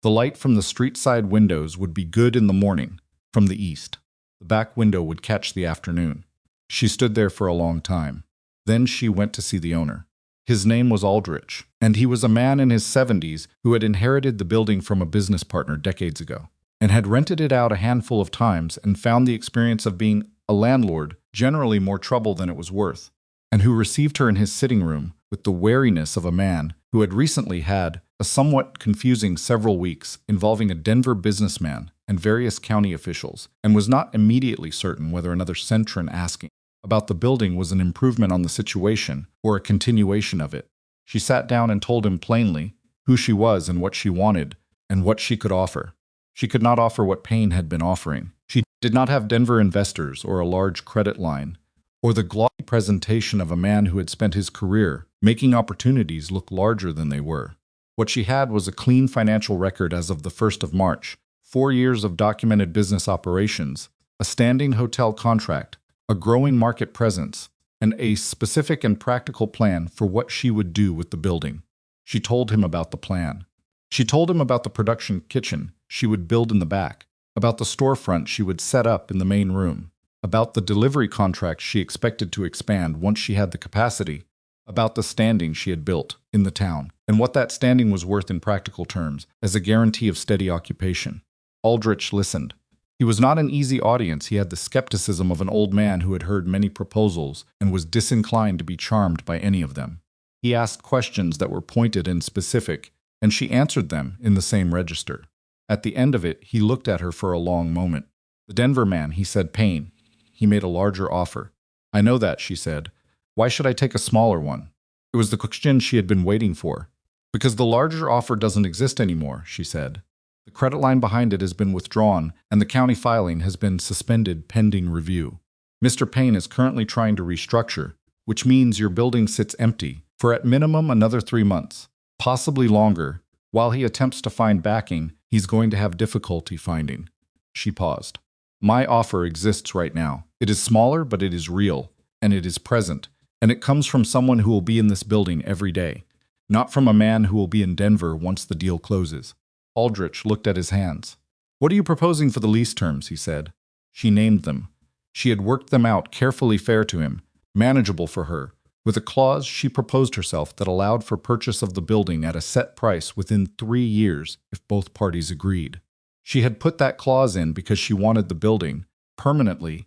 The light from the street-side windows would be good in the morning, from the east. The back window would catch the afternoon. She stood there for a long time. Then she went to see the owner. His name was Aldrich, and he was a man in his 70s who had inherited the building from a business partner decades ago, and had rented it out a handful of times and found the experience of being a landlord generally more trouble than it was worth, and who received her in his sitting room with the wariness of a man who had recently had a somewhat confusing several weeks involving a Denver businessman and various county officials, and was not immediately certain whether another Centron asking about the building was an improvement on the situation or a continuation of it. She sat down and told him plainly who she was and what she wanted and what she could offer. She could not offer what Payne had been offering. She did not have Denver investors or a large credit line, or the glossy presentation of a man who had spent his career making opportunities look larger than they were. What she had was a clean financial record as of the 1st of March, 4 years of documented business operations, a standing hotel contract, a growing market presence, and a specific and practical plan for what she would do with the building. She told him about the plan. She told him about the production kitchen she would build in the back, about the storefront she would set up in the main room, about the delivery contracts she expected to expand once she had the capacity, about the standing she had built in the town, and what that standing was worth in practical terms as a guarantee of steady occupation. Aldrich listened. He was not an easy audience. He had the skepticism of an old man who had heard many proposals and was disinclined to be charmed by any of them. He asked questions that were pointed and specific, and she answered them in the same register. At the end of it, he looked at her for a long moment. "The Denver man," he said, "Payne. He made a larger offer." "I know that," she said. "Why should I take a smaller one?" It was the question she had been waiting for. "Because the larger offer doesn't exist anymore," she said. "The credit line behind it has been withdrawn, and the county filing has been suspended pending review. Mr. Payne is currently trying to restructure, which means your building sits empty for at minimum another 3 months, possibly longer. While he attempts to find backing, he's going to have difficulty finding." She paused. "My offer exists right now. It is smaller, but it is real, and it is present, and it comes from someone who will be in this building every day, not from a man who will be in Denver once the deal closes." Aldrich looked at his hands. "What are you proposing for the lease terms?" he said. She named them. She had worked them out carefully, fair to him, manageable for her, with a clause she proposed herself that allowed for purchase of the building at a set price within 3 years if both parties agreed. She had put that clause in because she wanted the building, permanently,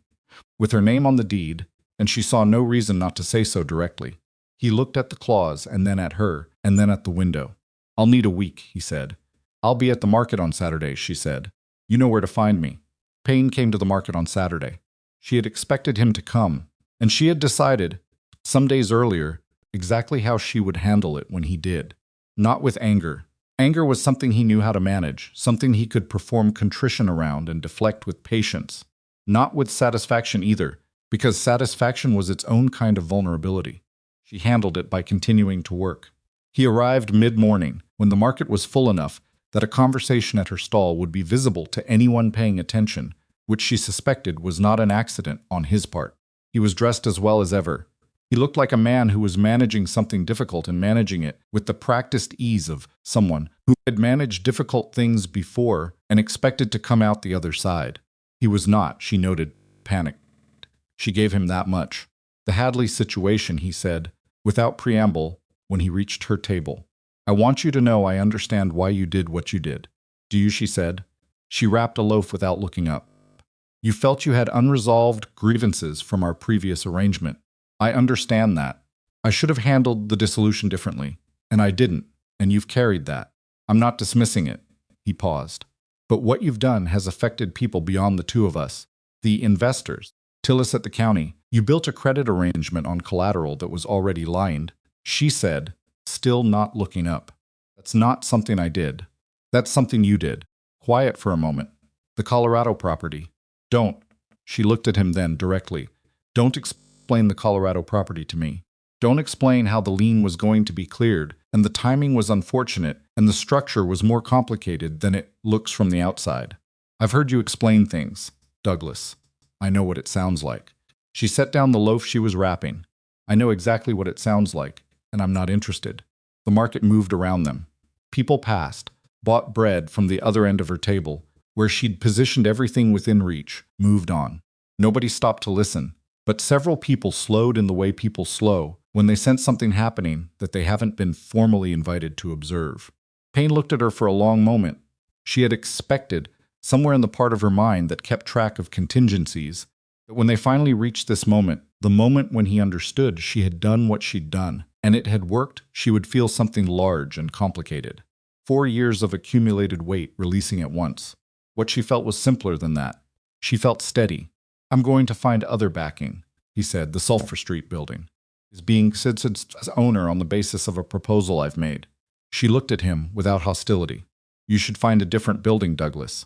with her name on the deed, and she saw no reason not to say so directly. He looked at the clause and then at her, and then at the window. "I'll need a week," he said. "I'll be at the market on Saturday," she said. "You know where to find me." Payne came to the market on Saturday. She had expected him to come, and she had decided, some days earlier, exactly how she would handle it when he did. Not with anger. Anger was something he knew how to manage, something he could perform contrition around and deflect with patience. Not with satisfaction either, because satisfaction was its own kind of vulnerability. She handled it by continuing to work. He arrived mid-morning, when the market was full enough that a conversation at her stall would be visible to anyone paying attention, which she suspected was not an accident on his part. He was dressed as well as ever. He looked like a man who was managing something difficult and managing it with the practiced ease of someone who had managed difficult things before and expected to come out the other side. He was not, she noted, panicked. She gave him that much. The Hadley situation, he said, without preamble, when he reached her table. I want you to know I understand why you did what you did. Do you, she said. She wrapped a loaf without looking up. You felt you had unresolved grievances from our previous arrangement. I understand that. I should have handled the dissolution differently, and I didn't, and you've carried that. I'm not dismissing it. He paused. But what you've done has affected people beyond the two of us, the investors. Tillis at the county. You built a credit arrangement on collateral that was already lined. She said, still not looking up. That's not something I did. That's something you did. Quiet for a moment. The Colorado property. Don't. She looked at him then directly. Don't explain the Colorado property to me. Don't explain how the lien was going to be cleared, and the timing was unfortunate, and the structure was more complicated than it looks from the outside. I've heard you explain things, Douglas. I know what it sounds like. She set down the loaf she was wrapping. I know exactly what it sounds like, and I'm not interested. The market moved around them. People passed, bought bread from the other end of her table, where she'd positioned everything within reach, moved on. Nobody stopped to listen, but several people slowed in the way people slow when they sense something happening that they haven't been formally invited to observe. Payne looked at her for a long moment. She had expected, somewhere in the part of her mind that kept track of contingencies, that when they finally reached this moment, the moment when he understood she had done what she'd done, and it had worked, she would feel something large and complicated. 4 years of accumulated weight releasing at once. What she felt was simpler than that. She felt steady. I'm going to find other backing, he said. The Sulphur Street building is being considered as owner on the basis of a proposal I've made. She looked at him without hostility. You should find a different building, Douglas.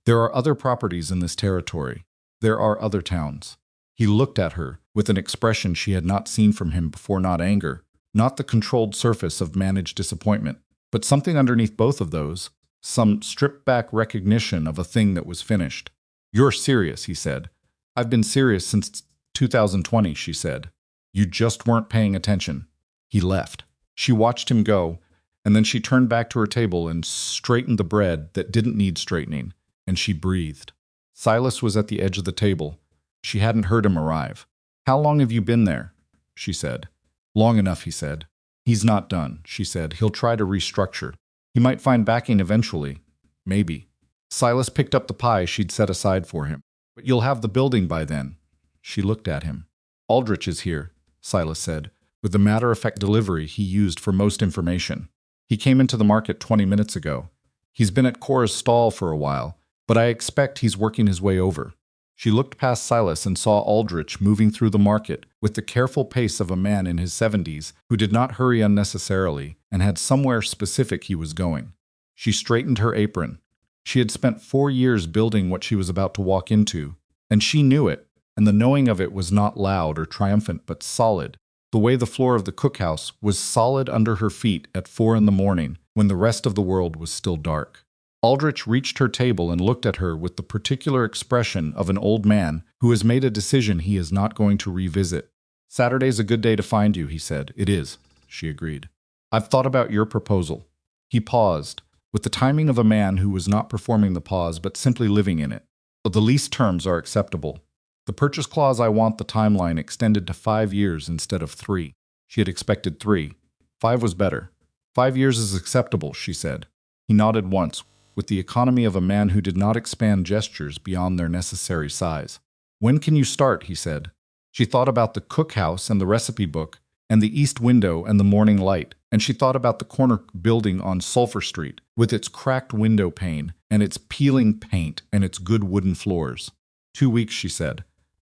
There are other properties in this territory. There are other towns. He looked at her with an expression she had not seen from him before, not anger, not the controlled surface of managed disappointment, but something underneath both of those, some stripped-back recognition of a thing that was finished. You're serious, he said. I've been serious since 2020, she said. You just weren't paying attention. He left. She watched him go, and then she turned back to her table and straightened the bread that didn't need straightening, and she breathed. Silas was at the edge of the table. She hadn't heard him arrive. How long have you been there? She said. Long enough, he said. He's not done, she said. He'll try to restructure. He might find backing eventually. Maybe. Silas picked up the pie she'd set aside for him. But you'll have the building by then. She looked at him. Aldrich is here, Silas said, with the matter-of-fact delivery he used for most information. He came into the market 20 minutes ago. He's been at Cora's stall for a while, but I expect he's working his way over. She looked past Silas and saw Aldrich moving through the market with the careful pace of a man in his 70s who did not hurry unnecessarily and had somewhere specific he was going. She straightened her apron. She had spent 4 years building what she was about to walk into, and she knew it, and the knowing of it was not loud or triumphant but solid, the way the floor of the cookhouse was solid under her feet at 4 a.m. when the rest of the world was still dark. Aldrich reached her table and looked at her with the particular expression of an old man who has made a decision he is not going to revisit. Saturday's a good day to find you, he said. It is, she agreed. I've thought about your proposal. He paused, with the timing of a man who was not performing the pause but simply living in it. But the lease terms are acceptable. The purchase clause, I want the timeline extended to 5 years instead of 3. She had expected 3. 5 was better. 5 years is acceptable, she said. He nodded once, with the economy of a man who did not expand gestures beyond their necessary size. When can you start, he said. She thought about the cookhouse and the recipe book, and the east window and the morning light, and she thought about the corner building on Sulphur Street, with its cracked window pane, and its peeling paint, and its good wooden floors. 2 weeks, she said.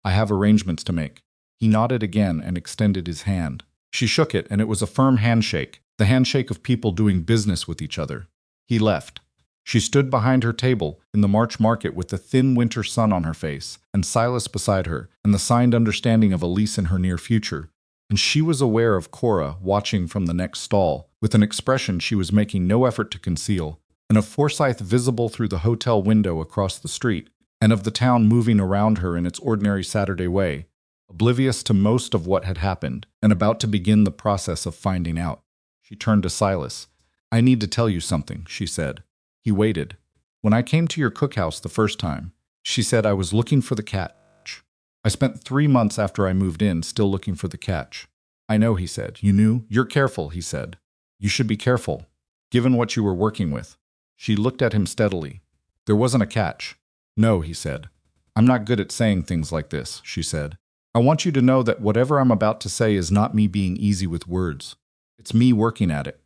I have arrangements to make. He nodded again and extended his hand. She shook it, and it was a firm handshake, the handshake of people doing business with each other. He left. She stood behind her table in the March market with the thin winter sun on her face, and Silas beside her, and the signed understanding of a lease in her near future. and she was aware of Cora watching from the next stall, with an expression she was making no effort to conceal, and of Forsyth visible through the hotel window across the street, and of the town moving around her in its ordinary Saturday way, oblivious to most of what had happened, and about to begin the process of finding out. She turned to Silas. "I need to tell you something," she said. He waited. "When I came to your cookhouse the first time," she said, "I was looking for the catch. I spent 3 months after I moved in still looking for the catch." "I know," he said. "You knew? You're careful," he said. "You should be careful, given what you were working with." She looked at him steadily. "There wasn't a catch." "No," he said. "I'm not good at saying things like this," she said. "I want you to know that whatever I'm about to say is not me being easy with words. It's me working at it."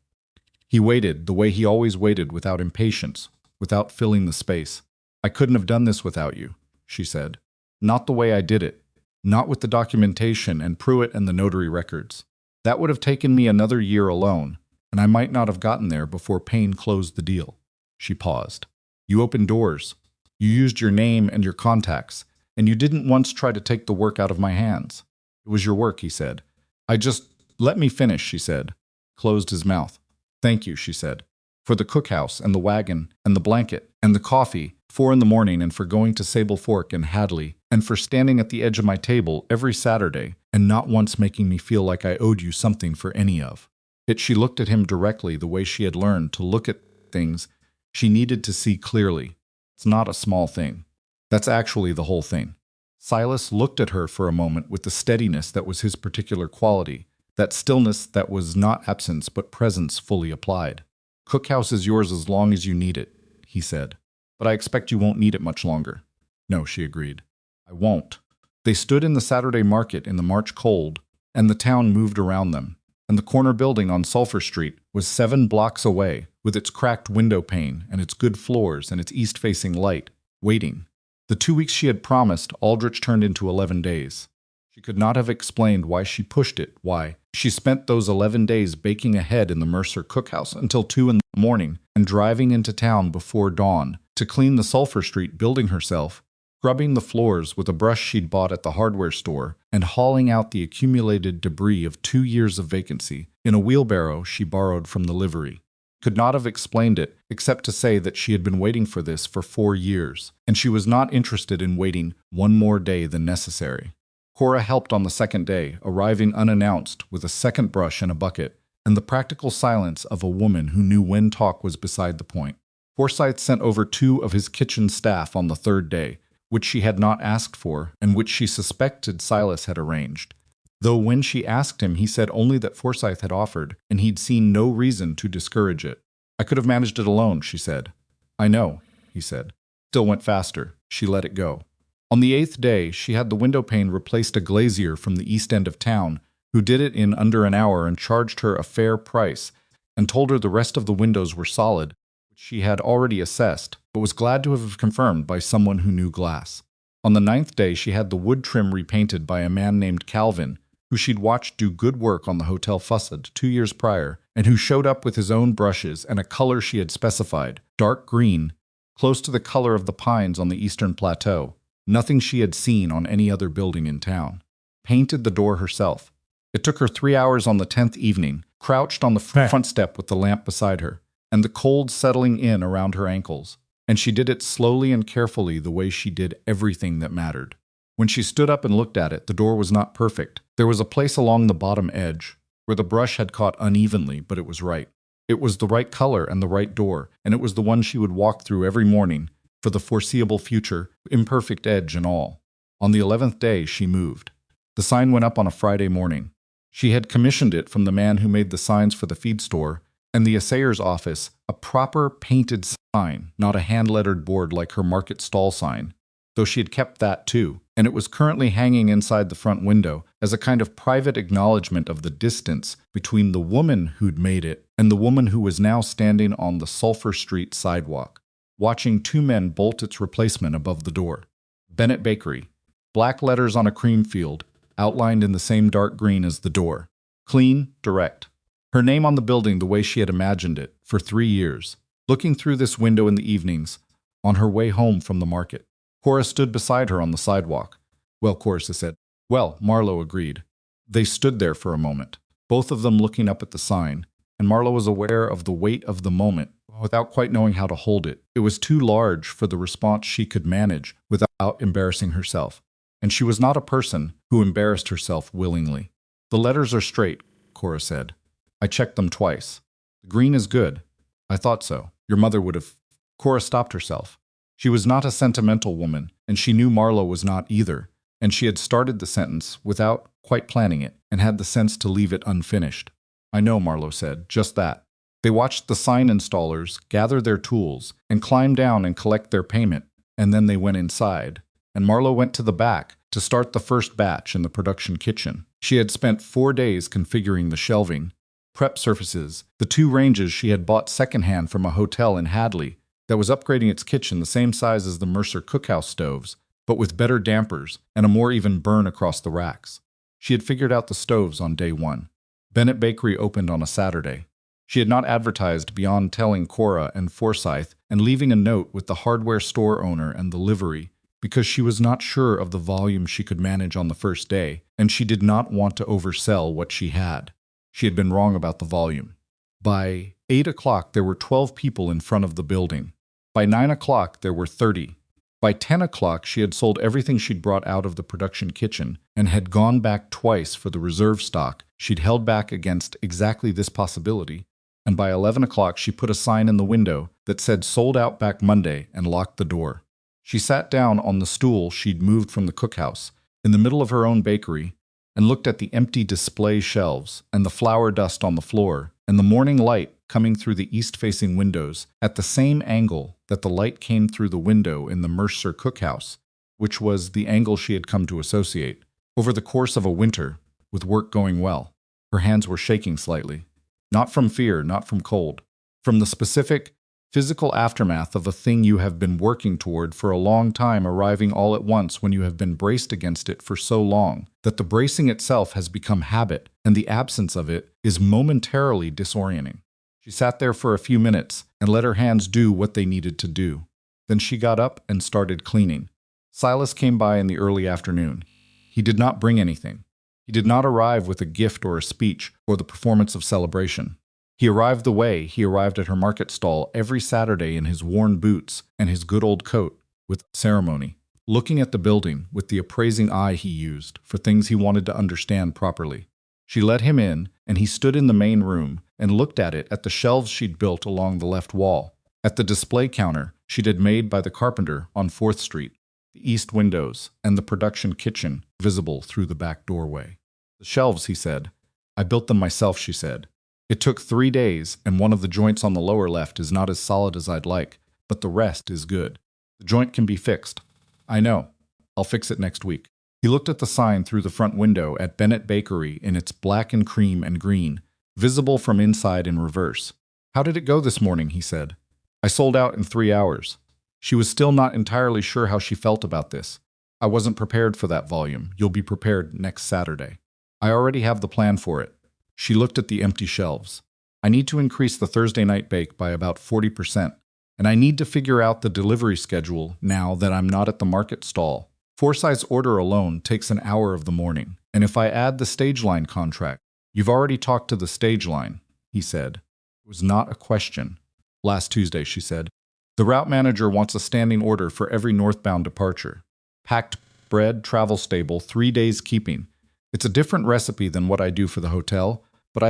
He waited the way he always waited, without impatience, without filling the space. "I couldn't have done this without you," she said. "Not the way I did it. Not with the documentation and Pruitt and the notary records. That would have taken me another year alone, and I might not have gotten there before Payne closed the deal." She paused. "You opened doors. You used your name and your contacts, and you didn't once try to take the work out of my hands. It was your work," he said. "Let me finish," she said. Closed his mouth. "Thank you," she said. "For the cookhouse and the wagon and the blanket and the coffee, 4 in the morning, and for going to Sable Fork and Hadley, and for standing at the edge of my table every Saturday and not once making me feel like I owed you something for any of it." She looked at him directly, the way she had learned to look at things she needed to see clearly. "It's not a small thing. That's actually the whole thing." Silas looked at her for a moment with the steadiness that was his particular quality, that stillness that was not absence but presence fully applied. "Cookhouse is yours as long as you need it," he said. "But I expect you won't need it much longer." "No," she agreed. "I won't." They stood in the Saturday market in the March cold, and the town moved around them, and the corner building on Sulphur Street was 7 blocks away, with its cracked window pane and its good floors and its east-facing light, waiting. The 2 weeks she had promised Aldrich turned into 11 days. She could not have explained why she pushed it, why she spent those 11 days baking ahead in the Mercer cookhouse until 2 in the morning and driving into town before dawn to clean the Sulphur Street building herself, scrubbing the floors with a brush she'd bought at the hardware store and hauling out the accumulated debris of 2 years of vacancy in a wheelbarrow she borrowed from the livery. Could not have explained it except to say that she had been waiting for this for 4 years, and she was not interested in waiting one more day than necessary. Cora helped on the second day, arriving unannounced with a second brush and a bucket, and the practical silence of a woman who knew when talk was beside the point. Forsyth sent over 2 of his kitchen staff on the third day, which she had not asked for and which she suspected Silas had arranged, though when she asked him he said only that Forsyth had offered, and he'd seen no reason to discourage it. "I could have managed it alone," she said. "I know," he said. Still went faster. She let it go. On the 8th day, she had the window pane replaced a glazier from the east end of town, who did it in under an hour and charged her a fair price, and told her the rest of the windows were solid, which she had already assessed, but was glad to have confirmed by someone who knew glass. On the 9th day, she had the wood trim repainted by a man named Calvin, who she'd watched do good work on the Hotel Fussad 2 years prior, and who showed up with his own brushes and a color she had specified, dark green, close to the color of the pines on the eastern plateau, nothing she had seen on any other building in town. Painted the door herself. It took her 3 hours on the 10th evening, crouched on the front step with the lamp beside her, and the cold settling in around her ankles, and she did it slowly and carefully the way she did everything that mattered. When she stood up and looked at it, the door was not perfect. There was a place along the bottom edge where the brush had caught unevenly, but it was right. It was the right color and the right door, and it was the one she would walk through every morning for the foreseeable future, imperfect edge and all. On the 11th day, she moved. The sign went up on a Friday morning. She had commissioned it from the man who made the signs for the feed store and the assayer's office, a proper painted sign, not a hand-lettered board like her market stall sign, though she had kept that too, and it was currently hanging inside the front window as a kind of private acknowledgement of the distance between the woman who'd made it and the woman who was now standing on the Sulphur Street sidewalk, watching 2 men bolt its replacement above the door. Bennett Bakery. Black letters on a cream field, outlined in the same dark green as the door. Clean, direct. Her name on the building the way she had imagined it, for 3 years. Looking through this window in the evenings, on her way home from the market. Cora stood beside her on the sidewalk. "Well," Cora said. "Well," Marlo agreed. They stood there for a moment, both of them looking up at the sign, and Marlo was aware of the weight of the moment without quite knowing how to hold it. It was too large for the response she could manage without embarrassing herself. And she was not a person who embarrassed herself willingly. The letters are straight, Cora said. I checked them twice. The green is good. I thought so. Your mother would have... Cora stopped herself. She was not a sentimental woman, and she knew Marlo was not either, and she had started the sentence without quite planning it, and had the sense to leave it unfinished. I know, Marlo said, just that. They watched the sign installers gather their tools and climb down and collect their payment, and then they went inside, and Marlo went to the back to start the first batch in the production kitchen. She had spent 4 days configuring the shelving, prep surfaces, the 2 ranges she had bought secondhand from a hotel in Hadley that was upgrading its kitchen the same size as the Mercer cookhouse stoves, but with better dampers and a more even burn across the racks. She had figured out the stoves on day 1. Bennett Bakery opened on a Saturday. She had not advertised beyond telling Cora and Forsyth and leaving a note with the hardware store owner and the livery, because she was not sure of the volume she could manage on the first day, and she did not want to oversell what she had. She had been wrong about the volume. By 8 o'clock, there were 12 people in front of the building. By 9 o'clock, there were 30. By 10 o'clock, she had sold everything she'd brought out of the production kitchen and had gone back twice for the reserve stock she'd held back against exactly this possibility. And by 11 o'clock, she put a sign in the window that said sold out back Monday and locked the door. She sat down on the stool she'd moved from the cookhouse in the middle of her own bakery and looked at the empty display shelves and the flour dust on the floor and the morning light coming through the east-facing windows at the same angle that the light came through the window in the Mercer cookhouse, which was the angle she had come to associate. Over the course of a winter, with work going well, her hands were shaking slightly. Not from fear, not from cold. From the specific, physical aftermath of a thing you have been working toward for a long time arriving all at once when you have been braced against it for so long that the bracing itself has become habit and the absence of it is momentarily disorienting. She sat there for a few minutes and let her hands do what they needed to do. Then she got up and started cleaning. Silas came by in the early afternoon. He did not bring anything. He did not arrive with a gift or a speech or the performance of celebration. He arrived the way he arrived at her market stall every Saturday in his worn boots and his good old coat, with ceremony, looking at the building with the appraising eye he used for things he wanted to understand properly. She let him in, and he stood in the main room and looked at it, at the shelves she'd built along the left wall, at the display counter she'd had made by the carpenter on 4th Street, the east windows, and the production kitchen visible through the back doorway. The shelves, he said. I built them myself, she said. It took 3 days, and one of the joints on the lower left is not as solid as I'd like, but the rest is good. The joint can be fixed. I know. I'll fix it next week. He looked at the sign through the front window at Bennett Bakery in its black and cream and green, visible from inside in reverse. How did it go this morning, he said. I sold out in 3 hours. She was still not entirely sure how she felt about this. I wasn't prepared for that volume. You'll be prepared next Saturday. I already have the plan for it. She looked at the empty shelves. I need to increase the Thursday night bake by about 40%, and I need to figure out the delivery schedule now that I'm not at the market stall. Forsyth's order alone takes an hour of the morning, and if I add the stage line contract, you've already talked to the stage line, he said. It was not a question. Last Tuesday, she said. The route manager wants a standing order for every northbound departure. Packed bread, travel stable, 3 days keeping. It's a different recipe than what I do for the hotel, but I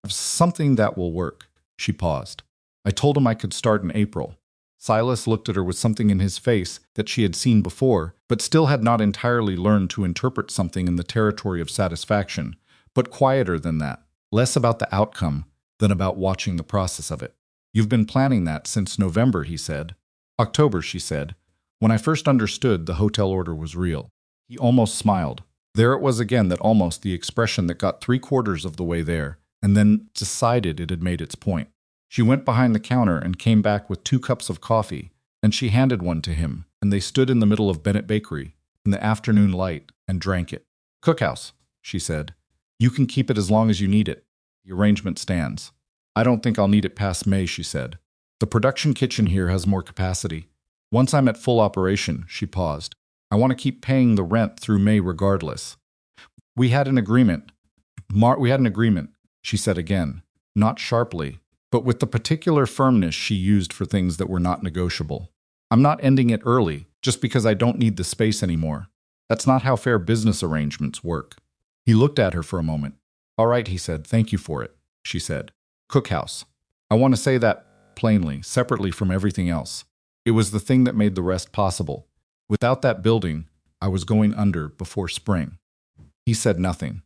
have something that will work. She paused. I told him I could start in April. Silas looked at her with something in his face that she had seen before, but still had not entirely learned to interpret something in the territory of satisfaction, but quieter than that, less about the outcome than about watching the process of it. You've been planning that since November, he said. October, she said. When I first understood the hotel order was real. He almost smiled. There it was again, that almost, the expression that got 3/4 of the way there, and then decided it had made its point. She went behind the counter and came back with 2 cups of coffee, and she handed one to him, and they stood in the middle of Bennett Bakery, in the afternoon light, and drank it. Cookhouse, she said. You can keep it as long as you need it. The arrangement stands. I don't think I'll need it past May, she said. The production kitchen here has more capacity. Once I'm at full operation, she paused. I want to keep paying the rent through May regardless. We had an agreement, We had an agreement, she said again, not sharply, but with the particular firmness she used for things that were not negotiable. I'm not ending it early, just because I don't need the space anymore. That's not how fair business arrangements work. He looked at her for a moment. All right, he said, thank you for it, she said. Cookhouse. I want to say that plainly, separately from everything else. It was the thing that made the rest possible. Without that building, I was going under before spring. He said nothing,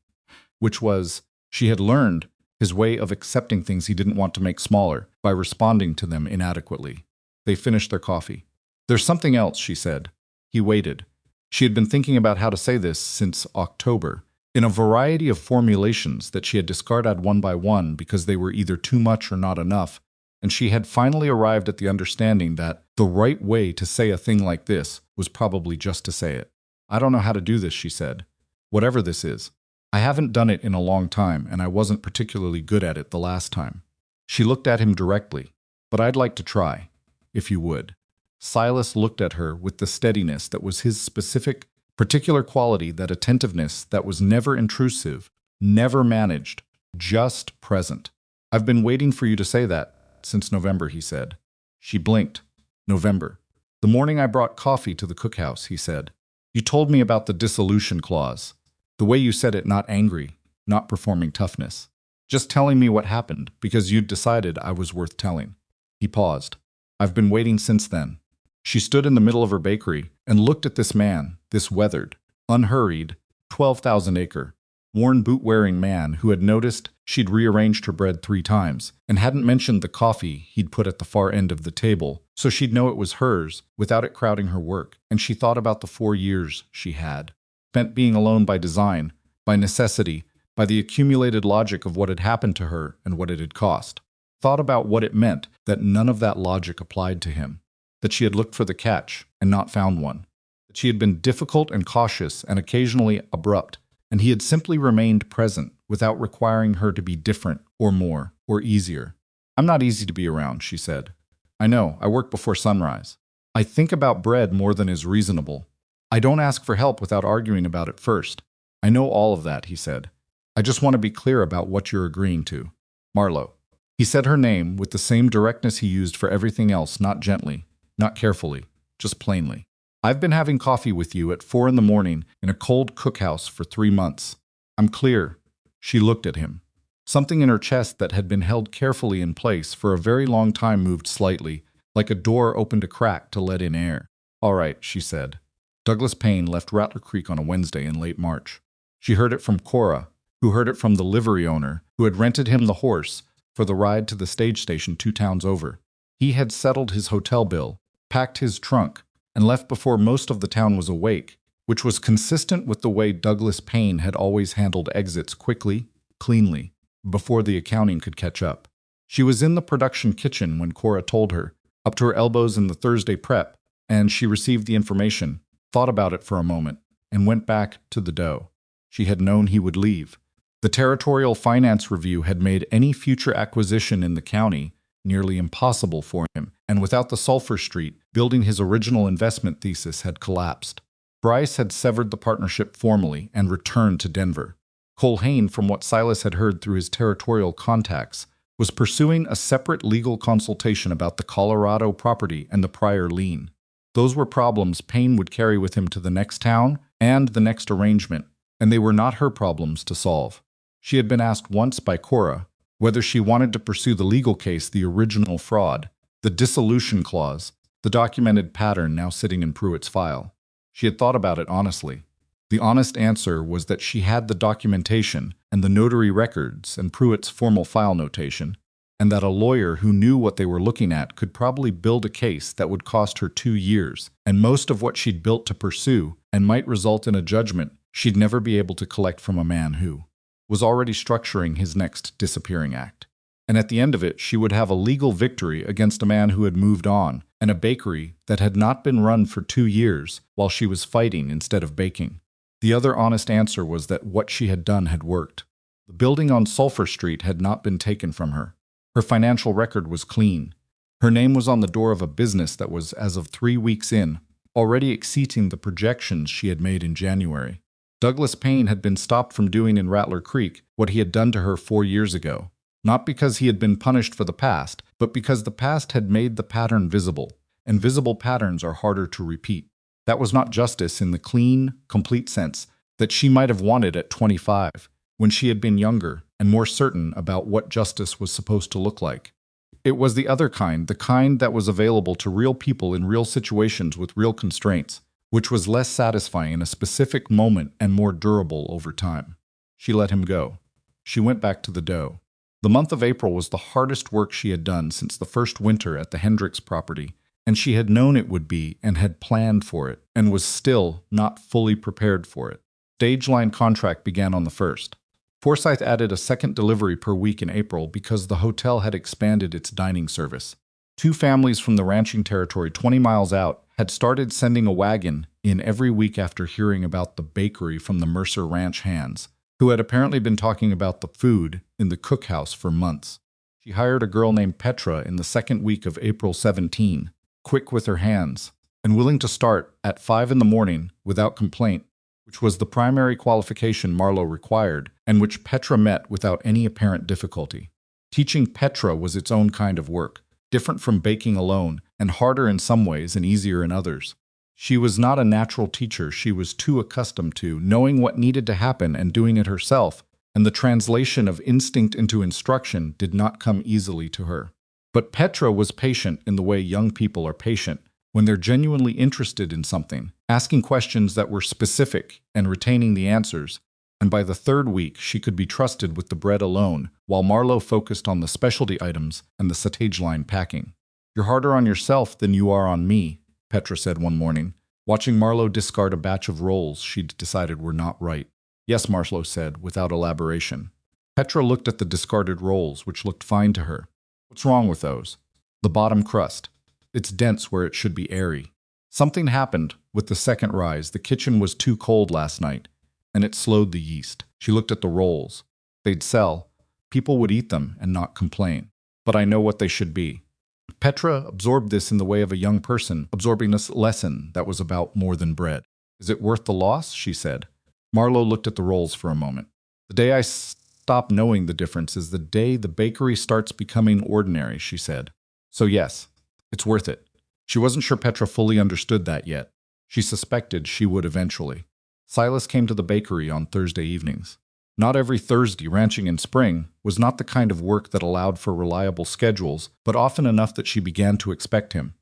which was, she had learned, his way of accepting things he didn't want to make smaller by responding to them inadequately. They finished their coffee. There's something else, she said. He waited. She had been thinking about how to say this since October, in a variety of formulations that she had discarded one by one because they were either too much or not enough, and she had finally arrived at the understanding that the right way to say a thing like this was probably just to say it. I don't know how to do this, she said. Whatever this is. I haven't done it in a long time, and I wasn't particularly good at it the last time. She looked at him directly. But I'd like to try, if you would. Silas looked at her with the steadiness that was his specific, particular quality, that attentiveness that was never intrusive, never managed, just present. I've been waiting for you to say that since November, he said. She blinked. November. The morning I brought coffee to the cookhouse, he said. You told me about the dissolution clause. The way you said it, not angry, not performing toughness. Just telling me what happened because you'd decided I was worth telling. He paused. I've been waiting since then. She stood in the middle of her bakery and looked at this man, this weathered, unhurried, 12,000-acre, worn boot-wearing man who had noticed she'd rearranged her bread 3 times and hadn't mentioned the coffee he'd put at the far end of the table, so she'd know it was hers without it crowding her work. And she thought about the 4 years she had spent being alone by design, by necessity, by the accumulated logic of what had happened to her and what it had cost. Thought about what it meant that none of that logic applied to him, that she had looked for the catch and not found one, that she had been difficult and cautious and occasionally abrupt, and he had simply remained present without requiring her to be different or more or easier. I'm not easy to be around, she said. I know, I work before sunrise. I think about bread more than is reasonable. I don't ask for help without arguing about it first. I know all of that, he said. I just want to be clear about what you're agreeing to. Marlo. He said her name with the same directness he used for everything else, not gently, not carefully, just plainly. I've been having coffee with you at 4 in the morning in a cold cookhouse for 3 months. I'm clear. She looked at him. Something in her chest that had been held carefully in place for a very long time moved slightly, like a door opened a crack to let in air. All right, she said. Douglas Payne left Rattler Creek on a Wednesday in late March. She heard it from Cora, who heard it from the livery owner, who had rented him the horse for the ride to the stage station 2 towns over. He had settled his hotel bill, packed his trunk, and left before most of the town was awake, which was consistent with the way Douglas Payne had always handled exits quickly, cleanly, before the accounting could catch up. She was in the production kitchen when Cora told her, up to her elbows in the Thursday prep, and she received the information, thought about it for a moment, and went back to the dough. She had known he would leave. The Territorial Finance Review had made any future acquisition in the county nearly impossible for him, and without the Sulphur Street, building his original investment thesis had collapsed. Bryce had severed the partnership formally and returned to Denver. Colhane, from what Silas had heard through his territorial contacts, was pursuing a separate legal consultation about the Colorado property and the prior lien. Those were problems Payne would carry with him to the next town and the next arrangement, and they were not her problems to solve. She had been asked once by Cora whether she wanted to pursue the legal case, the original fraud, the dissolution clause, the documented pattern now sitting in Pruitt's file. She had thought about it honestly. The honest answer was that she had the documentation and the notary records and Pruitt's formal file notation, and that a lawyer who knew what they were looking at could probably build a case that would cost her 2 years, and most of what she'd built to pursue, and might result in a judgment she'd never be able to collect from a man who was already structuring his next disappearing act. And at the end of it, she would have a legal victory against a man who had moved on, and a bakery that had not been run for 2 years while she was fighting instead of baking. The other honest answer was that what she had done had worked. The building on Sulphur Street had not been taken from her. Her financial record was clean. Her name was on the door of a business that was, as of 3 weeks in, already exceeding the projections she had made in January. Douglas Payne had been stopped from doing in Rattler Creek what he had done to her 4 years ago, not because he had been punished for the past, but because the past had made the pattern visible, and visible patterns are harder to repeat. That was not justice in the clean, complete sense that she might have wanted at 25, when she had been younger and more certain about what justice was supposed to look like. It was the other kind, the kind that was available to real people in real situations with real constraints, which was less satisfying in a specific moment and more durable over time. She let him go. She went back to the dough. The month of April was the hardest work she had done since the first winter at the Hendricks property, and she had known it would be and had planned for it, and was still not fully prepared for it. Stage line contract began on the 1st. Forsyth added a second delivery per week in April because the hotel had expanded its dining service. 2 families from the ranching territory 20 miles out had started sending a wagon in every week after hearing about the bakery from the Mercer Ranch hands, who had apparently been talking about the food in the cookhouse for months. She hired a girl named Petra in the second week of April 17, quick with her hands, and willing to start at 5 in the morning without complaint, which was the primary qualification Marlo required, and which Petra met without any apparent difficulty. Teaching Petra was its own kind of work, different from baking alone, and harder in some ways and easier in others. She was not a natural teacher. She was too accustomed to knowing what needed to happen and doing it herself, and the translation of instinct into instruction did not come easily to her. But Petra was patient in the way young people are patient, when they're genuinely interested in something, asking questions that were specific and retaining the answers, and by the 3rd week she could be trusted with the bread alone, while Marlo focused on the specialty items and the stage line packing. "You're harder on yourself than you are on me," Petra said one morning, watching Marlo discard a batch of rolls she'd decided were not right. "Yes," Marlo said, without elaboration. Petra looked at the discarded rolls, which looked fine to her. "What's wrong with those?" "The bottom crust. It's dense where it should be airy. Something happened with the second rise. The kitchen was too cold last night, and it slowed the yeast." She looked at the rolls. "They'd sell. People would eat them and not complain. But I know what they should be." Petra absorbed this in the way of a young person absorbing this lesson that was about more than bread. "Is it worth the loss?" she said. Marlo looked at the rolls for a moment. "The day I stop knowing the difference is the day the bakery starts becoming ordinary," she said. "So yes, it's worth it." She wasn't sure Petra fully understood that yet. She suspected she would eventually. Silas came to the bakery on Thursday evenings. Not every Thursday. Ranching in spring was not the kind of work that allowed for reliable schedules, but often enough that she began to expect him.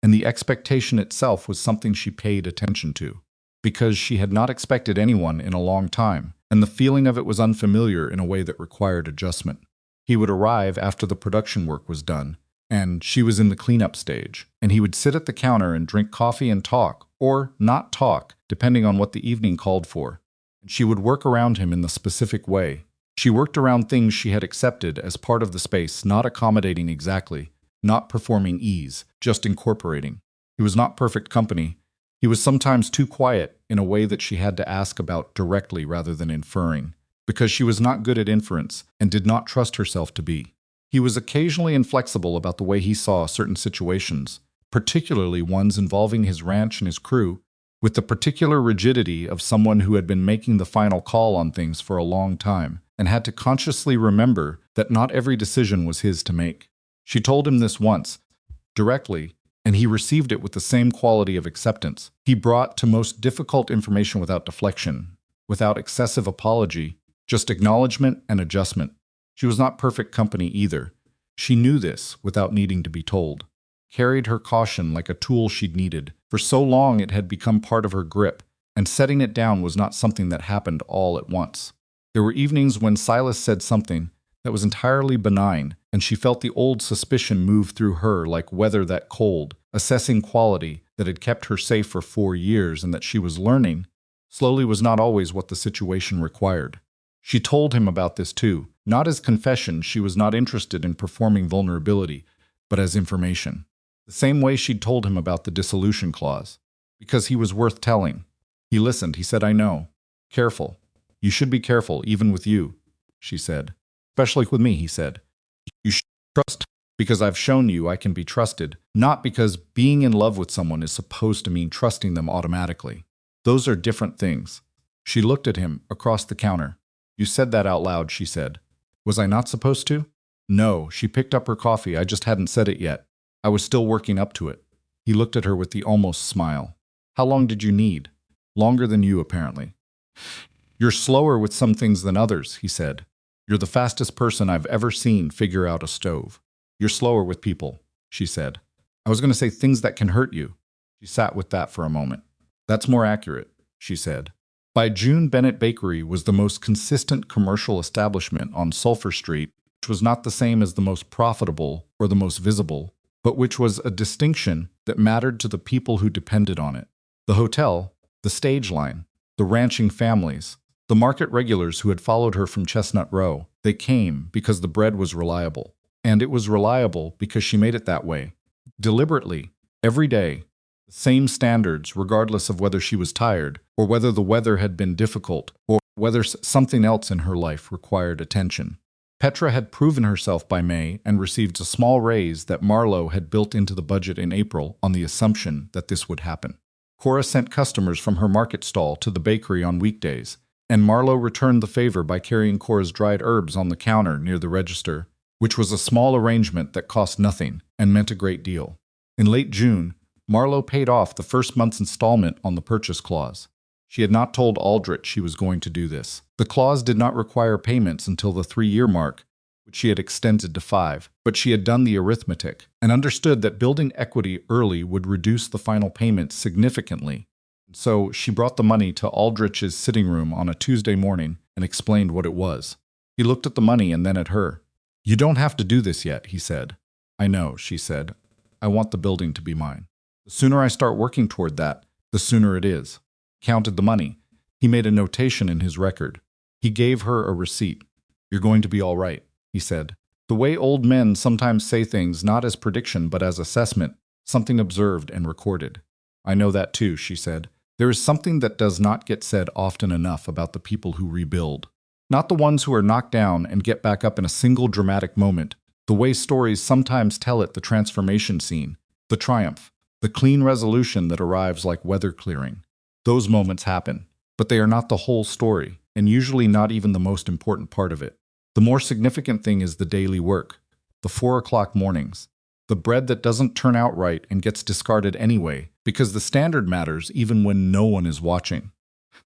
And the expectation itself was something she paid attention to, because she had not expected anyone in a long time, and the feeling of it was unfamiliar in a way that required adjustment. He would arrive after the production work was done, and she was in the cleanup stage, and he would sit at the counter and drink coffee and talk, or not talk, depending on what the evening called for. And she would work around him in the specific way. She worked around things she had accepted as part of the space, not accommodating exactly, not performing ease, just incorporating. He was not perfect company. He was sometimes too quiet in a way that she had to ask about directly rather than inferring, because she was not good at inference and did not trust herself to be. He was occasionally inflexible about the way he saw certain situations, particularly ones involving his ranch and his crew, with the particular rigidity of someone who had been making the final call on things for a long time and had to consciously remember that not every decision was his to make. She told him this once, directly, and he received it with the same quality of acceptance. He brought to most difficult information without deflection, without excessive apology, just acknowledgement and adjustment. She was not perfect company either. She knew this without needing to be told. Carried her caution like a tool she'd needed. For so long it had become part of her grip, and setting it down was not something that happened all at once. There were evenings when Silas said something that was entirely benign, and she felt the old suspicion move through her like weather that cold, assessing quality that had kept her safe for 4 years and that she was learning slowly was not always what the situation required. She told him about this too, not as confession. She was not interested in performing vulnerability, but as information. The same way she'd told him about the dissolution clause, because he was worth telling. He listened. He said, "I know. Careful. You should be careful, even with you," she said. "Especially with me," he said. "You should trust, because I've shown you I can be trusted, not because being in love with someone is supposed to mean trusting them automatically. Those are different things." She looked at him across the counter. You said that out loud, she said. Was I not supposed to? No, she picked up her coffee. I just hadn't said it yet. I was still working up to it. He looked at her with the almost smile. How long did you need? Longer than you, apparently. You're slower with some things than others, he said. You're the fastest person I've ever seen figure out a stove. You're slower with people, she said. I was going to say things that can hurt you. She sat with that for a moment. That's more accurate, she said. By June, Bennett Bakery was the most consistent commercial establishment on Sulphur Street, which was not the same as the most profitable or the most visible, but which was a distinction that mattered to the people who depended on it. The hotel, the stage line, the ranching families, the market regulars who had followed her from Chestnut Row, they came because the bread was reliable. And it was reliable because she made it that way. Deliberately, every day, the same standards regardless of whether she was tired, or whether the weather had been difficult, or whether something else in her life required attention. Petra had proven herself by May and received a small raise that Marlo had built into the budget in April on the assumption that this would happen. Cora sent customers from her market stall to the bakery on weekdays, and Marlo returned the favor by carrying Cora's dried herbs on the counter near the register, which was a small arrangement that cost nothing and meant a great deal. In late June, Marlo paid off the first month's installment on the purchase clause. She had not told Aldrich she was going to do this. The clause did not require payments until the 3-year mark, which she had extended to 5, but she had done the arithmetic and understood that building equity early would reduce the final payment significantly. So she brought the money to Aldrich's sitting room on a Tuesday morning and explained what it was. He looked at the money and then at her. You don't have to do this yet, he said. I know, she said. I want the building to be mine. The sooner I start working toward that, the sooner it is. Counted the money. He made a notation in his record. He gave her a receipt. You're going to be all right, he said. The way old men sometimes say things not as prediction but as assessment, something observed and recorded. I know that too, she said. There is something that does not get said often enough about the people who rebuild. Not the ones who are knocked down and get back up in a single dramatic moment, the way stories sometimes tell it, the transformation scene, the triumph, the clean resolution that arrives like weather clearing. Those moments happen, but they are not the whole story, and usually not even the most important part of it. The more significant thing is the daily work, the 4 o'clock mornings, the bread that doesn't turn out right and gets discarded anyway, because the standard matters even when no one is watching.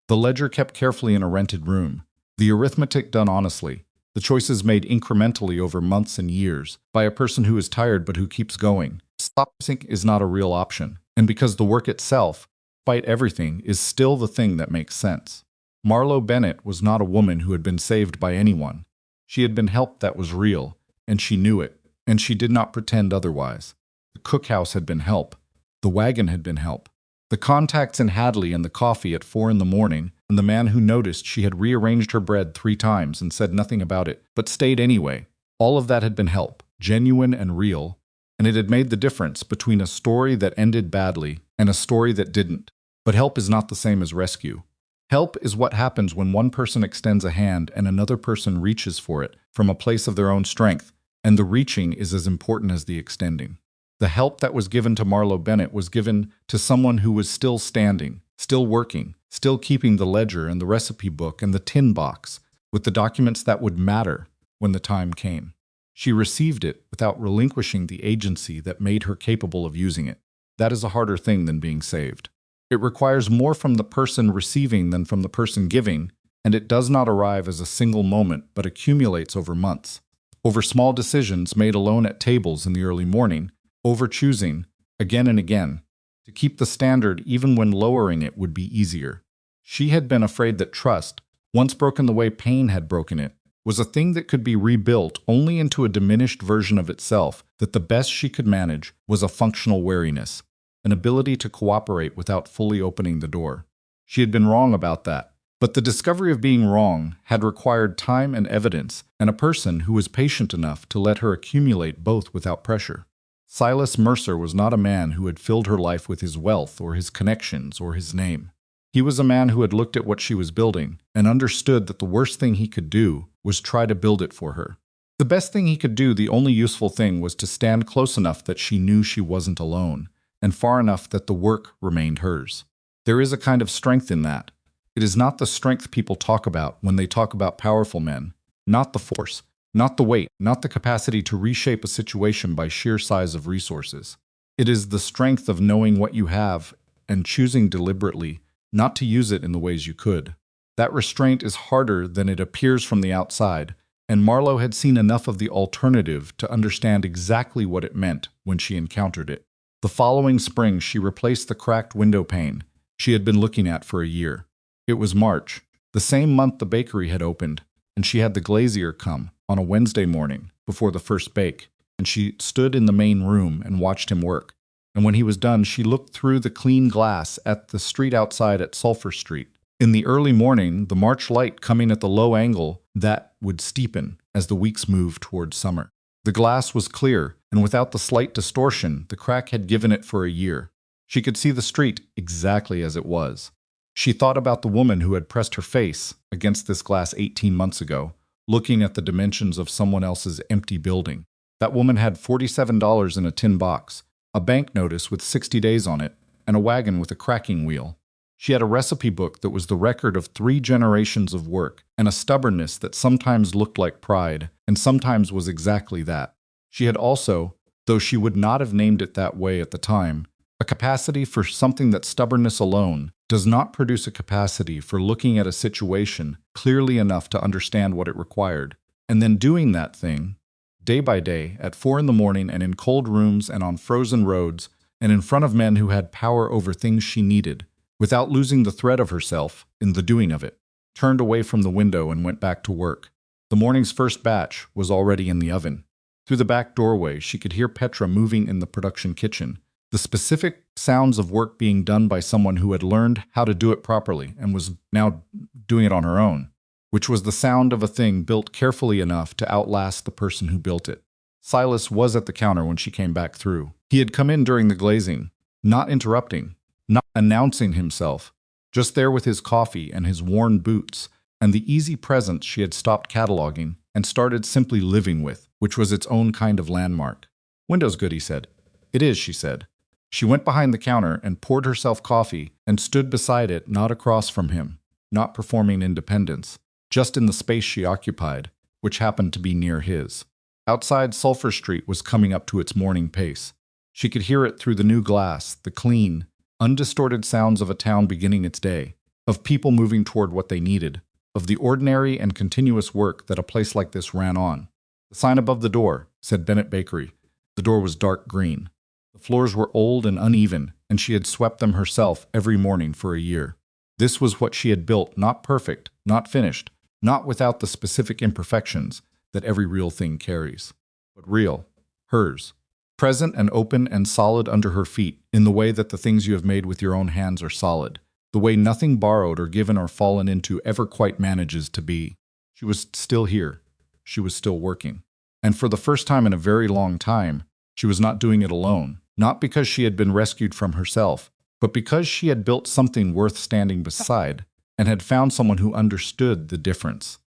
The ledger kept carefully in a rented room, the arithmetic done honestly, the choices made incrementally over months and years, by a person who is tired but who keeps going. Stopping is not a real option, and because the work itself, despite everything, is still the thing that makes sense. Marlo Bennett was not a woman who had been saved by anyone. She had been help that was real, and she knew it, and she did not pretend otherwise. The cookhouse had been help. The wagon had been help. The contacts in Hadley and the coffee at 4 in the morning, and the man who noticed she had rearranged her bread 3 times and said nothing about it, but stayed anyway. All of that had been help, genuine and real, and it had made the difference between a story that ended badly and a story that didn't. But help is not the same as rescue. Help is what happens when one person extends a hand and another person reaches for it from a place of their own strength, and the reaching is as important as the extending. The help that was given to Marlo Bennett was given to someone who was still standing, still working, still keeping the ledger and the recipe book and the tin box with the documents that would matter when the time came. She received it without relinquishing the agency that made her capable of using it. That is a harder thing than being saved. It requires more from the person receiving than from the person giving, and it does not arrive as a single moment but accumulates over months. Over small decisions made alone at tables in the early morning, over choosing, again and again, to keep the standard even when lowering it would be easier. She had been afraid that trust, once broken the way Payne had broken it, was a thing that could be rebuilt only into a diminished version of itself, that the best she could manage was a functional wariness, an ability to cooperate without fully opening the door. She had been wrong about that, but the discovery of being wrong had required time and evidence, and a person who was patient enough to let her accumulate both without pressure. Silas Mercer was not a man who had filled her life with his wealth or his connections or his name. He was a man who had looked at what she was building and understood that the worst thing he could do was try to build it for her. The best thing he could do, the only useful thing, was to stand close enough that she knew she wasn't alone, and far enough that the work remained hers. There is a kind of strength in that, It is not the strength people talk about when they talk about powerful men, not the force, not the weight, not the capacity to reshape a situation by sheer size of resources. It is the strength of knowing what you have and choosing deliberately not to use it in the ways you could. That restraint is harder than it appears from the outside, and Marlo had seen enough of the alternative to understand exactly what it meant when she encountered it. The following spring, she replaced the cracked window pane she had been looking at for a year. It was March, the same month the bakery had opened, and she had the glazier come on a Wednesday morning before the first bake, and she stood in the main room and watched him work. And when he was done, she looked through the clean glass at the street outside at Sulphur Street. In the early morning, the March light coming at the low angle that would steepen as the weeks moved toward summer. The glass was clear, and without the slight distortion the crack had given it for a year. She could see the street exactly as it was. She thought about the woman who had pressed her face against this glass 18 months ago, looking at the dimensions of someone else's empty building. That woman had $47 in a tin box, a bank notice with 60 days on it, and a wagon with a cracking wheel. She had a recipe book that was the record of 3 generations of work, and a stubbornness that sometimes looked like pride, and sometimes was exactly that. She had also, though she would not have named it that way at the time, a capacity for something that stubbornness alone does not produce, a capacity for looking at a situation clearly enough to understand what it required, and then doing that thing, day by day, at 4 in the morning and in cold rooms and on frozen roads, and in front of men who had power over things she needed, without losing the thread of herself in the doing of it. Turned away from the window and went back to work. The morning's first batch was already in the oven. Through the back doorway, she could hear Petra moving in the production kitchen, the specific sounds of work being done by someone who had learned how to do it properly and was now doing it on her own, which was the sound of a thing built carefully enough to outlast the person who built it. Silas was at the counter when she came back through. He had come in during the glazing, not interrupting, not announcing himself, just there with his coffee and his worn boots and the easy presence she had stopped cataloging and started simply living with, which was its own kind of landmark. "Window's good," he said. "It is," she said. She went behind the counter and poured herself coffee and stood beside it, not across from him, not performing independence, just in the space she occupied, which happened to be near his. Outside, Sulphur Street was coming up to its morning pace. She could hear it through the new glass, the clean, undistorted sounds of a town beginning its day, of people moving toward what they needed, of the ordinary and continuous work that a place like this ran on. The sign above the door said Bennett Bakery. The door was dark green. The floors were old and uneven, and she had swept them herself every morning for a year. This was what she had built, not perfect, not finished, not without the specific imperfections that every real thing carries, but real, hers. Present and open and solid under her feet, in the way that the things you have made with your own hands are solid, the way nothing borrowed or given or fallen into ever quite manages to be. She was still here. She was still working. And for the first time in a very long time, she was not doing it alone, not because she had been rescued from herself, but because she had built something worth standing beside and had found someone who understood the difference.